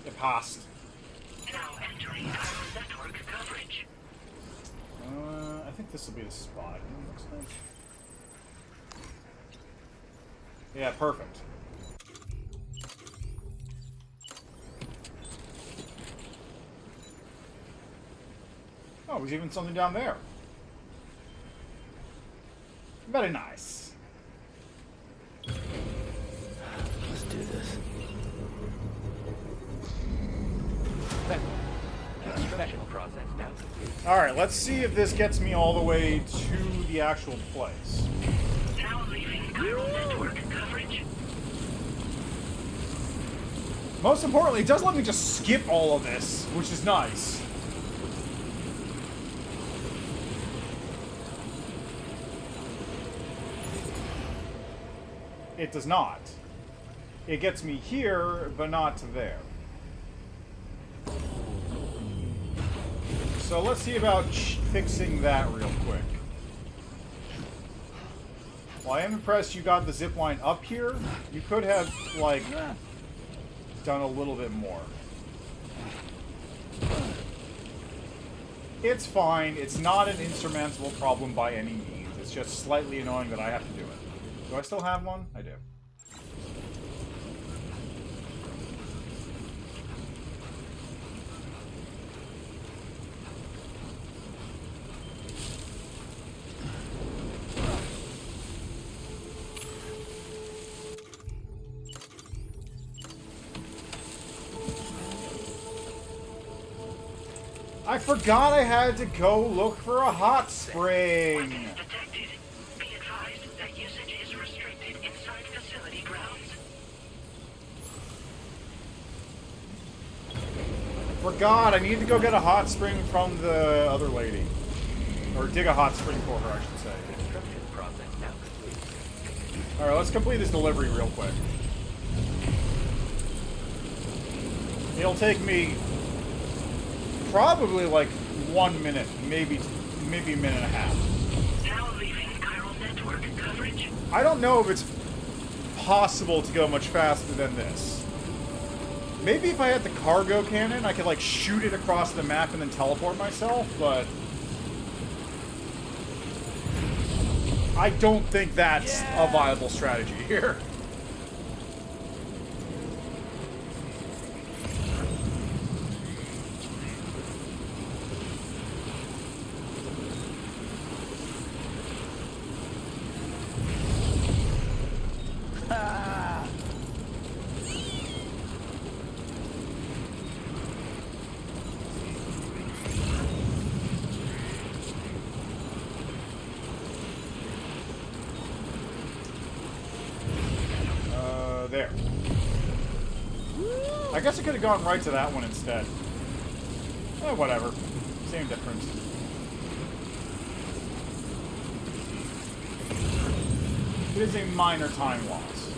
It passed. Now entering chiral network coverage. I think this will be the spot. Looks like. Yeah, perfect. Oh, there's even something down there. Very nice. Let's do this. Construction process now complete. Alright, let's see if this gets me all the way to the actual place. Now leaving chiral network coverage. Most importantly, it does let me just skip all of this, which is nice. It does not. It gets me here, but not to there. So let's see about fixing that real quick. Well, I am impressed you got the zipline up here. You could have, like, done a little bit more. It's fine. It's not an insurmountable problem by any means. It's just slightly annoying that I have to do it. Do I still have one? I do. I forgot I had to go look for a hot spring. Forgot, I need to go get a hot spring from the other lady. Or dig a hot spring for her, I should say. Construction process now complete. Alright, let's complete this delivery real quick. It'll take me probably like 1 minute, maybe a minute and a half. Now leaving chiral network coverage. I don't know if it's possible to go much faster than this. Maybe if I had the cargo cannon, I could like shoot it across the map and then teleport myself, but I don't think that's a viable strategy here. There. I guess I could have gone right to that one instead. Whatever. Same difference. It is a minor time loss.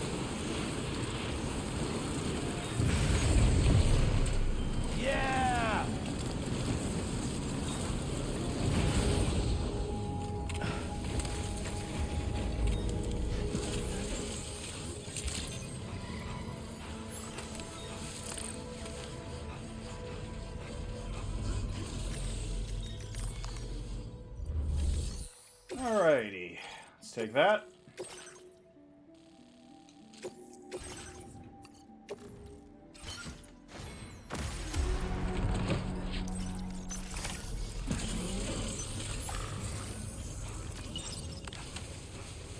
Yeah! Alrighty. Let's take that.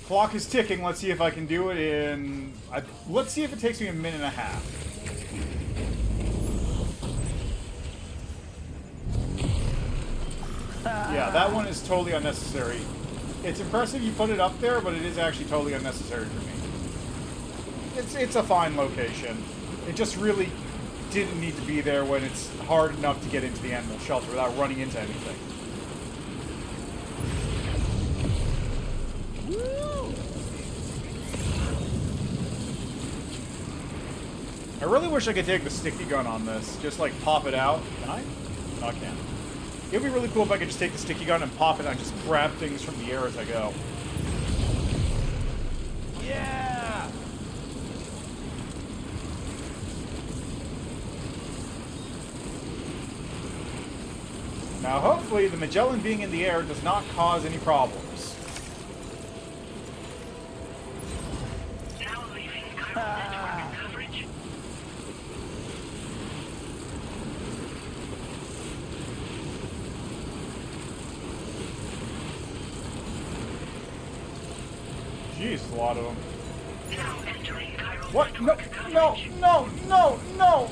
Clock is ticking. Let's see if I can do it in... let's see if it takes me a minute and a half. Yeah, that one is totally unnecessary. It's impressive you put it up there, but it is actually totally unnecessary for me. It's a fine location. It just really didn't need to be there when it's hard enough to get into the animal shelter without running into anything. I really wish I could take the sticky gun on this. Just like pop it out. Can I? No, I can't. It would be really cool if I could just take the sticky gun and pop it and just grab things from the air as I go. Yeah! Now, hopefully, the Magellan being in the air does not cause any problems. Now leaving chiral network coverage. Jeez, a lot of them. Now entering chiral What? No, network coverage. no, no, no, no!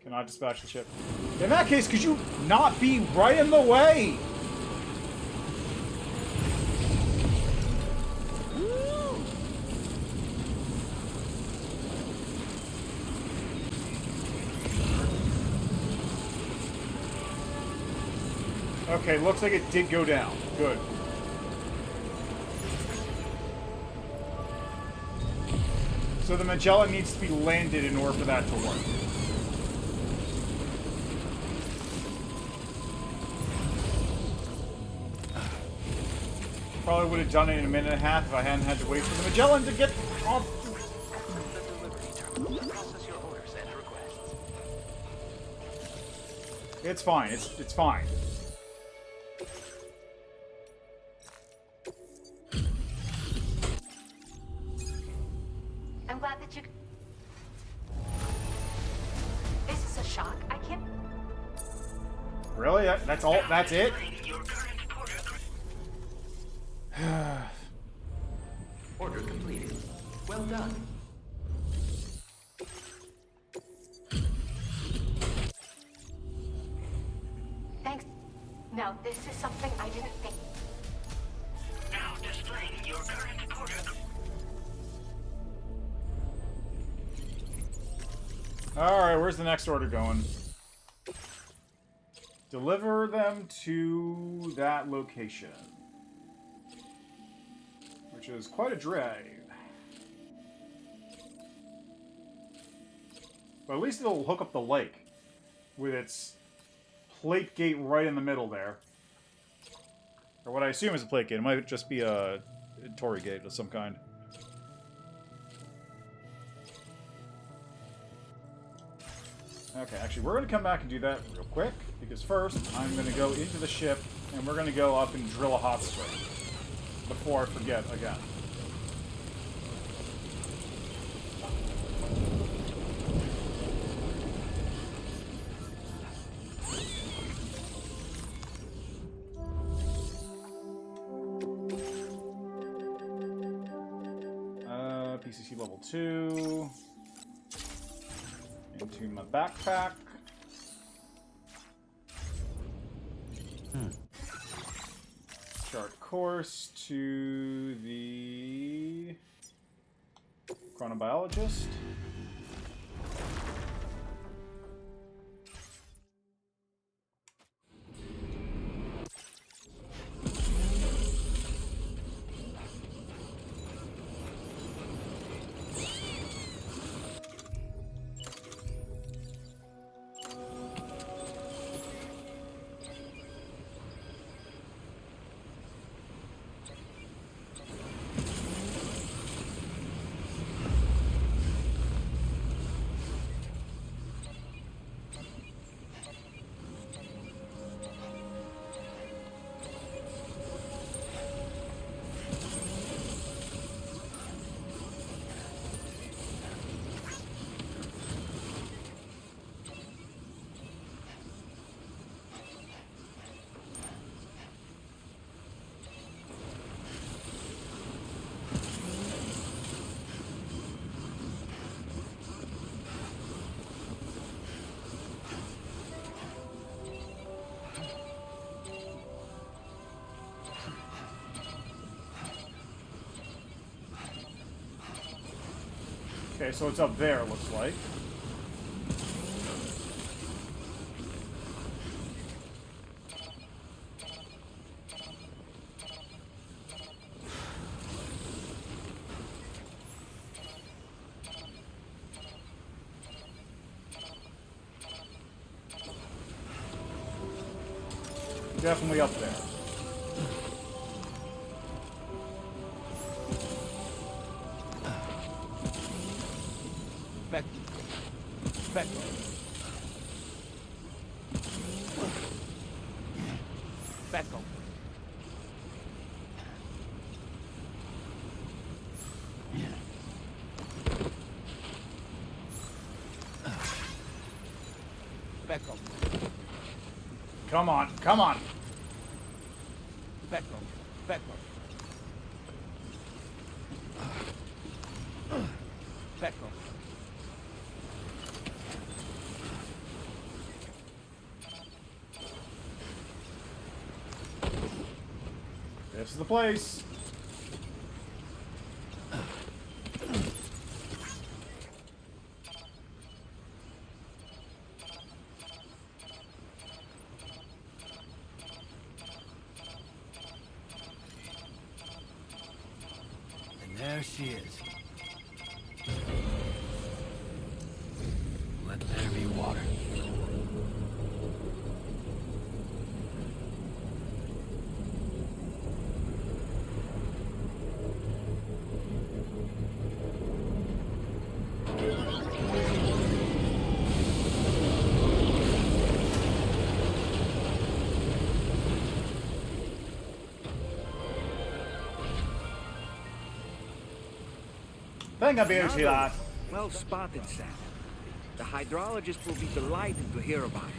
Cannot dispatch the ship. In that case, could you not be right in the way? Okay, looks like it did go down. Good. So the Magellan needs to be landed in order for that to work. Probably would have done it in a minute and a half if I hadn't had to wait for the Magellan to get off. The delivery terminal to process your orders and requests. It's fine. It's fine. I'm glad that you... This is a shock. I can't... Really? That's all? That's it? Order completed. Well done. Thanks. No, this is something I didn't think... displaying your current order. Alright, where's the next order going? Deliver them to that location. Which is quite a drive. But at least it'll hook up the lake. With its plate gate right in the middle there. Or what I assume is a plate gate. It might just be a torii gate of some kind. Okay, actually, we're going to come back and do that real quick. Because first, I'm going to go into the ship, and we're going to go up and drill a hot spring. Before I forget again. PCC level 2. Into my backpack. Chart course to the chronobiologist. Okay, so it's up there, it looks like. Definitely up there. Back. Back. Back up. Back up. Come on, come on. Back up. Back up. Back up. This is the place. And there she is. Let there be water. Think I'll be able to see that. Well spotted, Sam. The hydrologist will be delighted to hear about it.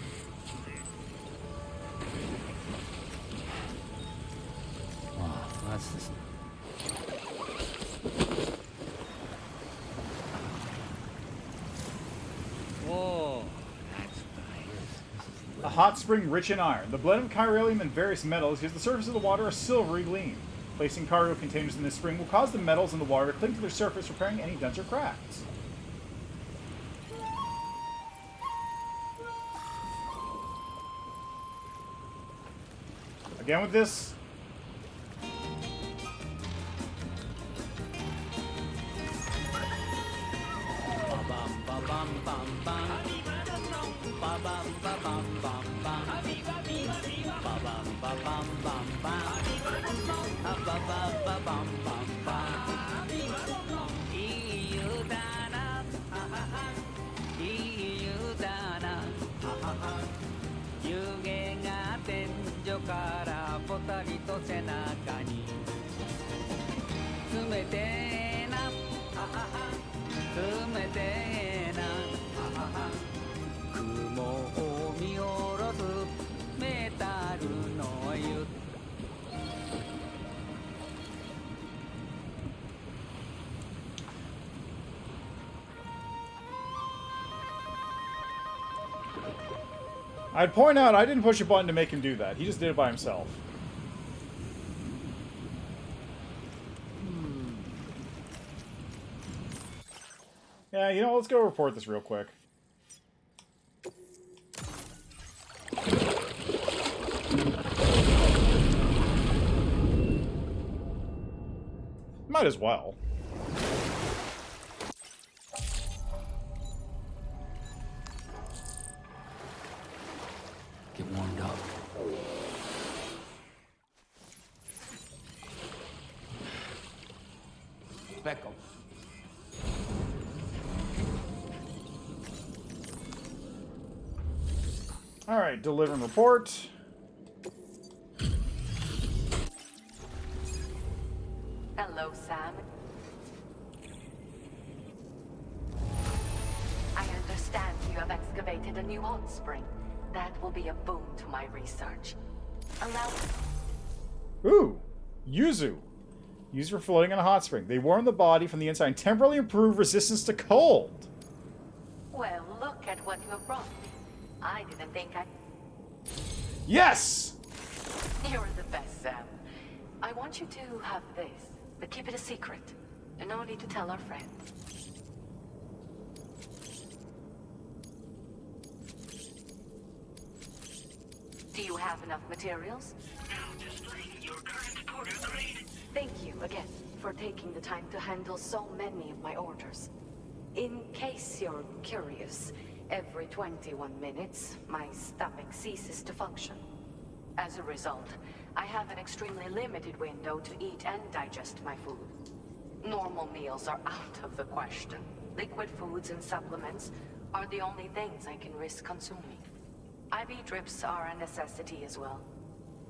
Wow, that's this. Whoa, that's nice. A hot spring rich in iron. The blend of chiralium and various metals gives the surface of the water a silvery gleam. Placing cargo containers in this spring will cause the metals in the water to cling to their surface, repairing any dents or cracks. Again with this. I'd point out I didn't push a button to make him do that. He just did it by himself. Yeah, you know, let's go report this real quick. Might as well. Get warmed up. Beckham. Alright, deliver and report. Hello, Sam. I understand you have excavated a new hot spring. That will be a boon to my research. Allow me. Ooh, Yuzu. Used for floating in a hot spring. They warm the body from the inside and temporarily improve resistance to cold. Well, look at what you have brought me. I didn't think I... Yes! You're the best, Sam. I want you to have this, but keep it a secret. And no need to tell our friend. Do you have enough materials? Now displaying your current order grade. Thank you again for taking the time to handle so many of my orders. In case you're curious, every 21 minutes, my stomach ceases to function. As a result, I have an extremely limited window to eat and digest my food. Normal meals are out of the question. Liquid foods and supplements are the only things I can risk consuming. IV drips are a necessity as well.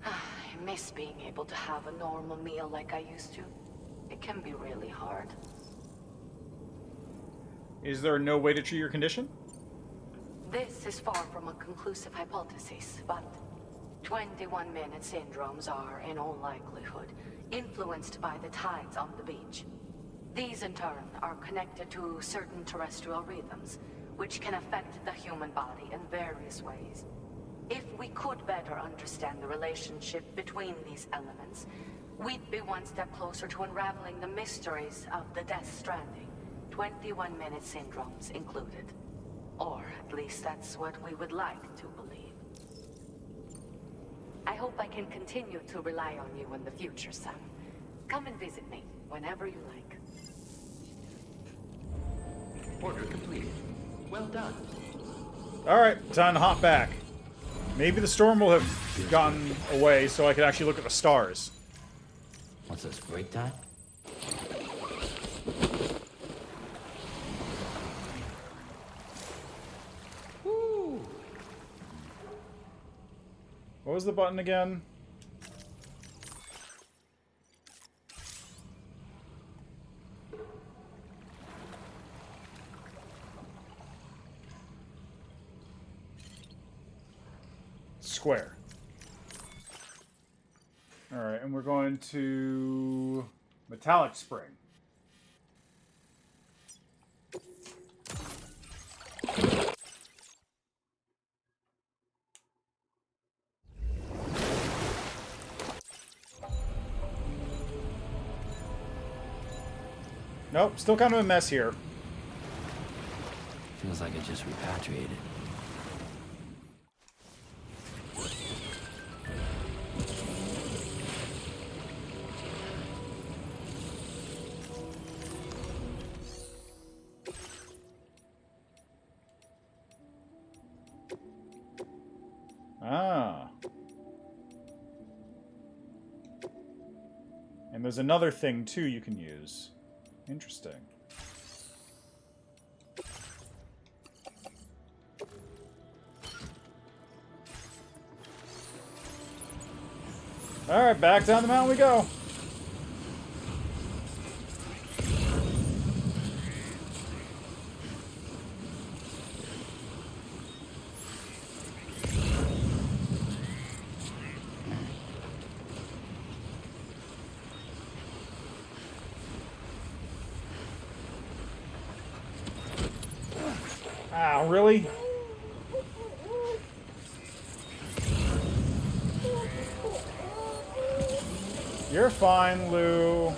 I miss being able to have a normal meal like I used to. It can be really hard. Is there no way to treat your condition? This is far from a conclusive hypothesis, but 21-minute syndromes are, in all likelihood, influenced by the tides on the beach. These, in turn, are connected to certain terrestrial rhythms, which can affect the human body in various ways. If we could better understand the relationship between these elements, we'd be one step closer to unraveling the mysteries of the Death Stranding, 21-minute syndromes included. Or at least that's what we would like to believe. I hope I can continue to rely on you in the future, Sam. Come and visit me whenever you like. Order completed. Well done. Alright, time to hop back. Maybe the storm will have gotten away so I could actually look at the stars. What's this, break time? Woo! What was the button again? Square. Alright, and we're going to Metallic Spring. Nope, still kind of a mess here. Feels like I just repatriated. Ah. And there's another thing, too, you can use. Interesting. Alright, back down the mountain we go. Ah, really? You're fine, Lou.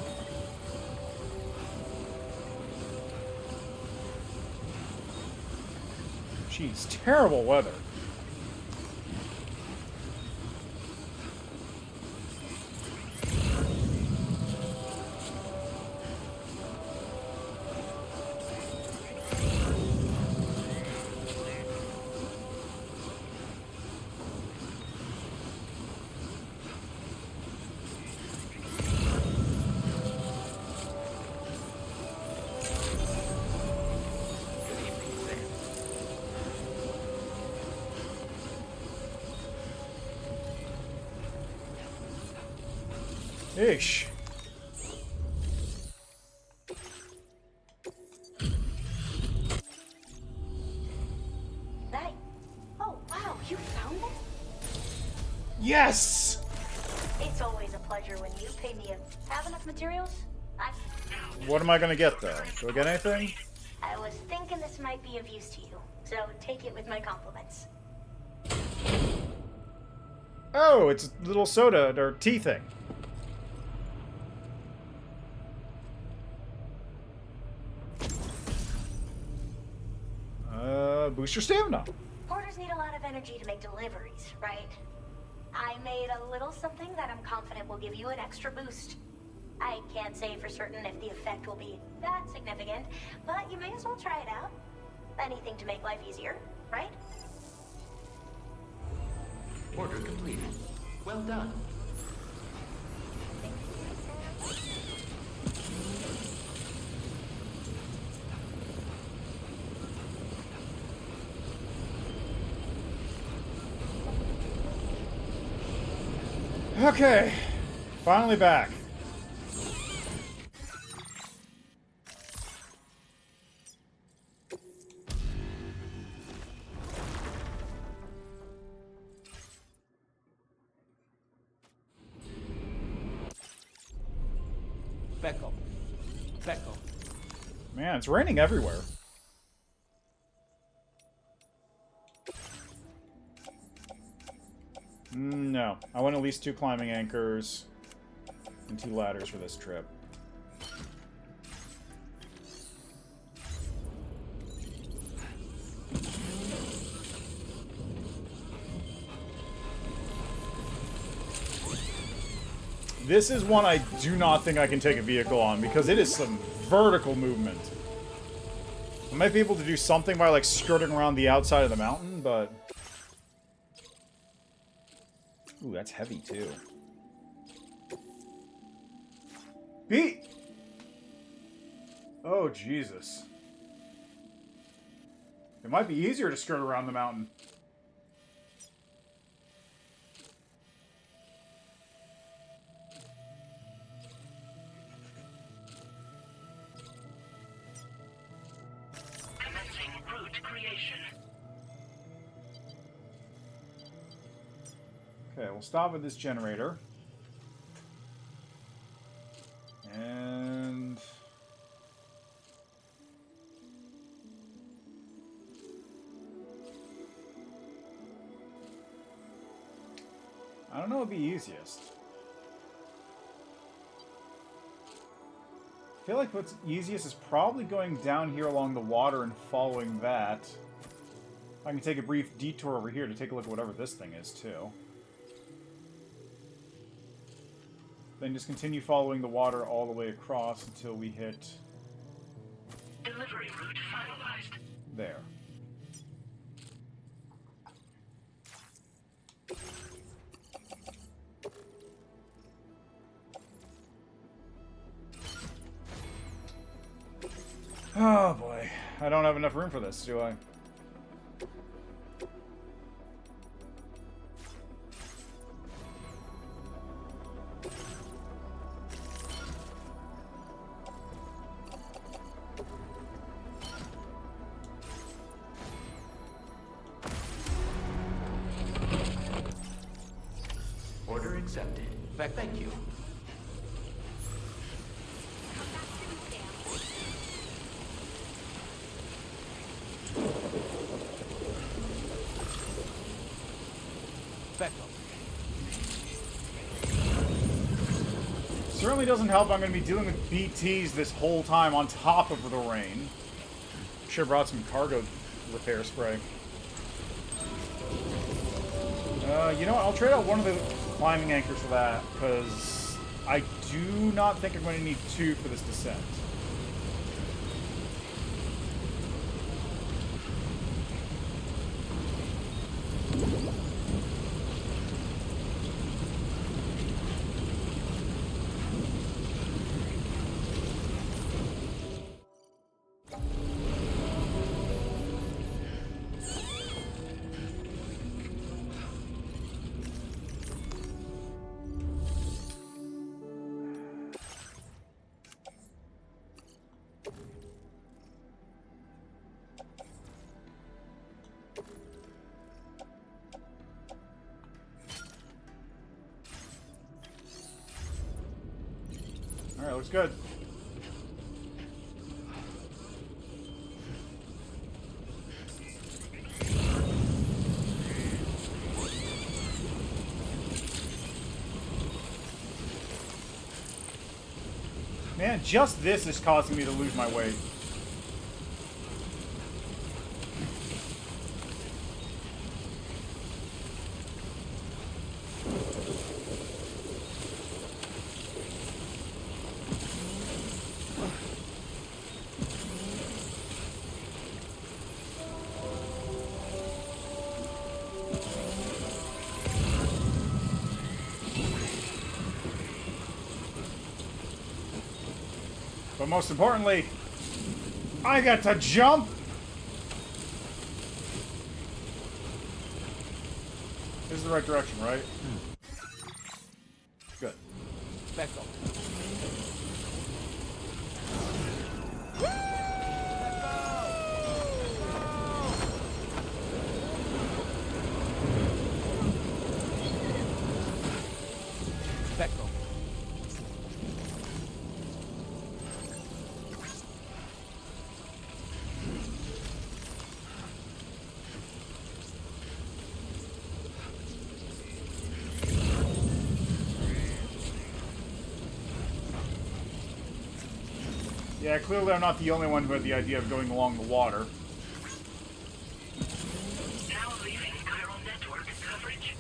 Jeez, terrible weather. Ish. That... Oh, wow, you found it? Yes! It's always a pleasure when you pay me have enough materials? What am I gonna get, though? Do I get anything? I was thinking this might be of use to you, so take it with my compliments. Oh, it's a little soda or tea thing. Boost your stamina. Porters need a lot of energy to make deliveries, right? I made a little something that I'm confident will give you an extra boost. I can't say for certain if the effect will be that significant, but you may as well try it out. Anything to make life easier, right? Order completed. Well done. Okay, finally back. Becco. Becco. Man, it's raining everywhere. No. I want at least 2 climbing anchors and 2 ladders for this trip. This is one I do not think I can take a vehicle on because it is some vertical movement. I might be able to do something by like skirting around the outside of the mountain, but... Ooh, that's heavy too. Beat! Oh, Jesus. It might be easier to skirt around the mountain. Commencing route creation. Okay, we'll stop with this generator. And... I don't know what would be easiest. I feel like what's easiest is probably going down here along the water and following that. I can take a brief detour over here to take a look at whatever this thing is, too. Then just continue following the water all the way across until we hit... Delivery route finalized. There. Oh boy, I don't have enough room for this, do I? Order accepted. In fact, thank you. Certainly doesn't help I'm going to be dealing with BTs this whole time on top of the rain. Should have brought some cargo repair spray. You know what? I'll trade out one of the climbing anchors for that, because I do not think I'm going to need 2 for this descent. Alright, looks good. Man, just this is causing me to lose my weight. But most importantly, I got to jump! This is the right direction, right? Good. Back up. Back up. Yeah, clearly I'm not the only one who had the idea of going along the water. Now leaving chiral network coverage.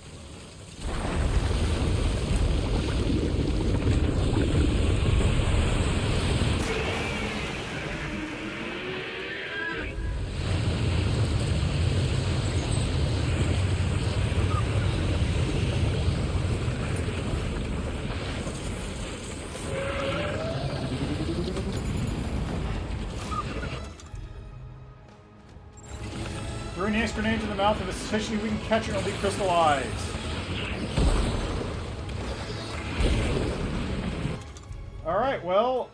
Throw an ace grenade to the mouth of a suspicion we can catch it, it'll be crystallized. Alright, well,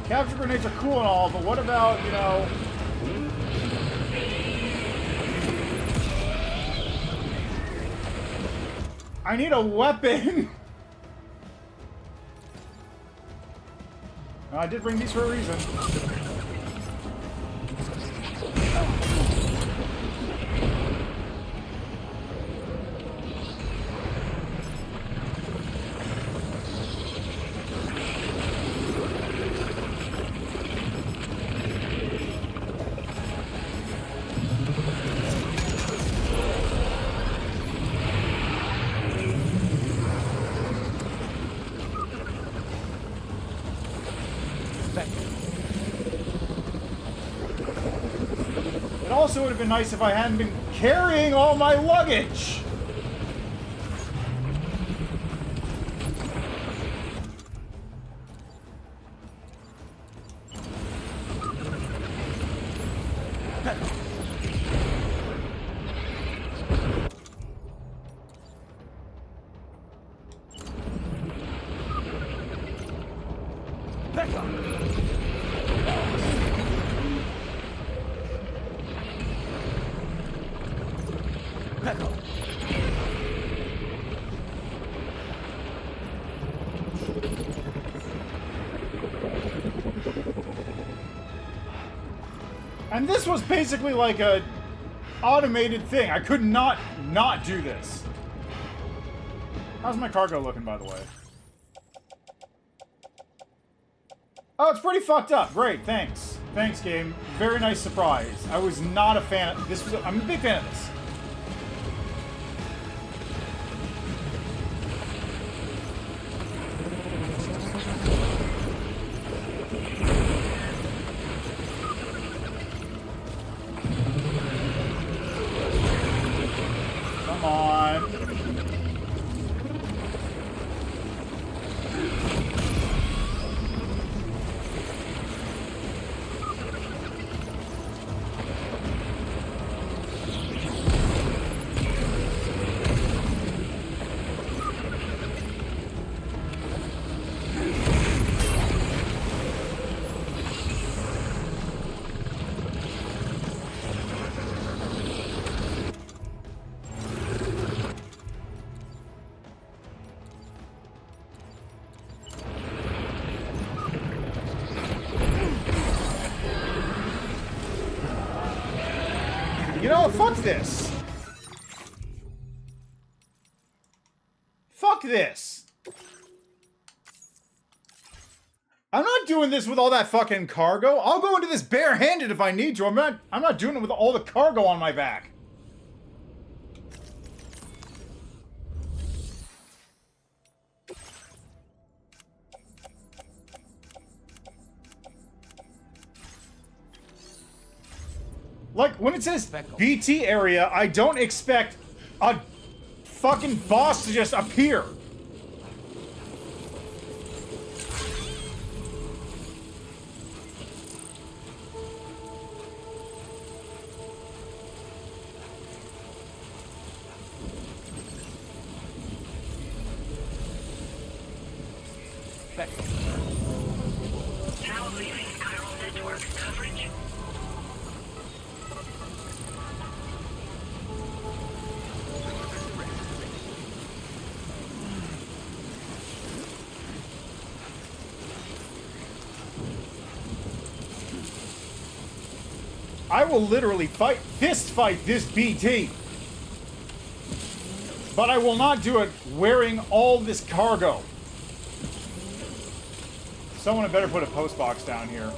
Capture grenades are cool and all, but what about, you know... I need a weapon! I did bring these for a reason. It also would have been nice if I hadn't been carrying all my luggage! And this was basically like a automated thing. I could not do this. How's my cargo looking, by the way? Oh, it's pretty fucked up. Great, thanks. Thanks, game. Very nice surprise. I was not a fan of this. I'm a big fan of this. You know what? Fuck this. Fuck this. I'm not doing this with all that fucking cargo. I'll go into this barehanded if I need to. I'm not doing it with all the cargo on my back. Like, when it says BT area, I don't expect a fucking boss to just appear. Now leaving chiral network coverage. I will literally fist fight this BT. But I will not do it wearing all this cargo. Someone had better put a post box down here.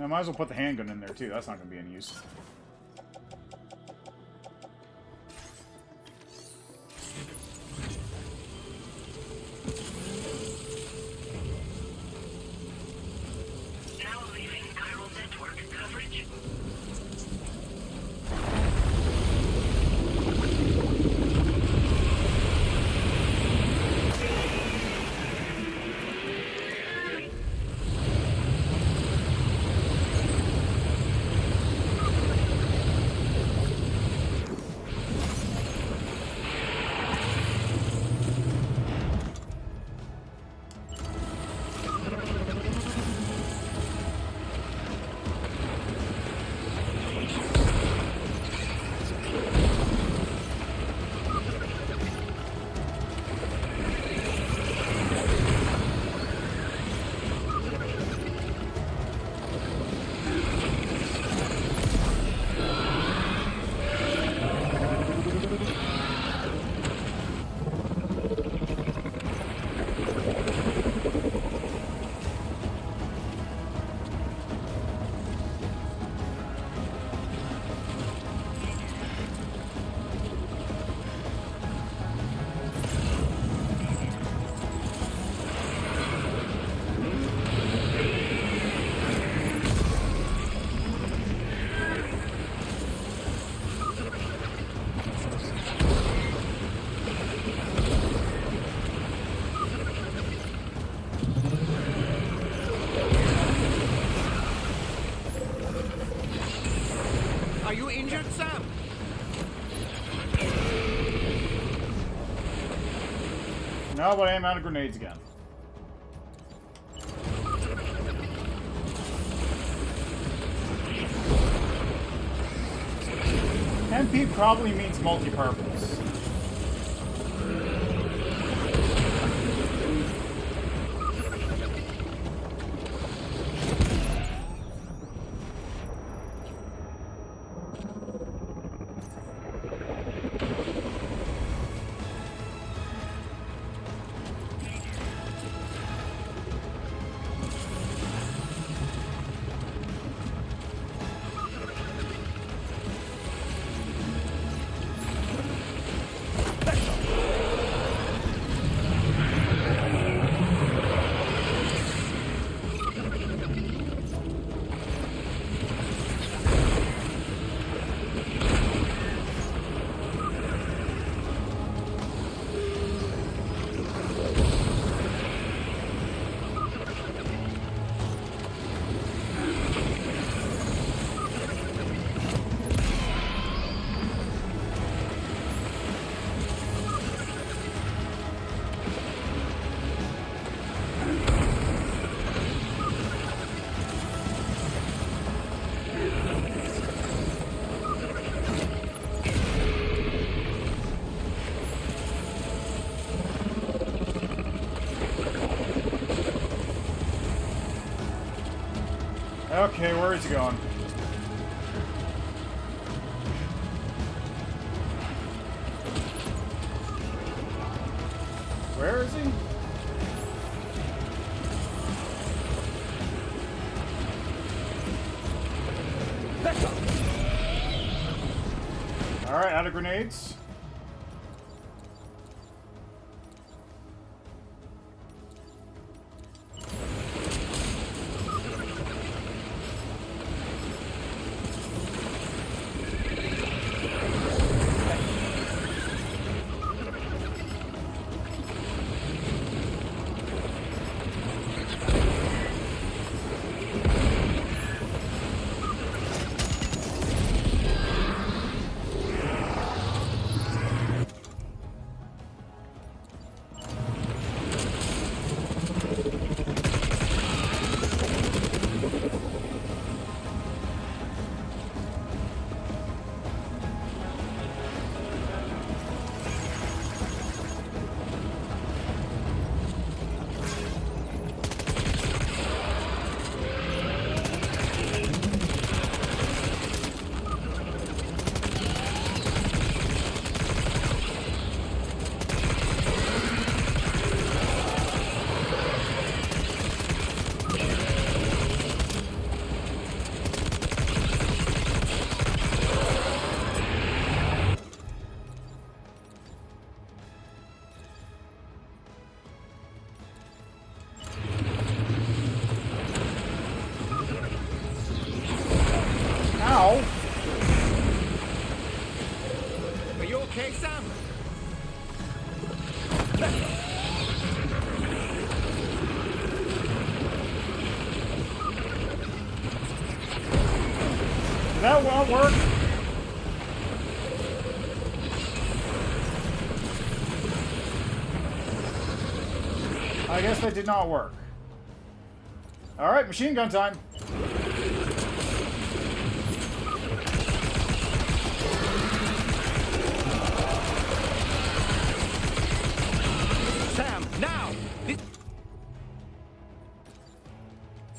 I might as well put the handgun in there too. That's not going to be any use. Now leaving chiral network coverage. Are you injured, Sam? No, but I am out of grenades again. MP probably means multi-purpose. Okay, where is he going? Where is he? Alright, out of grenades. okay, Sam? Did that well work? I guess that did not work. Alright, machine gun time. Sam, now! This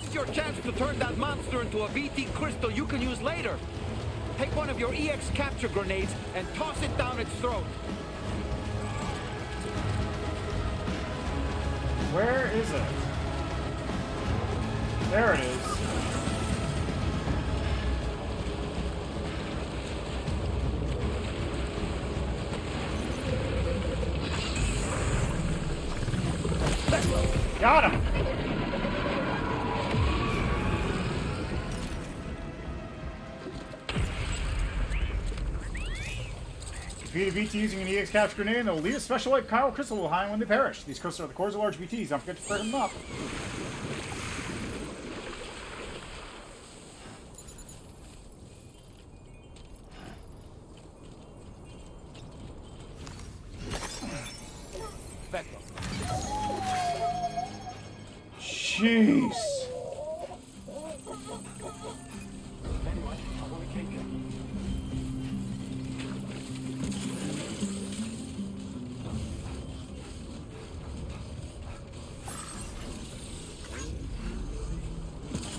is your chance to turn that monster into a VT crystal you can use later. Take one of your EX capture grenades and toss it down its throat. Where is it? There it is. Got him! Defeat a VT using an EX capture grenade and they'll leave a special white chiral crystal behind when they perish. These crystals are the cores of large VTs. Don't forget to spread them up. Jeez.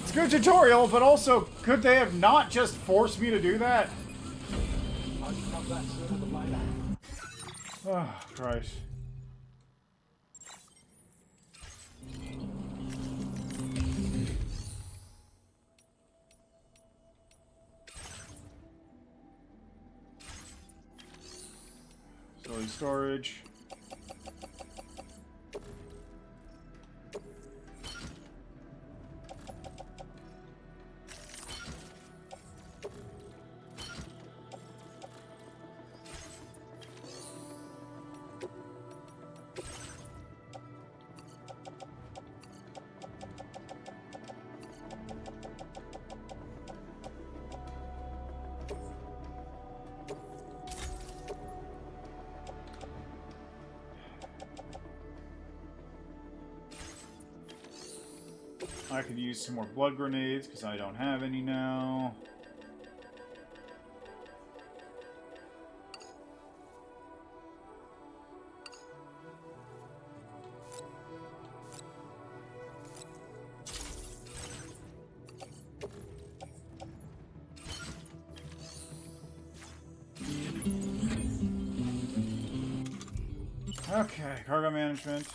It's a good tutorial, but also, could they have not just forced me to do that? Oh, Christ. Storage. I could use some more blood grenades because I don't have any now. Okay, cargo management.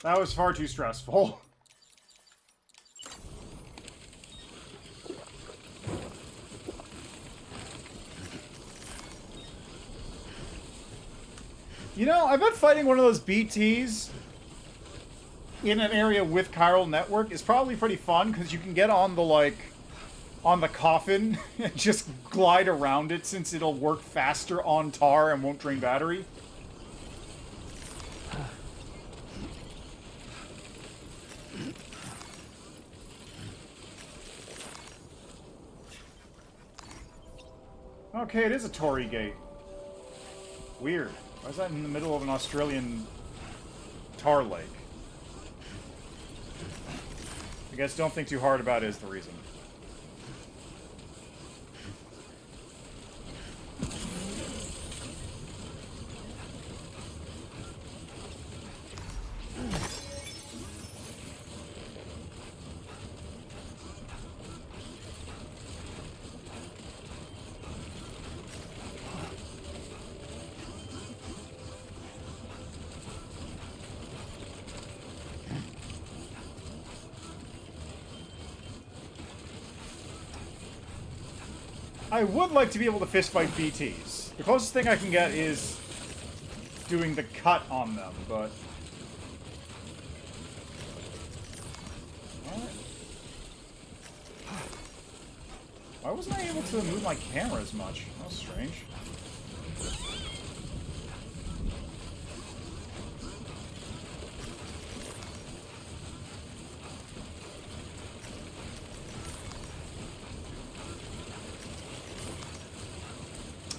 That was far too stressful. You know, I bet fighting one of those BTs in an area with chiral network is probably pretty fun, because you can get on the, like, on the coffin and just glide around it, since it'll work faster on tar and won't drain battery. Okay, it is a Tory gate. Weird. Why is that in the middle of an Australian tar lake? I guess don't think too hard about it is the reason. I would like to be able to fistfight BTs. The closest thing I can get is doing the cut on them, but... Why wasn't I able to move my camera as much? That was strange.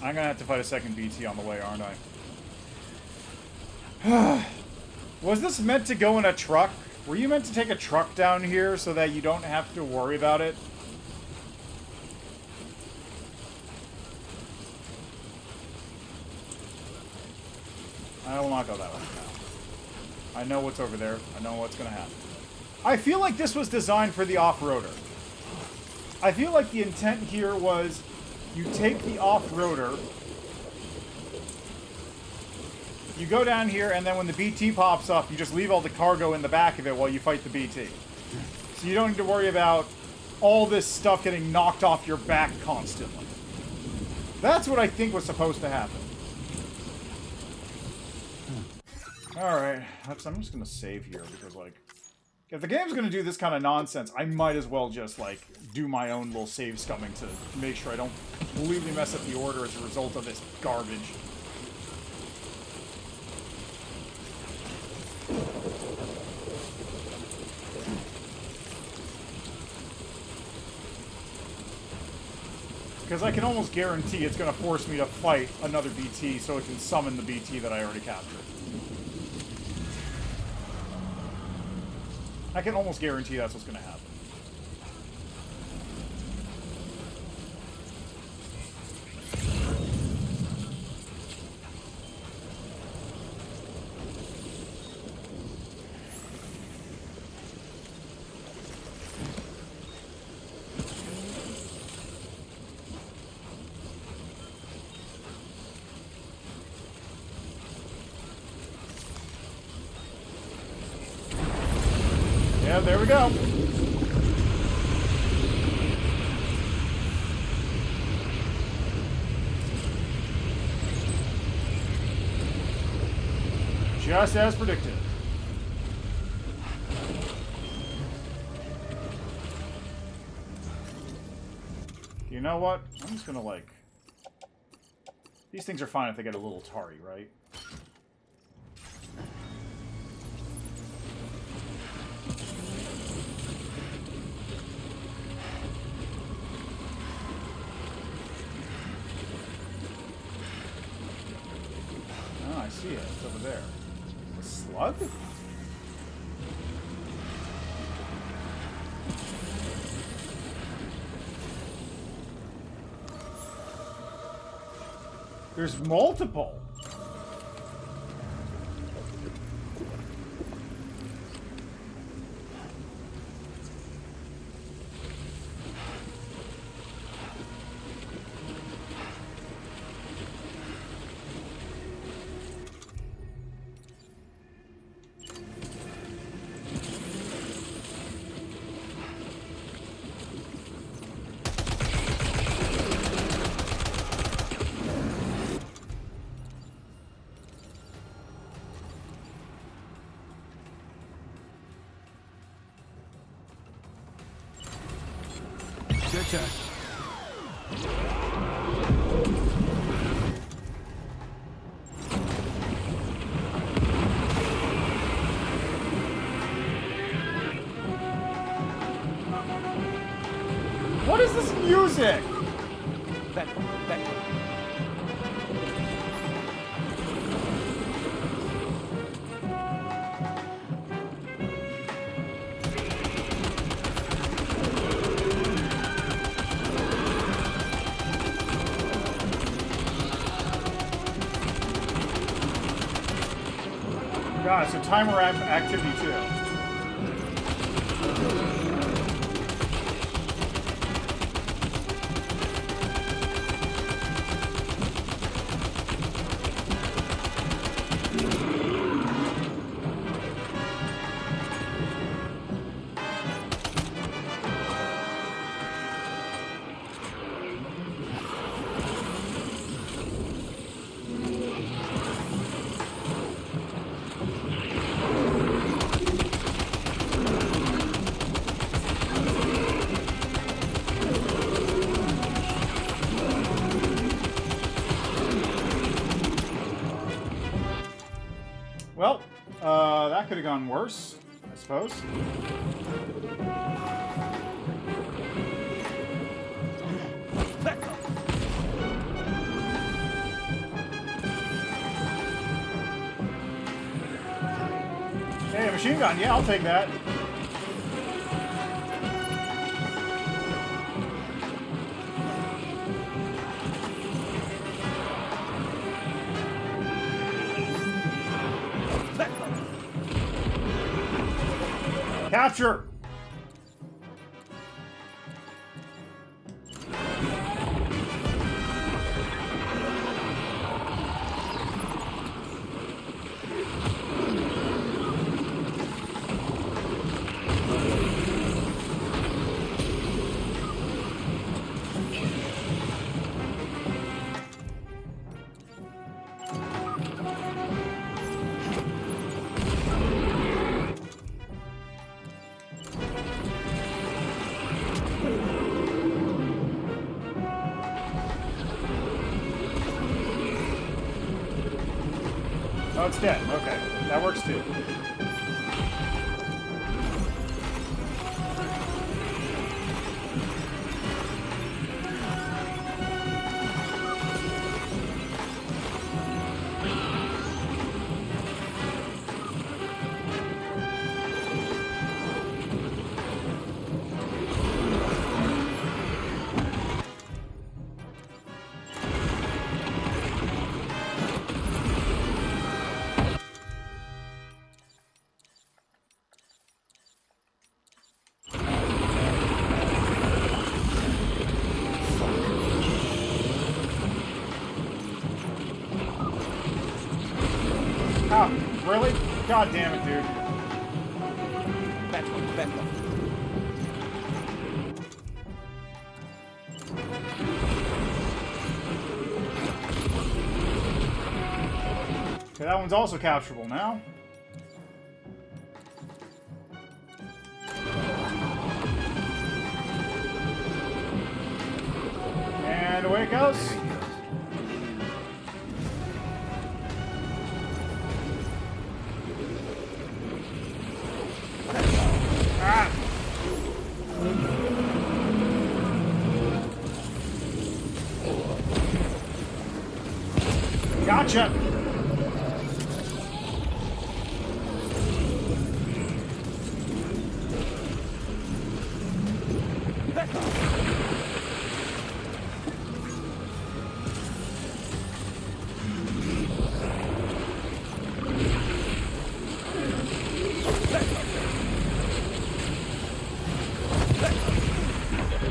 I'm gonna have to fight a second BT on the way, aren't I? Was this meant to go in a truck? Were you meant to take a truck down here so that you don't have to worry about it? I will not go that way now. I know what's over there. I know what's gonna happen. I feel like this was designed for the off-roader. I feel like the intent here was you take the off-roader, you go down here, and then when the BT pops up, you just leave all the cargo in the back of it while you fight the BT. So you don't need to worry about all this stuff getting knocked off your back constantly. That's what I think was supposed to happen. Alright, I'm just gonna save here, because, like, if the game's gonna do this kind of nonsense, I might as well just, like, do my own little save scumming to make sure I don't completely mess up the order as a result of this garbage. Because I can almost guarantee it's going to force me to fight another BT so it can summon the BT that I already captured. I can almost guarantee that's what's going to happen. Yeah, there we go. Just as predicted. You know what? I'm just gonna, like... These things are fine if they get a little tarry, right? Oh, I see it. It's over there. A slug? There's multiple. Your turn. What is this music? Back, back. God, so timer activity too. could have gone worse, I suppose. Hey, a machine gun. Yeah, I'll take that. Capture! Oh, it's dead. Okay. That works too. Oh, really? God damn it, dude. Back up. Okay, that one's also capturable now. And away it goes. Ah. Gotcha.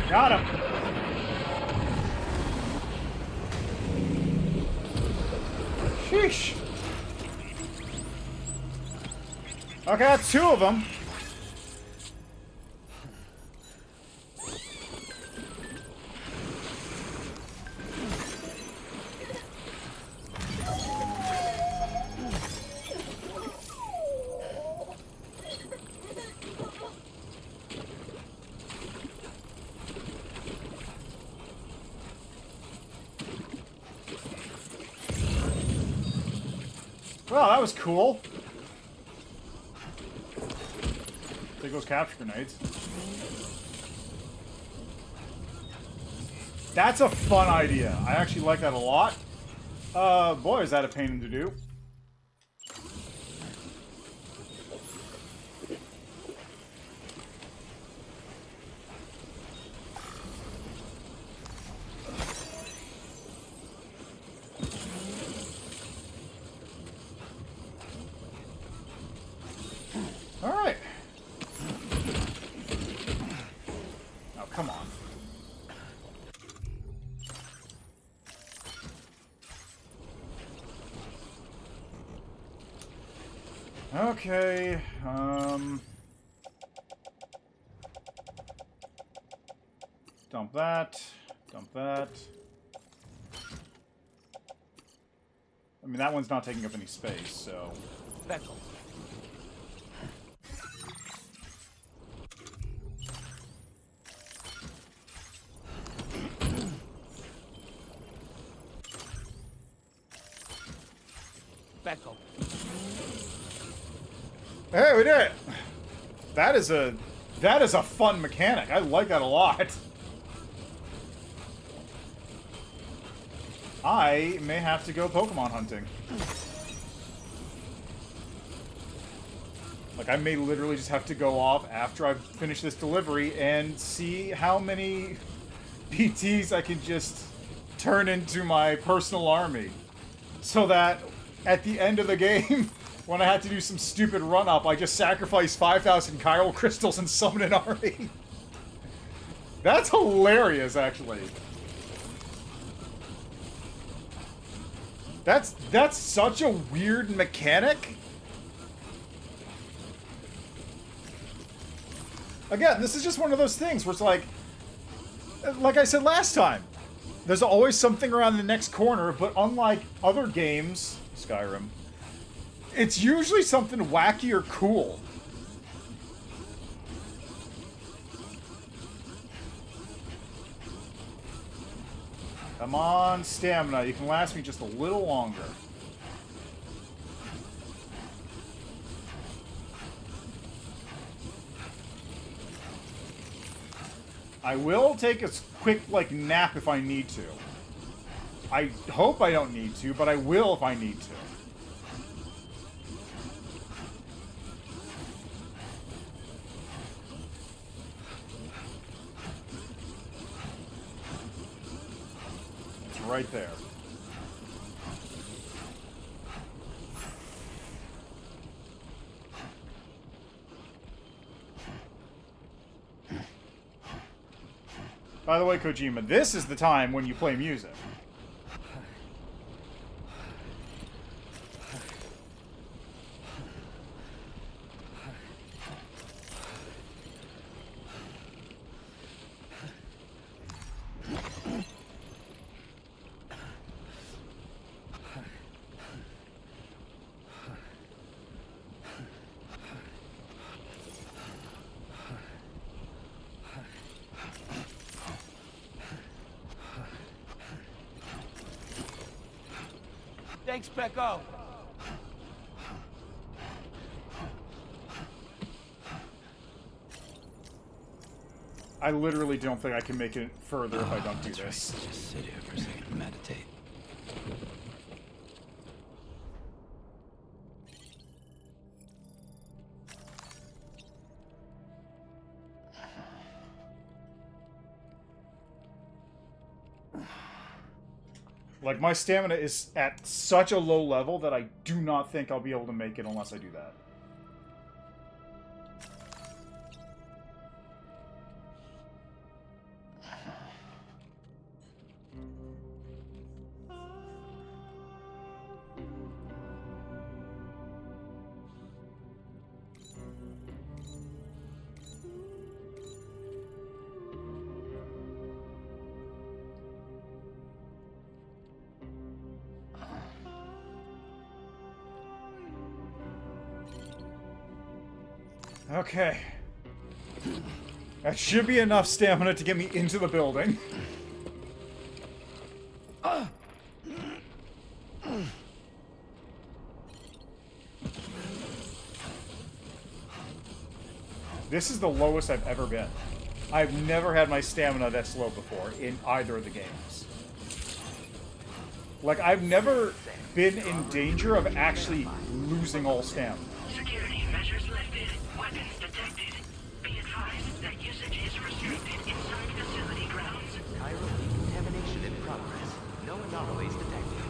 Got him. Sheesh. Okay, that's two of them. Well, that was cool. Take those capture grenades. That's a fun idea. I actually like that a lot. Boy, is that a pain to do. All right. Oh, come on. Okay, dump that, dump that. I mean, that one's not taking up any space, so... Back up. Back up. Hey, we did it! That is a fun mechanic. I like that a lot. I may have to go Pokemon hunting. Like, I may literally just have to go off after I've finished this delivery and see how many PTs I can just turn into my personal army. So that at the end of the game, when I had to do some stupid run-up, I just sacrifice 5,000 chiral crystals and summon an army. That's hilarious, actually. That's such a weird mechanic. Again, this is just one of those things where it's like I said last time, there's always something around the next corner, but unlike other games, Skyrim, it's usually something wacky or cool. Come on, stamina. You can last me just a little longer. I will take a quick, like, nap if I need to. I hope I don't need to, but I will if I need to. It's right there. By the way, Kojima, this is the time when you play music. Thanks, Becco. I literally don't think I can make it further if I don't do this. Right. Just sit here for a second and meditate. Like, my stamina is at such a low level that I do not think I'll be able to make it unless I do that. Okay. That should be enough stamina to get me into the building. This is the lowest I've ever been. I've never had my stamina that low before in either of the games. Like, I've never been in danger of actually losing all stamina. Security measures lifted. Weapons detected. Be advised that usage is restricted inside facility grounds. Chiral decontamination in progress. No anomalies detected.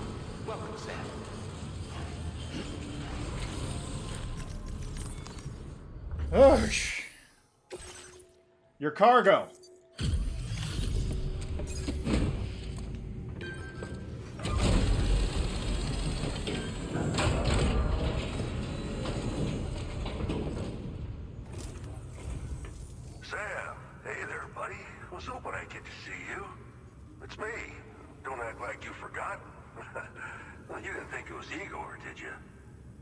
Welcome, Sam. Ugh. Your cargo. Sam, hey there, buddy. I was hoping I'd get to see you. It's me. Don't act like you've forgotten. Well, you didn't think it was Igor, did you?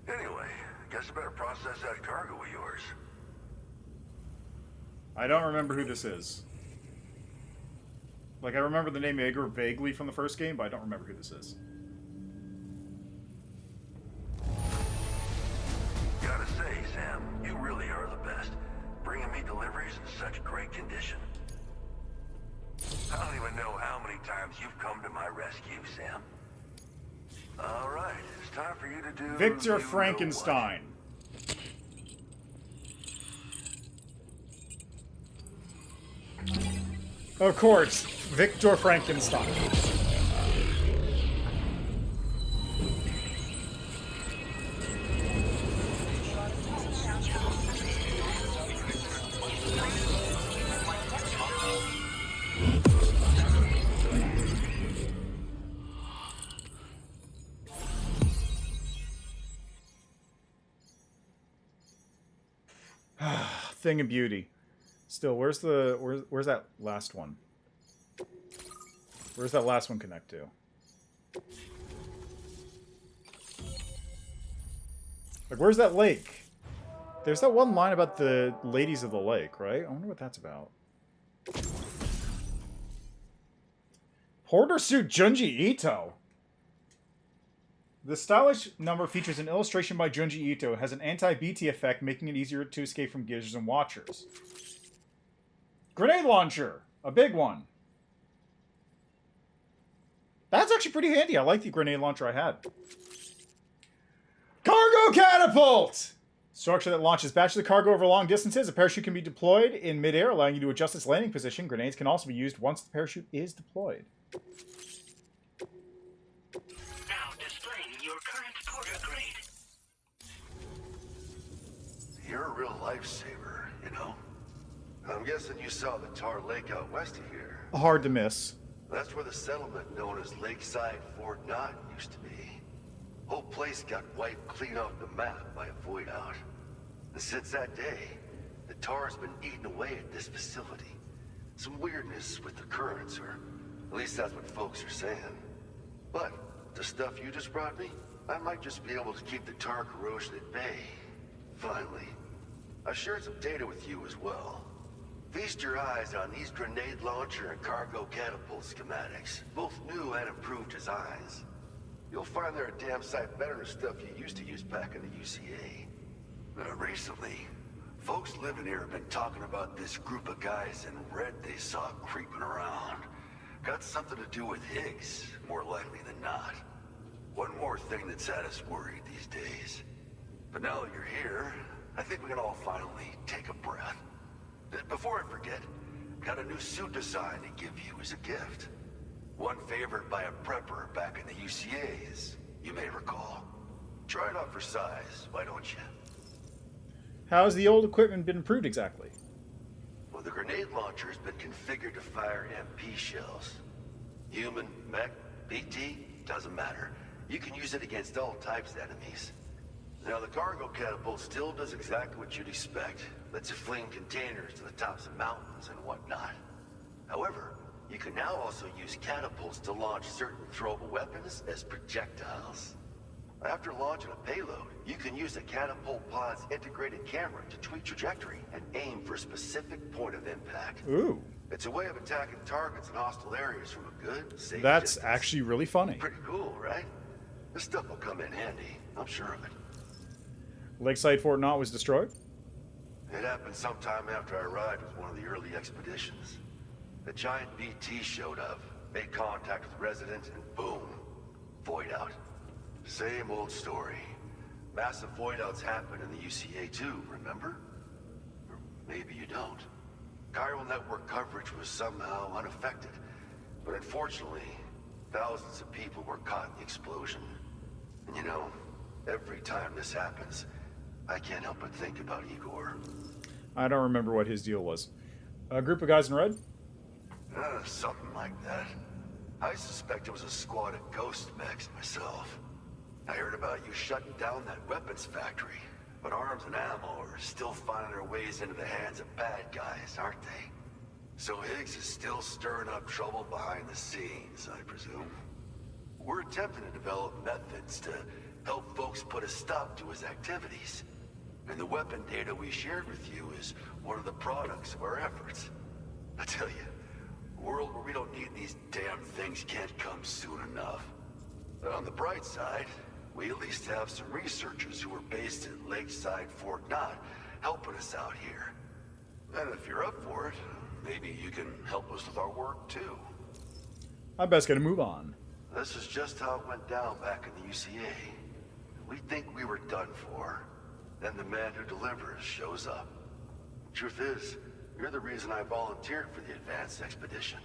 Anyway, guess I better process that cargo of yours. I don't remember who this is. Like, I remember the name Igor vaguely from the first game, but I don't remember who this is. Gotta say, Sam, in such great condition. I don't even know how many times you've come to my rescue, Sam. All right, it's time for you to do... Victor Frankenstein. Of course, Victor Frankenstein. Thing of beauty. Still, where's that last one? Where's that last one connect to? Like, where's that lake? There's that one line about the ladies of the lake, right? I wonder what that's about. Porter suit Junji Ito. The stylish number features an illustration by Junji Ito. It has an anti-BT effect, making it easier to escape from gizers and watchers. Grenade launcher! A big one. That's actually pretty handy. I like the grenade launcher I had. Cargo catapult! Structure that launches batches of cargo over long distances. A parachute can be deployed in midair, allowing you to adjust its landing position. Grenades can also be used once the parachute is deployed. You're a real lifesaver, you know? I'm guessing you saw the Tar Lake out west of here. Hard to miss. That's where the settlement known as Lakeside Fort Knott used to be. Whole place got wiped clean off the map by a void out. And since that day, the tar's been eating away at this facility. Some weirdness with the currents, or at least that's what folks are saying. But the stuff you just brought me, I might just be able to keep the tar corrosion at bay. Finally. I shared some data with you as well. Feast your eyes on these grenade launcher and cargo catapult schematics, both new and improved designs. You'll find they're a damn sight better than stuff you used to use back in the UCA. Recently, folks living here have been talking about this group of guys in red they saw creeping around. Got something to do with Higgs, more likely than not. One more thing that's had us worried these days. But now that you're here, I think we can all finally take a breath. Before I forget, got a new suit design to give you as a gift. One favored by a prepper back in the UCA, as you may recall. Try it out for size, why don't you? How's the old equipment been improved exactly? Well, the grenade launcher has been configured to fire MP shells. Human, mech, BT, doesn't matter. You can use it against all types of enemies. Now, the cargo catapult still does exactly what you'd expect. Lets you fling containers to the tops of mountains and whatnot. However, you can now also use catapults to launch certain throwable weapons as projectiles. After launching a payload, you can use a catapult pod's integrated camera to tweak trajectory and aim for a specific point of impact. Ooh. It's a way of attacking targets in hostile areas from a good, safe That's distance. actually really funny. Pretty cool, right? This stuff will come in handy, I'm sure of it. Lakeside Fort Knott was destroyed? It happened sometime after I arrived with one of the early expeditions. The giant BT showed up, made contact with residents, and boom, void out. Same old story. Massive void outs happen in the UCA too, remember? Or maybe you don't. Chiral network coverage was somehow unaffected, but unfortunately, thousands of people were caught in the explosion. And you know, every time this happens, I can't help but think about Igor. I don't remember what his deal was. A group of guys in red? Something like that. I suspect it was a squad of ghost mechs myself. I heard about you shutting down that weapons factory, but arms and ammo are still finding their ways into the hands of bad guys, aren't they? So Higgs is still stirring up trouble behind the scenes, I presume. We're attempting to develop methods to help folks put a stop to his activities. And the weapon data we shared with you is one of the products of our efforts. I tell you, a world where we don't need these damn things can't come soon enough. But on the bright side, we at least have some researchers who are based at Lakeside Fort Knott helping us out here. And if you're up for it, maybe you can help us with our work too. I best get a move on. This is just how it went down back in the UCA. We think we were done for. Then the man who delivers shows up. Truth is, you're the reason I volunteered for the advanced expedition.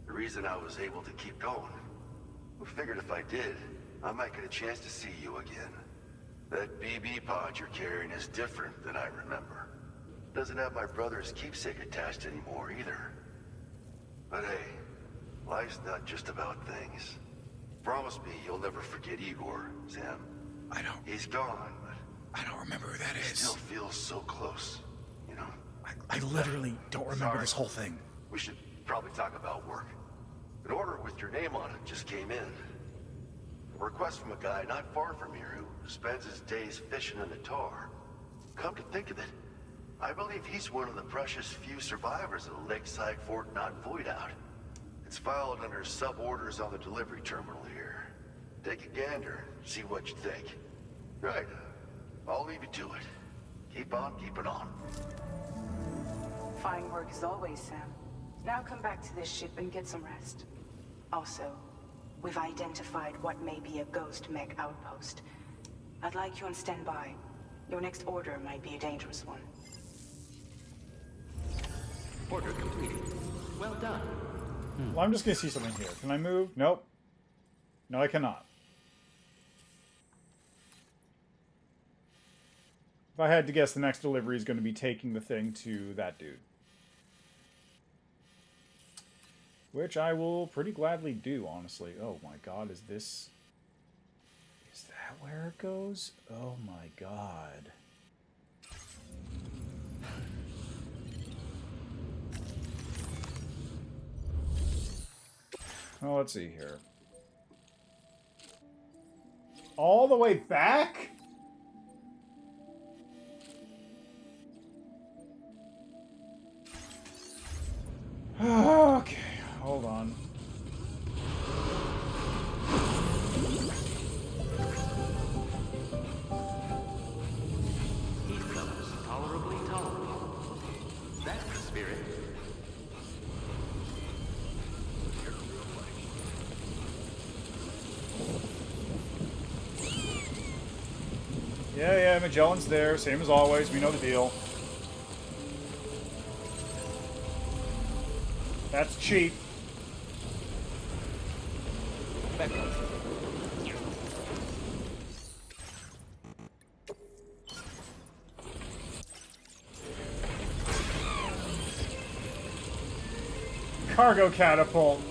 The reason I was able to keep going. We figured if I did, I might get a chance to see you again. That BB pod you're carrying is different than I remember. Doesn't have my brother's keepsake attached anymore either. But hey, life's not just about things. Promise me you'll never forget Igor, Sam. I don't. He's gone, but I don't remember who that is. Still feels so close, you know? I literally don't remember this whole thing. We should probably talk about work. An order with your name on it just came in. A request from a guy not far from here who spends his days fishing in the tar. Come to think of it, I believe he's one of the precious few survivors of the Lakeside Fort Knott void out. It's filed under sub-orders on the delivery terminal here. Take a gander, see what you think. Right, I'll leave you to it. Keep on keeping on. Fine work as always, Sam. Now come back to this ship and get some rest. Also, we've identified what may be a ghost mech outpost. I'd like you on standby. Your next order might be a dangerous one. Order completed. Well done. Well, I'm just gonna see something here. Can I move? Nope. No, I cannot. If I had to guess, the next delivery is going to be taking the thing to that dude. Which I will pretty gladly do, honestly. Oh my god, is this... Is that where it goes? Oh my god. Well, let's see here. All the way back? Okay, hold on. Heat levels tolerably tolerable. That's the spirit. Yeah, Magellan's there, same as always, we know the deal. That's cheap. Cargo catapult.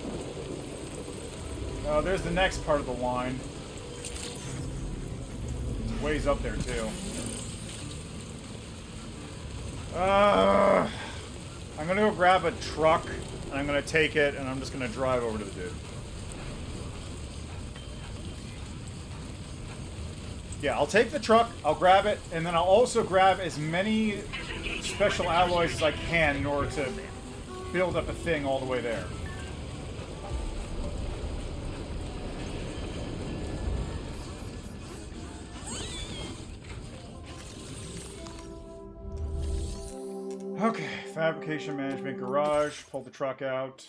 Oh, there's the next part of the line. It's ways up there, too. I'm gonna go grab a truck, and I'm gonna take it, and I'm just gonna drive over to the dude. Yeah, I'll take the truck, I'll grab it, and then I'll also grab as many special alloys as I can in order to build up a thing all the way there. Okay, fabrication management garage, pull the truck out.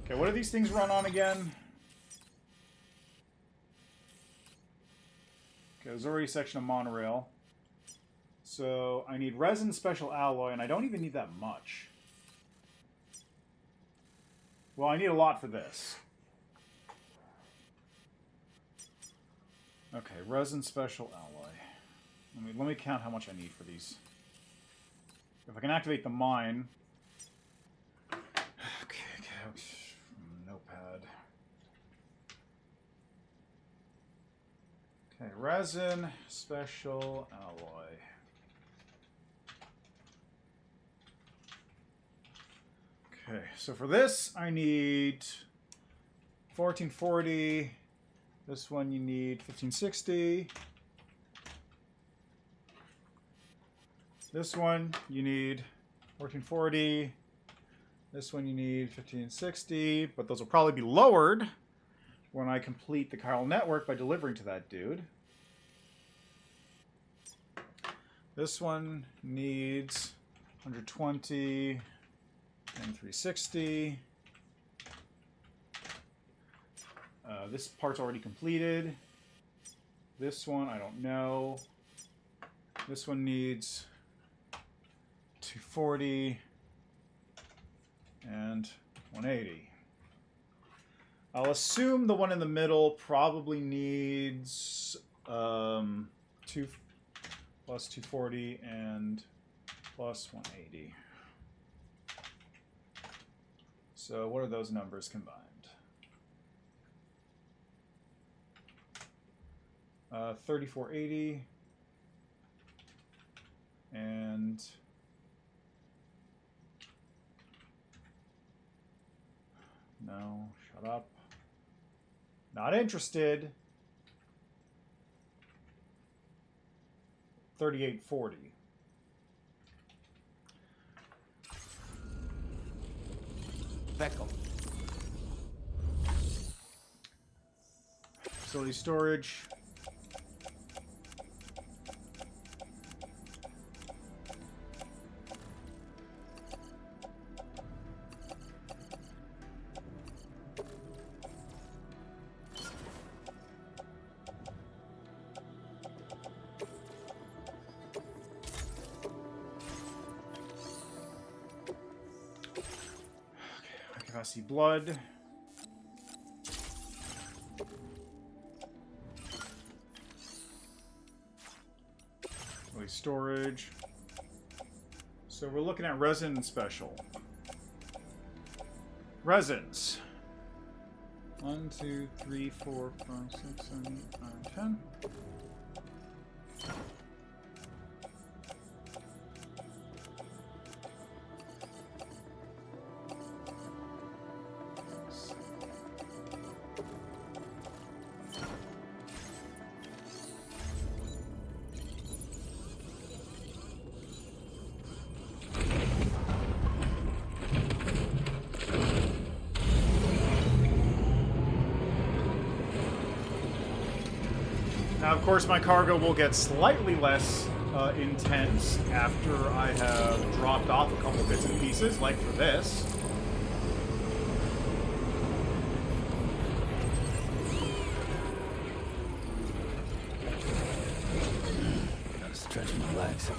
Okay, what do these things run on again? Okay, there's already a section of monorail. So I need resin special alloy, and I don't even need that much. Well, I need a lot for this. Okay, resin special alloy. Let me count how much I need for these. If I can activate the mine. Okay, notepad. Okay, resin special alloy. Okay, so for this I need 1440. This one you need 1560. This one you need 1440. This one you need 1560, but those will probably be lowered when I complete the chiral network by delivering to that dude. This one needs 120 and 360. This part's already completed. This one, I don't know. This one needs 240 and 180. I'll assume the one in the middle probably needs 2 plus 240 and plus 180. So what are those numbers combined? 3480 and no, shut up. Not interested. 3840. Beckham. Facility storage. Capacity blood. Release storage. So we're looking at resin special. Resins. 1, 2, 3, 4, 5, 6, 7, 8, 9, 10. Now, of course, my cargo will get slightly less intense after I have dropped off a couple bits and pieces, like for this. Gotta stretch my legs.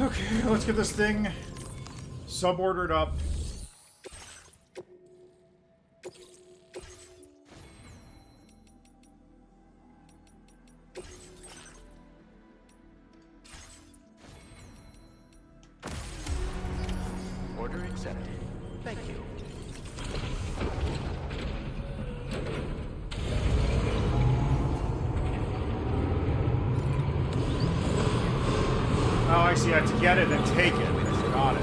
Okay, let's get this thing subordered up. Order accepted. Thank you. Oh, I see. I have to get it and take it. Got it.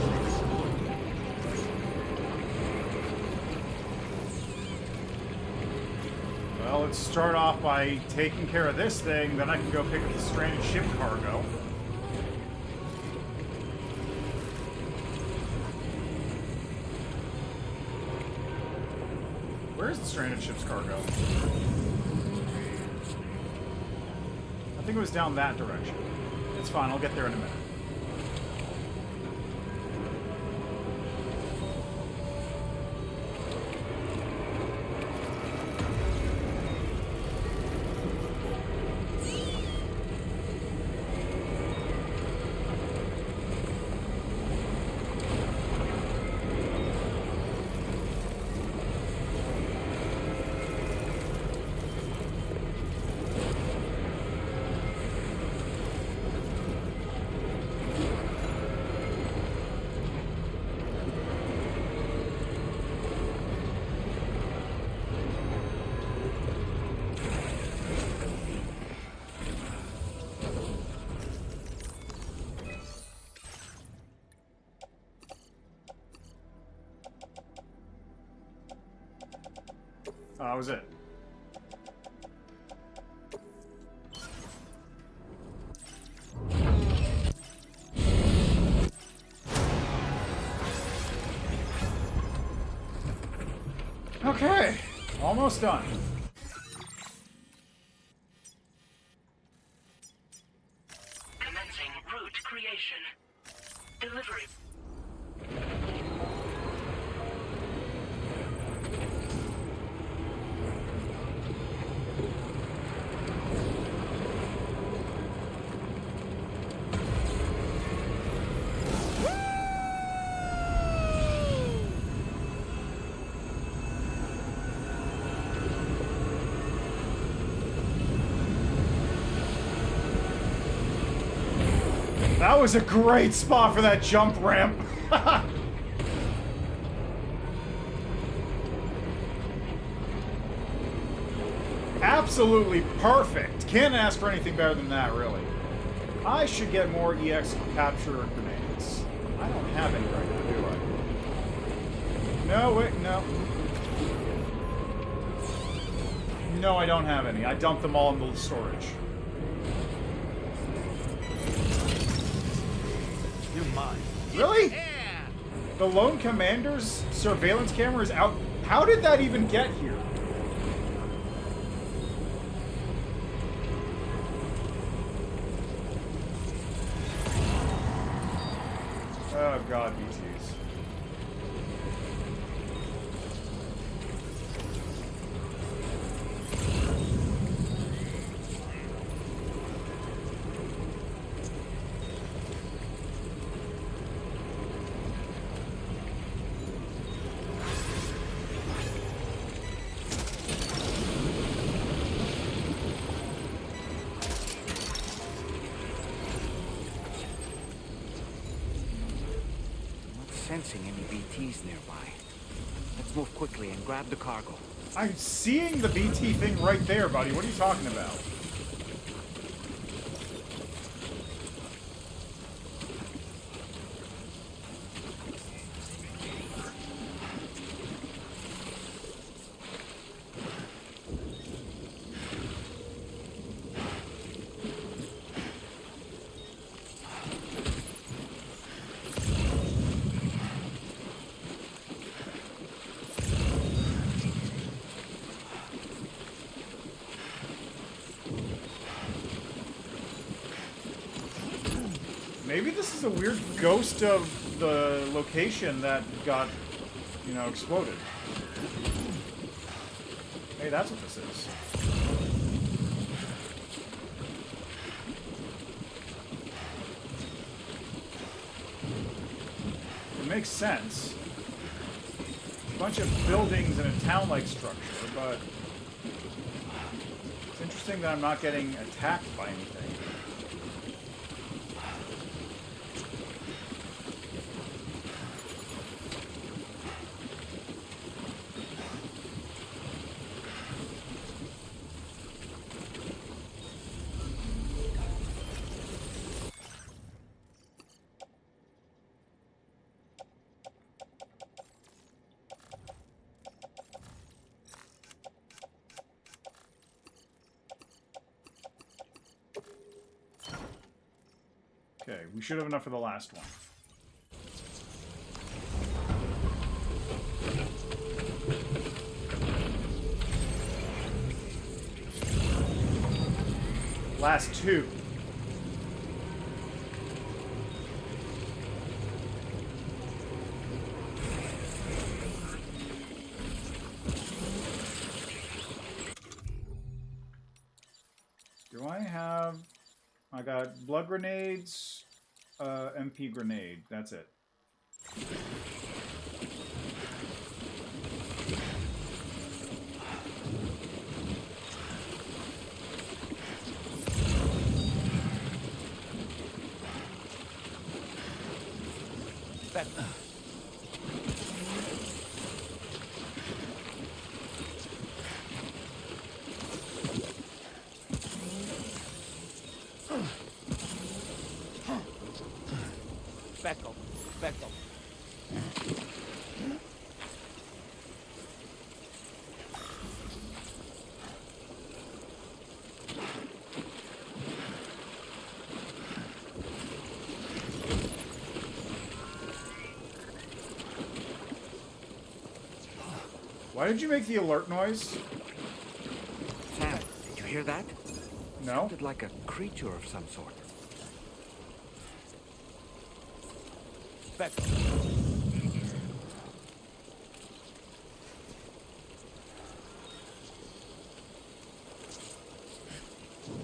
Well, let's start off by taking care of this thing, then I can go pick up the stranded ship cargo. Where's the stranded ship's cargo? I think it was down that direction. It's fine, I'll get there in a minute. That was it. Okay, almost done. Commencing route creation. Delivery. That was a great spot for that jump ramp. Absolutely perfect. Can't ask for anything better than that, really. I should get more EX capture grenades. I don't have any right now, do I? No, wait, no. No, I don't have any. I dumped them all into the storage. You're mine. Really? Yeah. The Lone Commander's surveillance camera is out. How did that even get here? Oh god, BTs. Sensing any BTs nearby. Let's move quickly and grab the cargo. I'm seeing the BT thing right there, buddy. What are you talking about? Maybe this is a weird ghost of the location that got, you know, exploded. Hey, that's what this is. It makes sense. A bunch of buildings in a town-like structure, but it's interesting that I'm not getting attacked by anything. Okay, we should have enough for the last one. Last two. Do I have... I got blood grenades, MP grenade. That's it. Back. Back up. Back up. Why did you make the alert noise? Sam, did you hear that? No. Sounded like a creature of some sort. Speckle.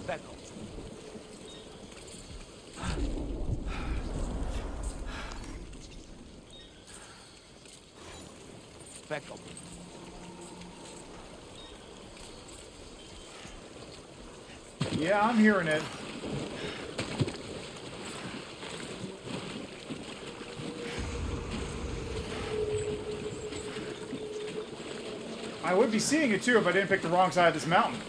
Speckle. Speckle. Yeah, I'm hearing it. I would be seeing it too if I didn't pick the wrong side of this mountain.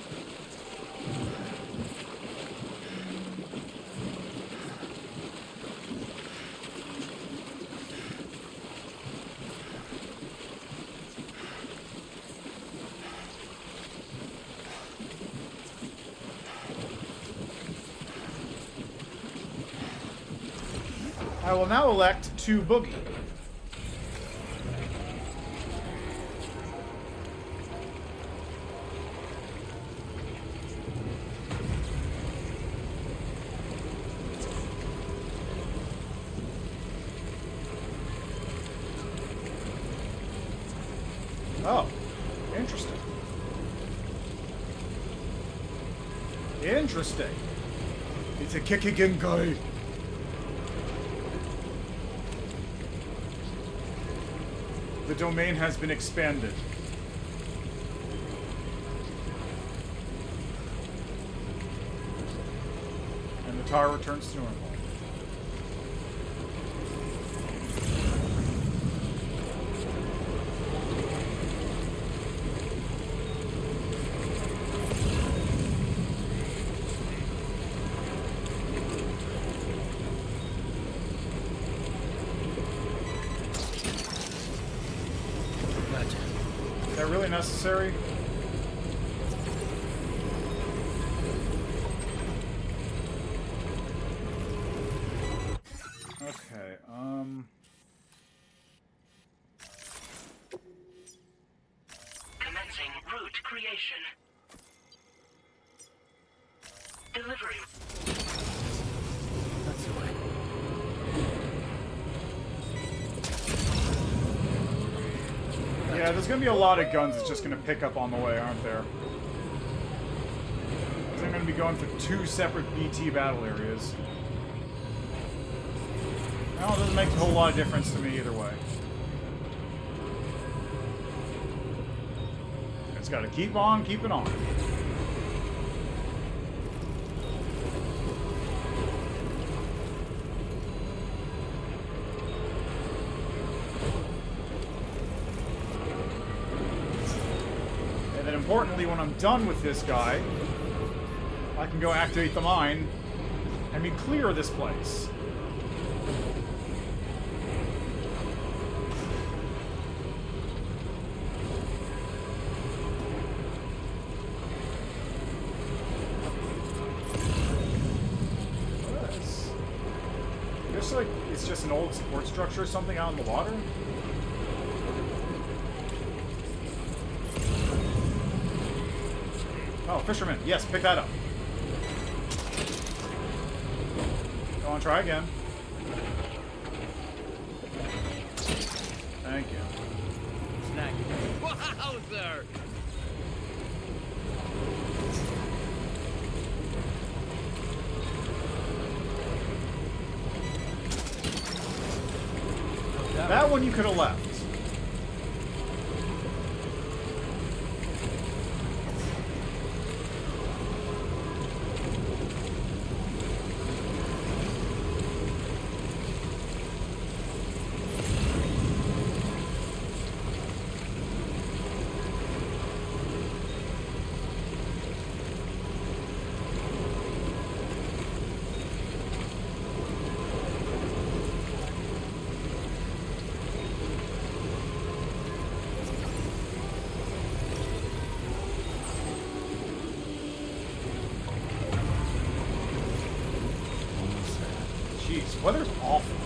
I will now elect to boogie. Oh, interesting. Interesting. It's a Kikigenkai. The domain has been expanded. And the tower returns to normal. Is that really necessary? Okay, Commencing route creation. Delivery. That's the way. yeah, there's gonna be a lot of guns that's just gonna pick up on the way, aren't there? 'Cause I'm gonna be going for 2 separate BT battle areas. Well, it doesn't make a whole lot of difference to me either way. It's gotta keep on keeping on. And then importantly, when I'm done with this guy, I can go activate the mine and be clear of this place. Like it's just an old support structure or something out in the water. Oh, fisherman. Yes, pick that up. Go on, try again. Thank you. Snack. Wowzer! That one you could have left. Jeez, weather's awful.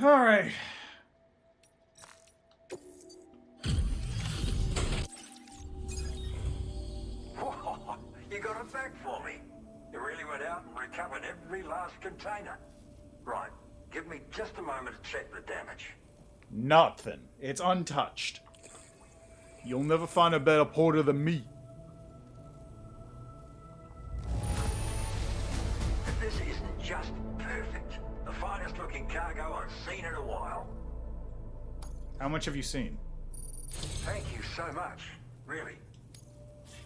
Alright. You got it back for me. You really went out and recovered every last container. Right. Give me just a moment to check the damage. Nothing. It's untouched. You'll never find a better porter than me. This isn't just perfect. The finest looking cargo I've seen in a while. How much have you seen? Thank you so much. Really.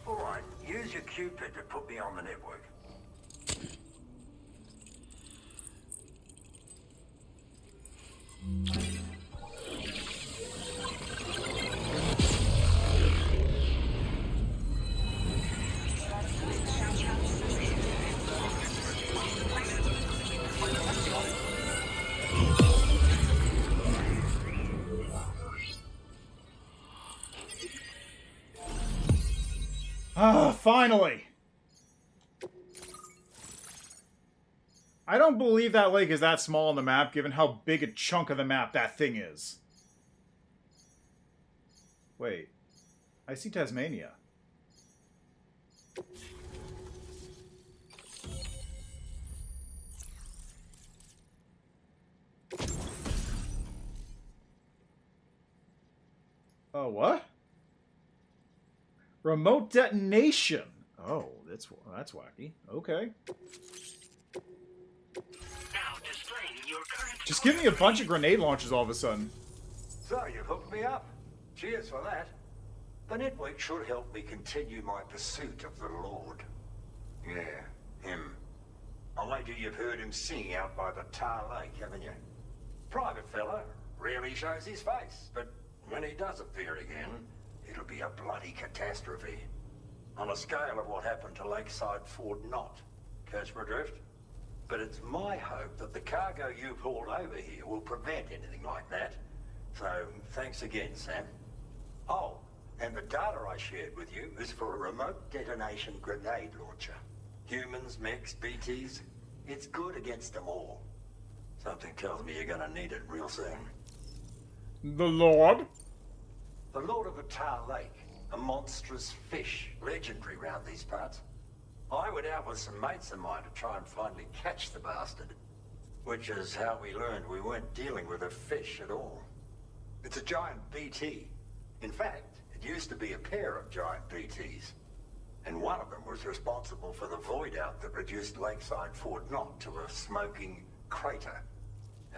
Alright, use your Cupid to put me on the network. Ah, finally! I don't believe that lake is that small on the map, given how big a chunk of the map that thing is. Wait. I see Tasmania. Oh, what? Remote detonation. Oh, that's wacky. Okay. Just give me a bunch of grenade launchers all of a sudden. So, you've hooked me up. Cheers for that. The network should help me continue my pursuit of the Lord. Yeah, him. I wager you've heard him sing out by the Tar Lake, haven't you? Private fella, rarely shows his face, but when he does appear again, it'll be a bloody catastrophe. On a scale of what happened to Lakeside Fort Knott. Catch my drift? But it's my hope that the cargo you've hauled over here will prevent anything like that. So, thanks again, Sam. Oh, and the data I shared with you is for a remote detonation grenade launcher. Humans, mechs, BTs, it's good against them all. Something tells me you're gonna need it real soon. The Lord? The Lord of the Tar Lake, a monstrous fish, legendary round these parts. I went out with some mates of mine to try and finally catch the bastard. Which is how we learned we weren't dealing with a fish at all. It's a giant BT. In fact, it used to be a pair of giant BTs. And one of them was responsible for the void out that reduced Lakeside Fort Knott to a smoking crater.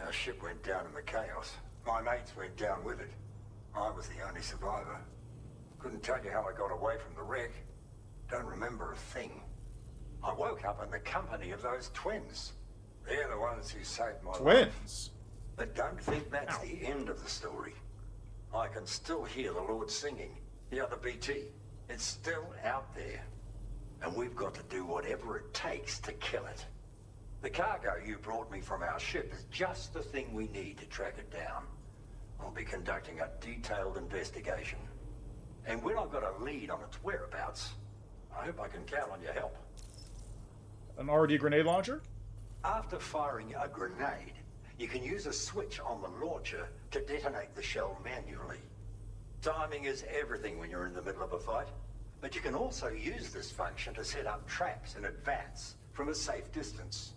Our ship went down in the chaos. My mates went down with it. I was the only survivor. Couldn't tell you how I got away from the wreck. Don't remember a thing. I woke up in the company of those twins. They're the ones who saved my life. Twins? But don't think that's the end of the story. I can still hear the Lord singing. The other BT. It's still out there. And we've got to do whatever it takes to kill it. The cargo you brought me from our ship is just the thing we need to track it down. I'll be conducting a detailed investigation. And when I've got a lead on its whereabouts, I hope I can count on your help. An RD grenade launcher? After firing a grenade, you can use a switch on the launcher to detonate the shell manually. Timing is everything when you're in the middle of a fight, but you can also use this function to set up traps in advance from a safe distance.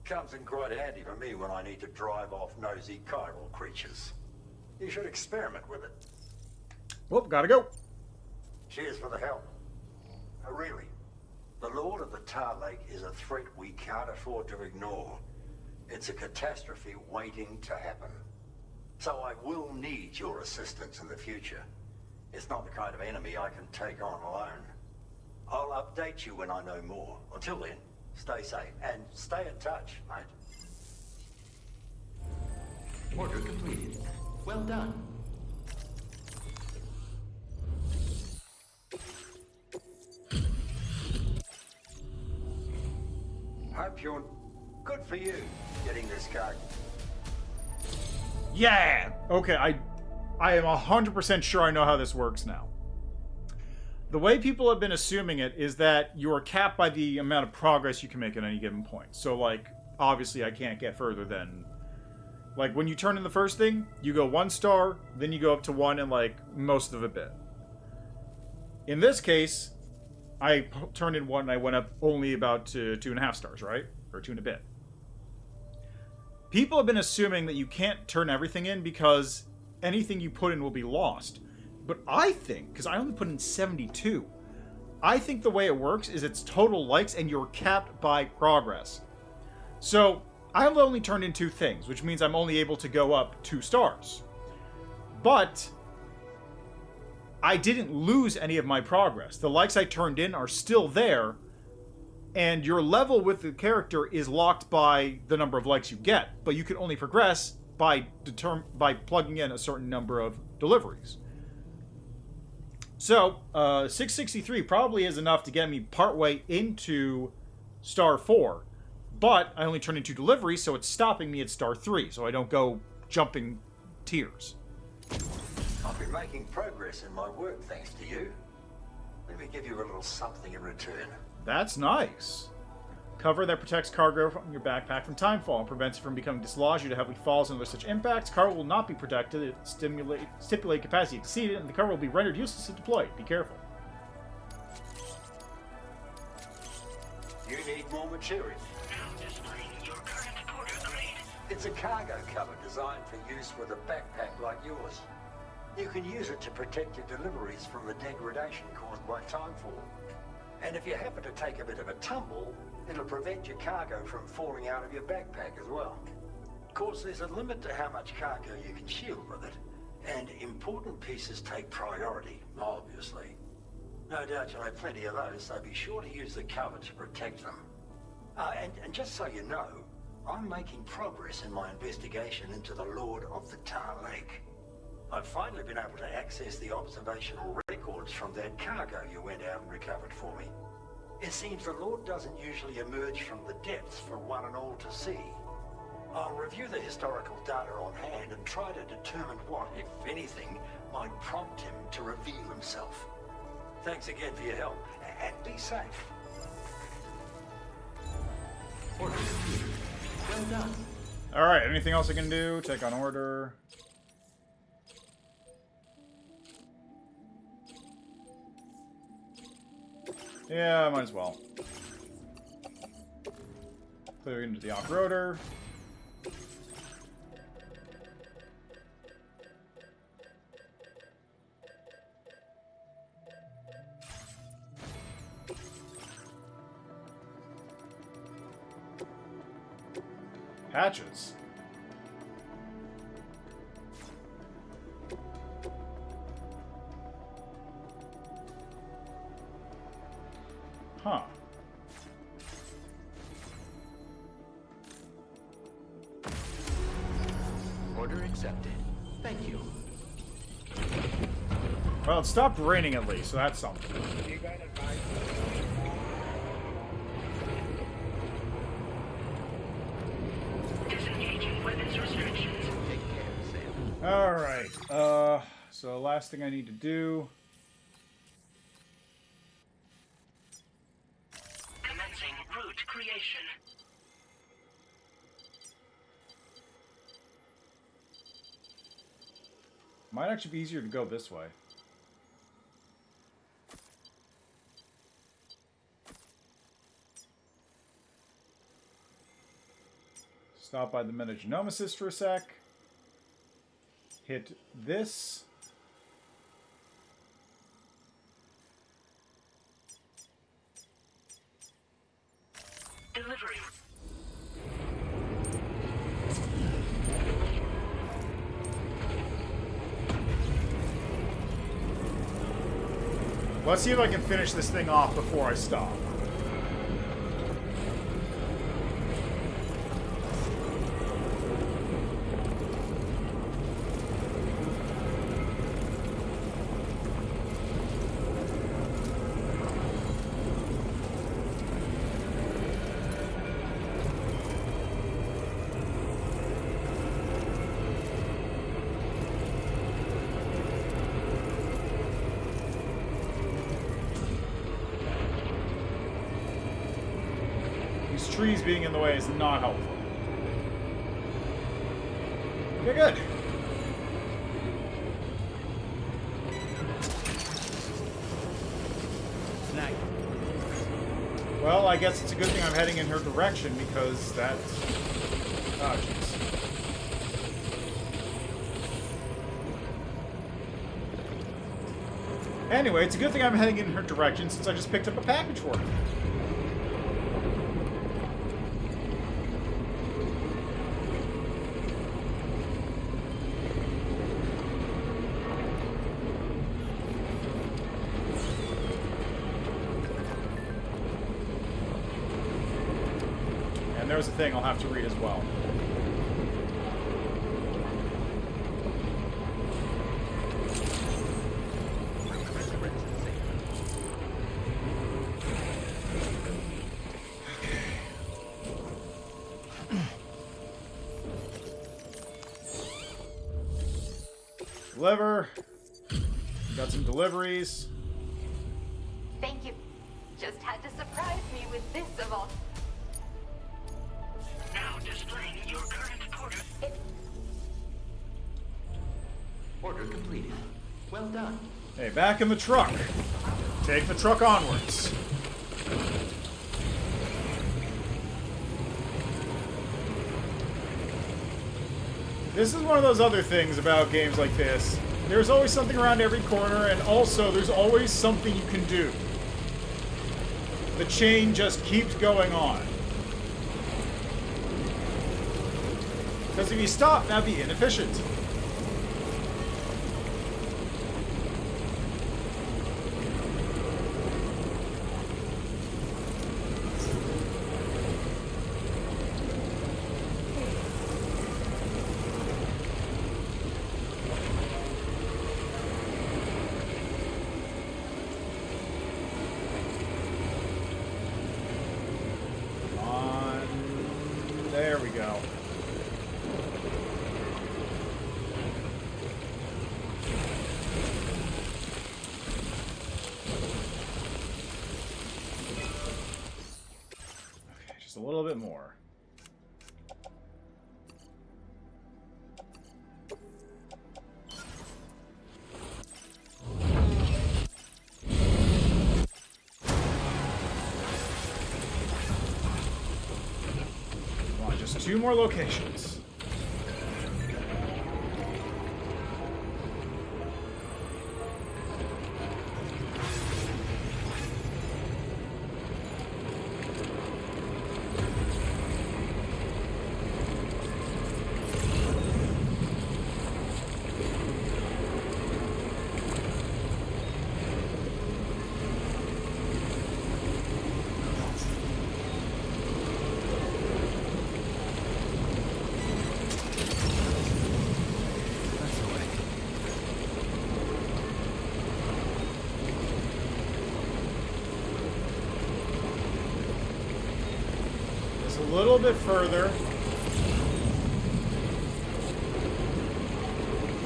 Comes in quite handy for me when I need to drive off nosy chiral creatures. You should experiment with it. Whoop, gotta go. Cheers for the help. Really. The Lord of the Tar Lake is a threat we can't afford to ignore. It's a catastrophe waiting to happen. So I will need your assistance in the future. It's not the kind of enemy I can take on alone. I'll update you when I know more. Until then, stay safe and stay in touch, mate. Order completed. Well done. Hope you're good for you getting this card. Yeah! Okay, I am 100% sure I know how this works now. The way people have been assuming it is that you are capped by the amount of progress you can make at any given point. So, like, obviously I can't get further than Like, when you turn in the first thing, you go 1 star, then you go up to 1 and, like, most of a bit. In this case, I turned in 1 and I went up only about to 2.5 stars, right? Or 2 and a bit. People have been assuming that you can't turn everything in because anything you put in will be lost. But I think, because I only put in 72, I think the way it works is it's total likes and you're capped by progress. So, I've only turned in 2 things, which means I'm only able to go up 2 stars. But I didn't lose any of my progress. The likes I turned in are still there, and your level with the character is locked by the number of likes you get, but you can only progress by plugging in a certain number of deliveries. So, 663 probably is enough to get me partway into star 4. But I only turned in 2 deliveries, so it's stopping me at star 3, so I don't go jumping tiers. I've been making progress in my work thanks to you. Let me give you a little something in return. That's nice. Cover that protects cargo from your backpack from timefall and prevents it from becoming dislodged due to heavy falls and other such impacts. Cargo will not be protected. It stipulate capacity exceeded, and the cover will be rendered useless if deployed. Be careful. You need more material. It's a cargo cover designed for use with a backpack like yours. You can use it to protect your deliveries from the degradation caused by timefall. And if you happen to take a bit of a tumble, it'll prevent your cargo from falling out of your backpack as well. Of course, there's a limit to how much cargo you can shield with it, and important pieces take priority, obviously. No doubt you'll have plenty of those, so be sure to use the cover to protect them. And just so you know, I'm making progress in my investigation into the Lord of the Tar Lake. I've finally been able to access the observational records from that cargo you went out and recovered for me. It seems the Lord doesn't usually emerge from the depths for one and all to see. I'll review the historical data on hand and try to determine what, if anything, might prompt him to reveal himself. Thanks again for your help, and be safe. Order. Well done. Alright, anything else I can do? Take on order. Yeah, might as well. Clear into the off-roader. Hatches. Huh. Order accepted. Thank you. Well, it stopped raining at least, so that's something. Disengaging weapons restrictions. Take care, Sam. Alright, so last thing I need to do. Commencing route creation. Might actually be easier to go this way. Stop by the Metagenomesis for a sec. Hit this. Delivery. Let's see if I can finish this thing off before I stop. Trees being in the way is not helpful. Okay, good. Snag. Well, I guess it's a good thing I'm heading in her direction because that's... Oh, jeez. Anyway, it's a good thing I'm heading in her direction since I just picked up a package for her. And there's a thing I'll have to read as well. Deliver. Got some deliveries. Thank you. Just had to surprise me with this of all. Now displaying your current order. Order completed. Well done. Hey, back in the truck. Take the truck onwards. This is one of those other things about games like this. There's always something around every corner, and also there's always something you can do. The chain just keeps going on. Because if you stop, that'd be inefficient. There we go. Okay, just a little bit more. Just 2 more locations. A little bit further.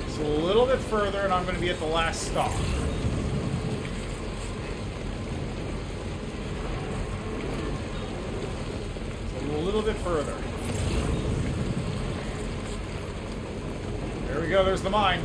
Just a little bit further, and I'm going to be at the last stop. Just a little bit further. There we go, there's the mine.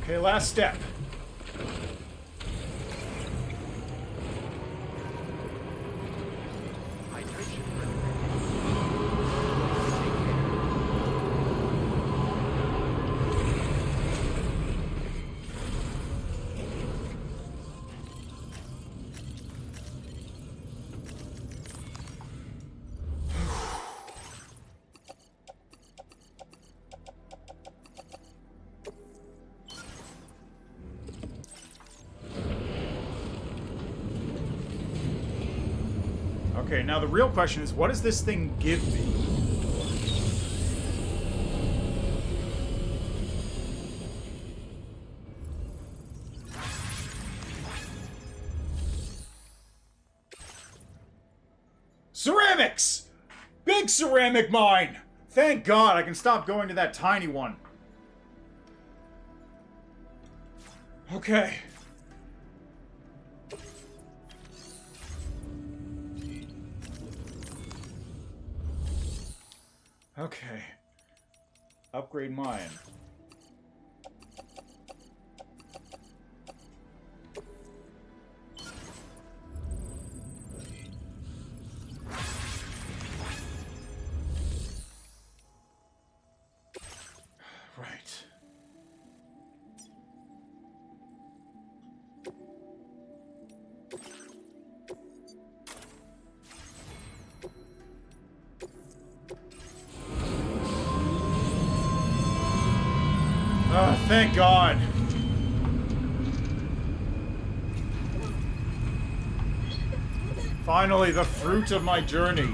Okay, last step. Okay, now the real question is, what does this thing give me? Ceramics! Big ceramic mine! Thank God I can stop going to that tiny one. Okay. Okay. Upgrade mine. Right. Oh, thank God. Finally, the fruit of my journey.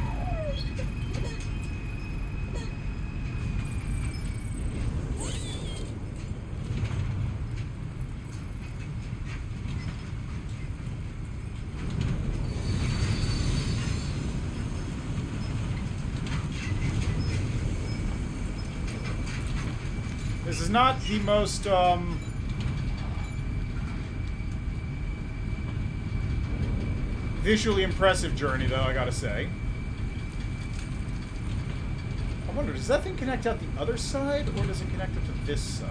This is not the most, visually impressive journey, though, I gotta say. I wonder, does that thing connect out the other side, or does it connect it to this side?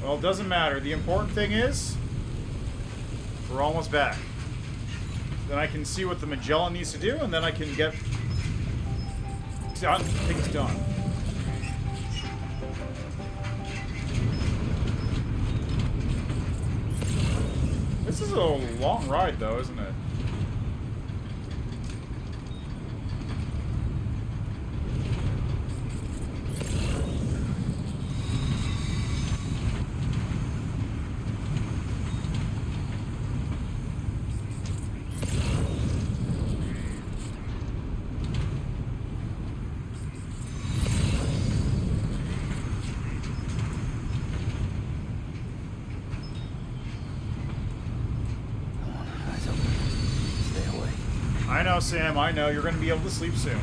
Well, it doesn't matter. The important thing is, we're almost back. Then I can see what the Magellan needs to do, and then I can get things done. This is a long ride, though, isn't it? I know, Sam, I know. You're going to be able to sleep soon.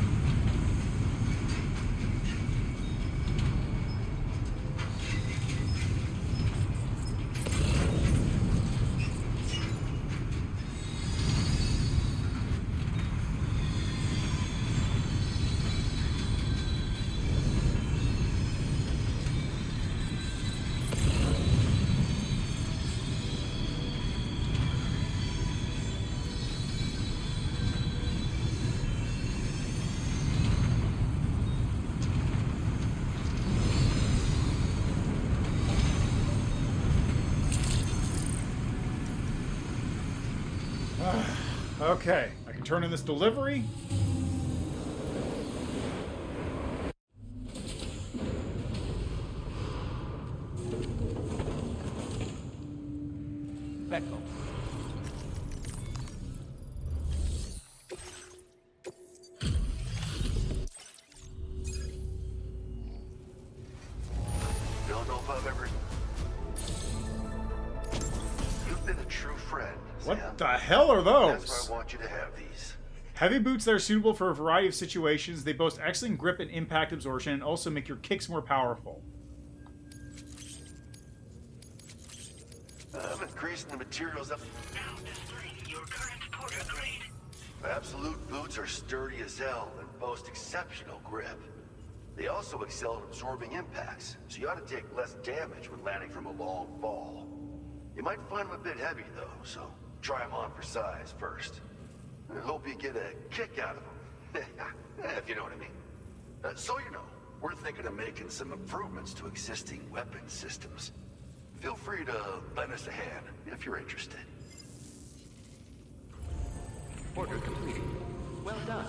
Okay, I can turn in this delivery. Becco. Don't know if I've ever... You've been a true friend, Sam. What the hell are those? That's why I want you to have these. Heavy boots that are suitable for a variety of situations. They boast excellent grip and impact absorption and also make your kicks more powerful. I'm increasing the materials up. Now displaying your current porter grade. Absolute boots are sturdy as hell and boast exceptional grip. They also excel at absorbing impacts, so you ought to take less damage when landing from a long fall. You might find them a bit heavy though, so try them on for size first. I hope you get a kick out of them, if you know what I mean. So you know, we're thinking of making some improvements to existing weapon systems. Feel free to lend us a hand if you're interested. Order completed. Well done.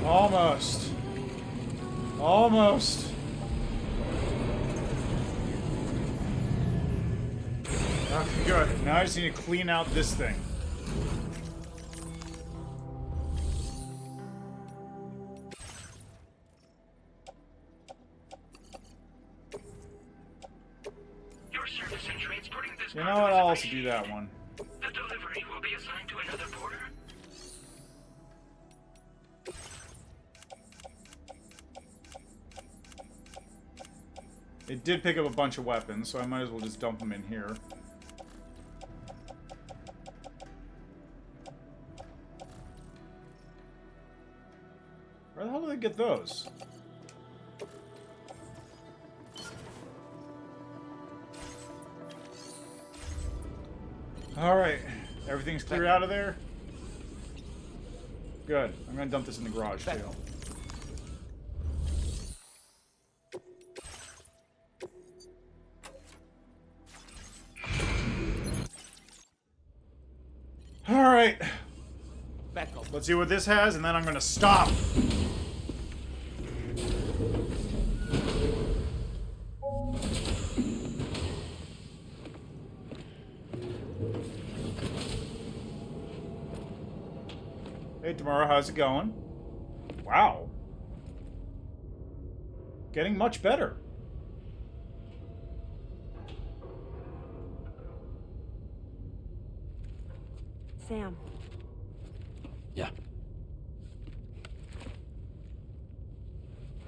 Almost. Almost. Okay, good. Now I just need to clean out this thing. Your service in transporting this You know what? I'll also do that one. The delivery will be assigned to another porter. It did pick up a bunch of weapons, so I might as well just dump them in here. Where the hell did they get those? Alright. Everything's clear out of there? Good. I'm gonna dump this in the garage, too. Alright. Let's see what this has, and then I'm gonna stop. Hey, tomorrow, how's it going? Wow. Getting much better. Sam. Yeah.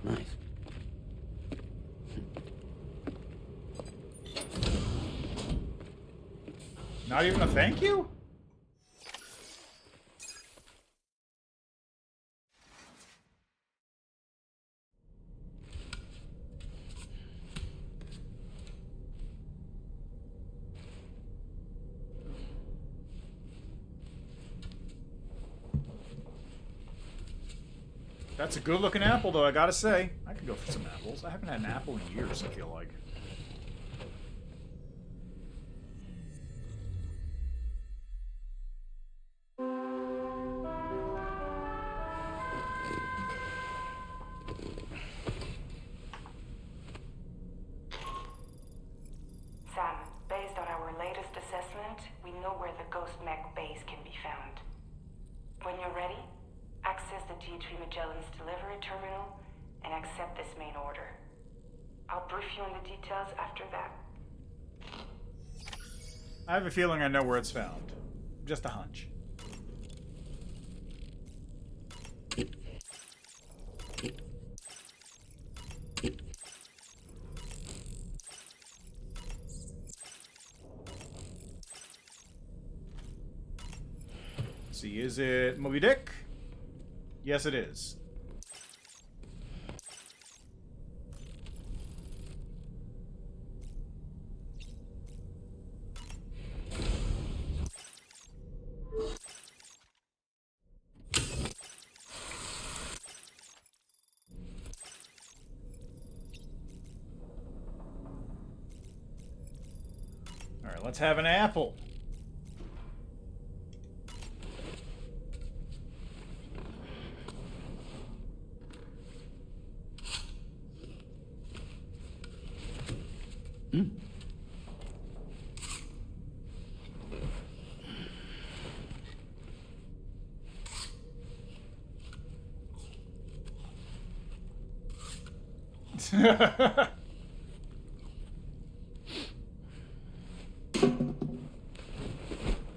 Nice. Not even a thank you? That's a good-looking apple, though, I gotta say. I could go for some apples. I haven't had an apple in years, I feel like. Sam, based on our latest assessment, we know where the Ghost Mech base can be found. When you're ready, access the G3 Magellan's delivery terminal and accept this main order. I'll brief you on the details after that. I have a feeling I know where it's found. Just a hunch. Let's see, is it Moby Dick? Yes, it is. All right, let's have an apple.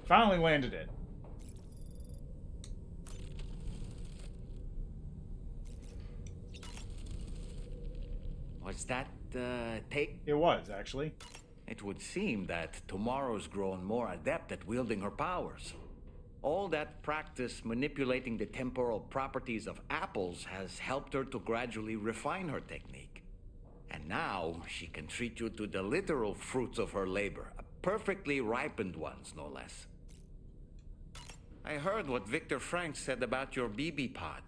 Finally landed it. Was that, take? It was, actually. It would seem that tomorrow's grown more adept at wielding her powers. All that practice manipulating the temporal properties of apples has helped her to gradually refine her technique. And now she can treat you to the literal fruits of her labor, perfectly ripened ones, no less. I heard what Victor Frank said about your BB pod.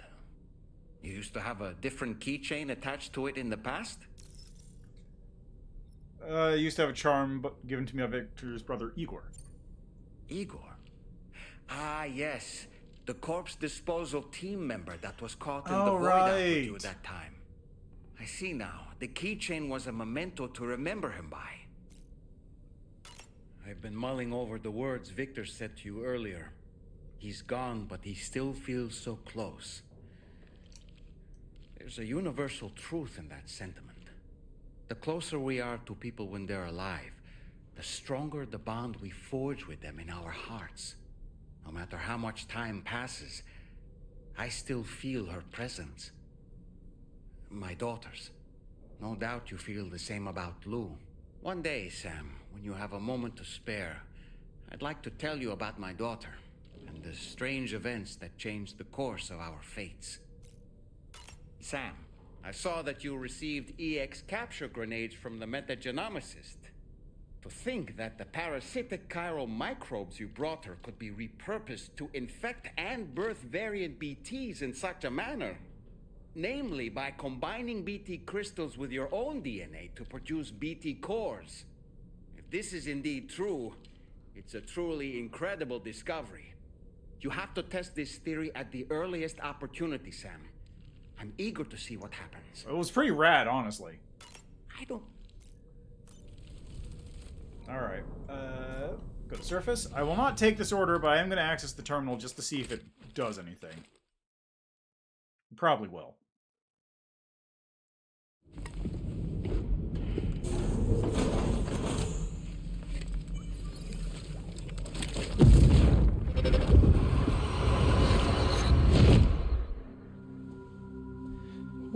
You used to have a different keychain attached to it in the past? I used to have a charm given to me by Victor's brother, Igor. Igor? Ah, yes. The corpse disposal team member that was caught in the Oh, void out with you right. that time. I see now. The keychain was a memento to remember him by. I've been mulling over the words Victor said to you earlier. He's gone, but he still feels so close. There's a universal truth in that sentiment. The closer we are to people when they're alive, the stronger the bond we forge with them in our hearts. No matter how much time passes, I still feel her presence. My daughters. No doubt you feel the same about Lou. One day, Sam, when you have a moment to spare, I'd like to tell you about my daughter and the strange events that changed the course of our fates. Sam, I saw that you received EX capture grenades from the metagenomicist. To think that the parasitic chiral microbes you brought her could be repurposed to infect and birth variant BTs in such a manner. Namely, by combining BT crystals with your own DNA to produce BT cores. If this is indeed true, it's a truly incredible discovery. You have to test this theory at the earliest opportunity, Sam. I'm eager to see what happens. It was pretty rad, honestly. I don't... Alright. Go to surface. I will not take this order, but I am going to access the terminal just to see if it does anything. Probably will.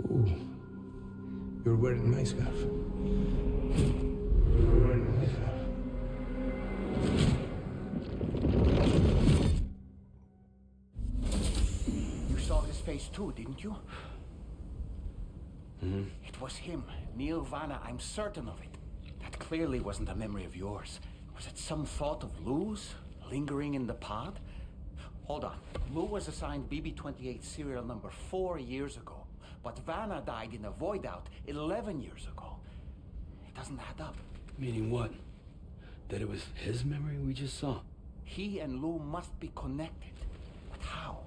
Ooh. You're wearing my scarf. You're wearing my scarf. You saw his face too, didn't you? Mm-hmm. It was him, Neil Vanna, I'm certain of it. That clearly wasn't a memory of yours. Was it some thought of Lou's, lingering in the pod? Hold on. Lou was assigned BB-28 serial number 4 years ago, but Vanna died in a void out 11 years ago. It doesn't add up. Meaning what? That it was his memory we just saw? He and Lou must be connected. But how?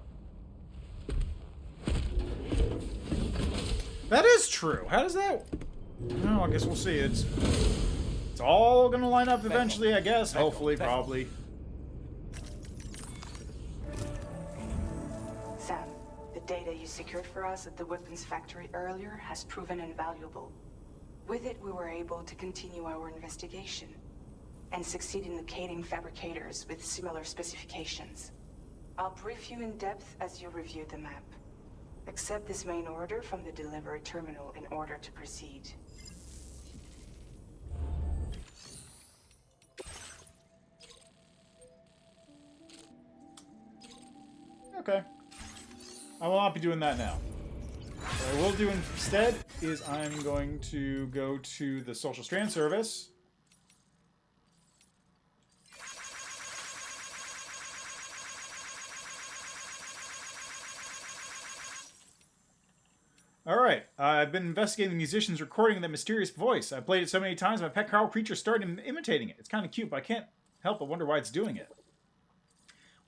That is true. How does that... No, I guess we'll see. It's all gonna line up eventually, I guess. Hopefully, probably. Sam, the data you secured for us at the weapons factory earlier has proven invaluable. With it, we were able to continue our investigation and succeed in locating fabricators with similar specifications. I'll brief you in depth as you review the map. Accept this main order from the delivery terminal in order to proceed. Okay. I will not be doing that now. What I will do instead is I'm going to go to the Social Strand Service. Alright, I've been investigating the musician's recording of that mysterious voice. I've played it so many times, my pet Carl creature started imitating it. It's kind of cute, but I can't help but wonder why it's doing it.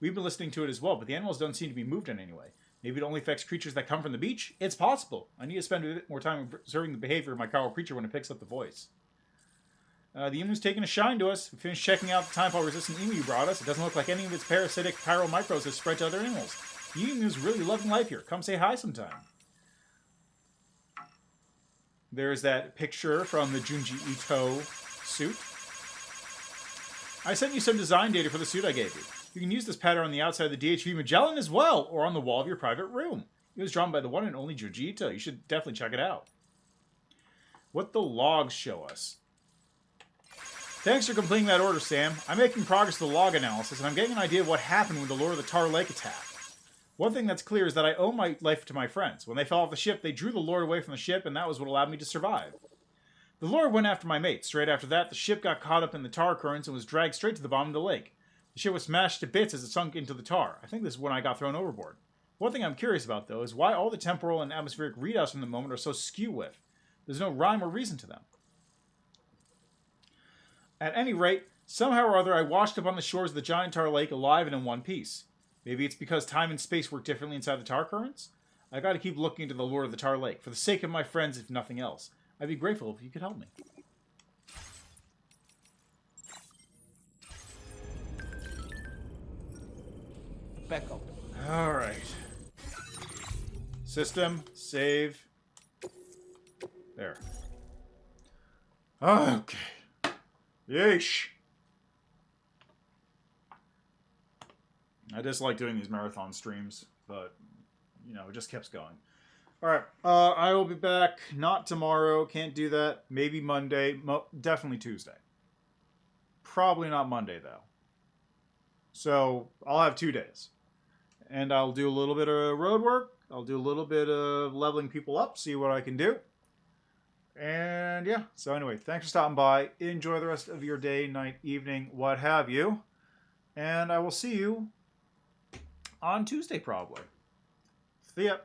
We've been listening to it as well, but the animals don't seem to be moved in any way. Maybe it only affects creatures that come from the beach? It's possible. I need to spend a bit more time observing the behavior of my Carl creature when it picks up the voice. The emu's taking a shine to us. We finished checking out the time-resistant emu you brought us. It doesn't look like any of its parasitic chiral microbes have spread to other animals. The emu's really loving life here. Come say hi sometime. There's that picture from the Junji Ito suit. I sent you some design data for the suit I gave you. You can use this pattern on the outside of the DHV Magellan as well, or on the wall of your private room. It was drawn by the one and only Junji Ito. You should definitely check it out. What the logs show us. Thanks for completing that order, Sam. I'm making progress with the log analysis, and I'm getting an idea of what happened with the Lord of the Tar Lake attack. One thing that's clear is that I owe my life to my friends. When they fell off the ship, they drew the Lord away from the ship, and that was what allowed me to survive. The Lord went after my mate. Straight after that, the ship got caught up in the tar currents and was dragged straight to the bottom of the lake. The ship was smashed to bits as it sunk into the tar. I think this is when I got thrown overboard. One thing I'm curious about, though, is why all the temporal and atmospheric readouts from the moment are so skew-with. There's no rhyme or reason to them. At any rate, somehow or other I washed up on the shores of the giant tar lake alive and in one piece. Maybe it's because time and space work differently inside the tar currents? I gotta keep looking into the lore of the Tar Lake. For the sake of my friends, if nothing else. I'd be grateful if you could help me. Back up. Alright. System, save. There. Okay. Yeesh. I just like doing these marathon streams, but, you know, it just keeps going. Alright, I will be back, not tomorrow, can't do that. Maybe Monday, definitely Tuesday. Probably not Monday, though. So, I'll have 2 days. And I'll do a little bit of road work. I'll do a little bit of leveling people up, see what I can do. And yeah, so anyway, thanks for stopping by. Enjoy the rest of your day, night, evening, what have you. And I will see you on Tuesday, probably. See ya.